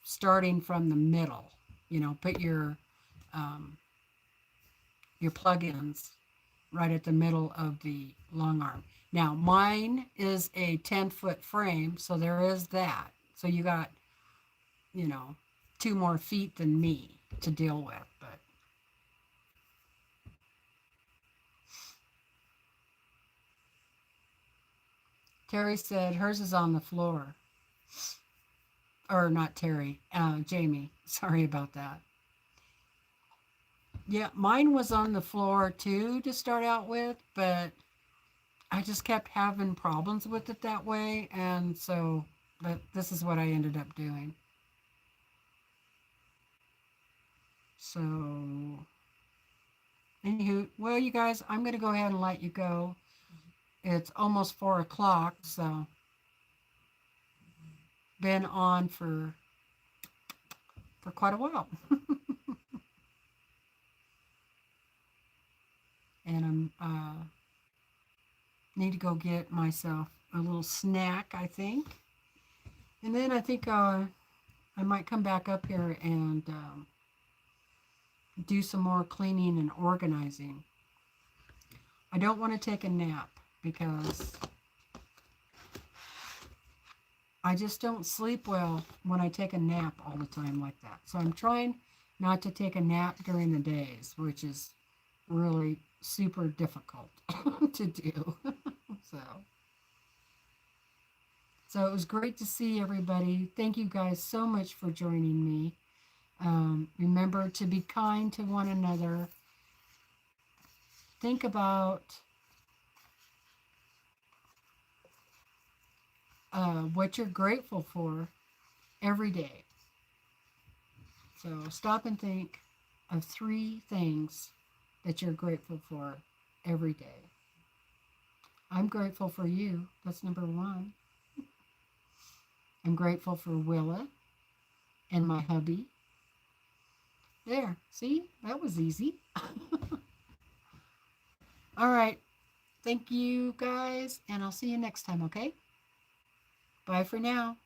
starting from the middle. You know, put um, your plug-ins right at the middle of the long arm. Now, mine is a 10-foot frame, so there is that. So you got, you know, 2 more feet than me to deal with. But Terry said hers is on the floor. Or not Terry, Jamie. Sorry about that. Yeah, mine was on the floor too to start out with, but I just kept having problems with it that way. And so, but this is what I ended up doing. So, anywho, well, you guys, I'm going to go ahead and let you go. It's almost 4 o'clock, so been on for quite a while. And need to go get myself a little snack, I think. And then I think I might come back up here and do some more cleaning and organizing. I don't want to take a nap because I just don't sleep well when I take a nap all the time like that. So I'm trying not to take a nap during the days, which is really super difficult to do. so so it was great to see everybody. Thank you guys so much for joining me. Remember to be kind to one another. Think about what you're grateful for every day. So stop and think of 3 things that you're grateful for every day. I'm grateful for you. That's number 1. I'm grateful for Willa and my hubby. There, see? That was easy. All right. Thank you guys, and I'll see you next time, okay? Bye for now.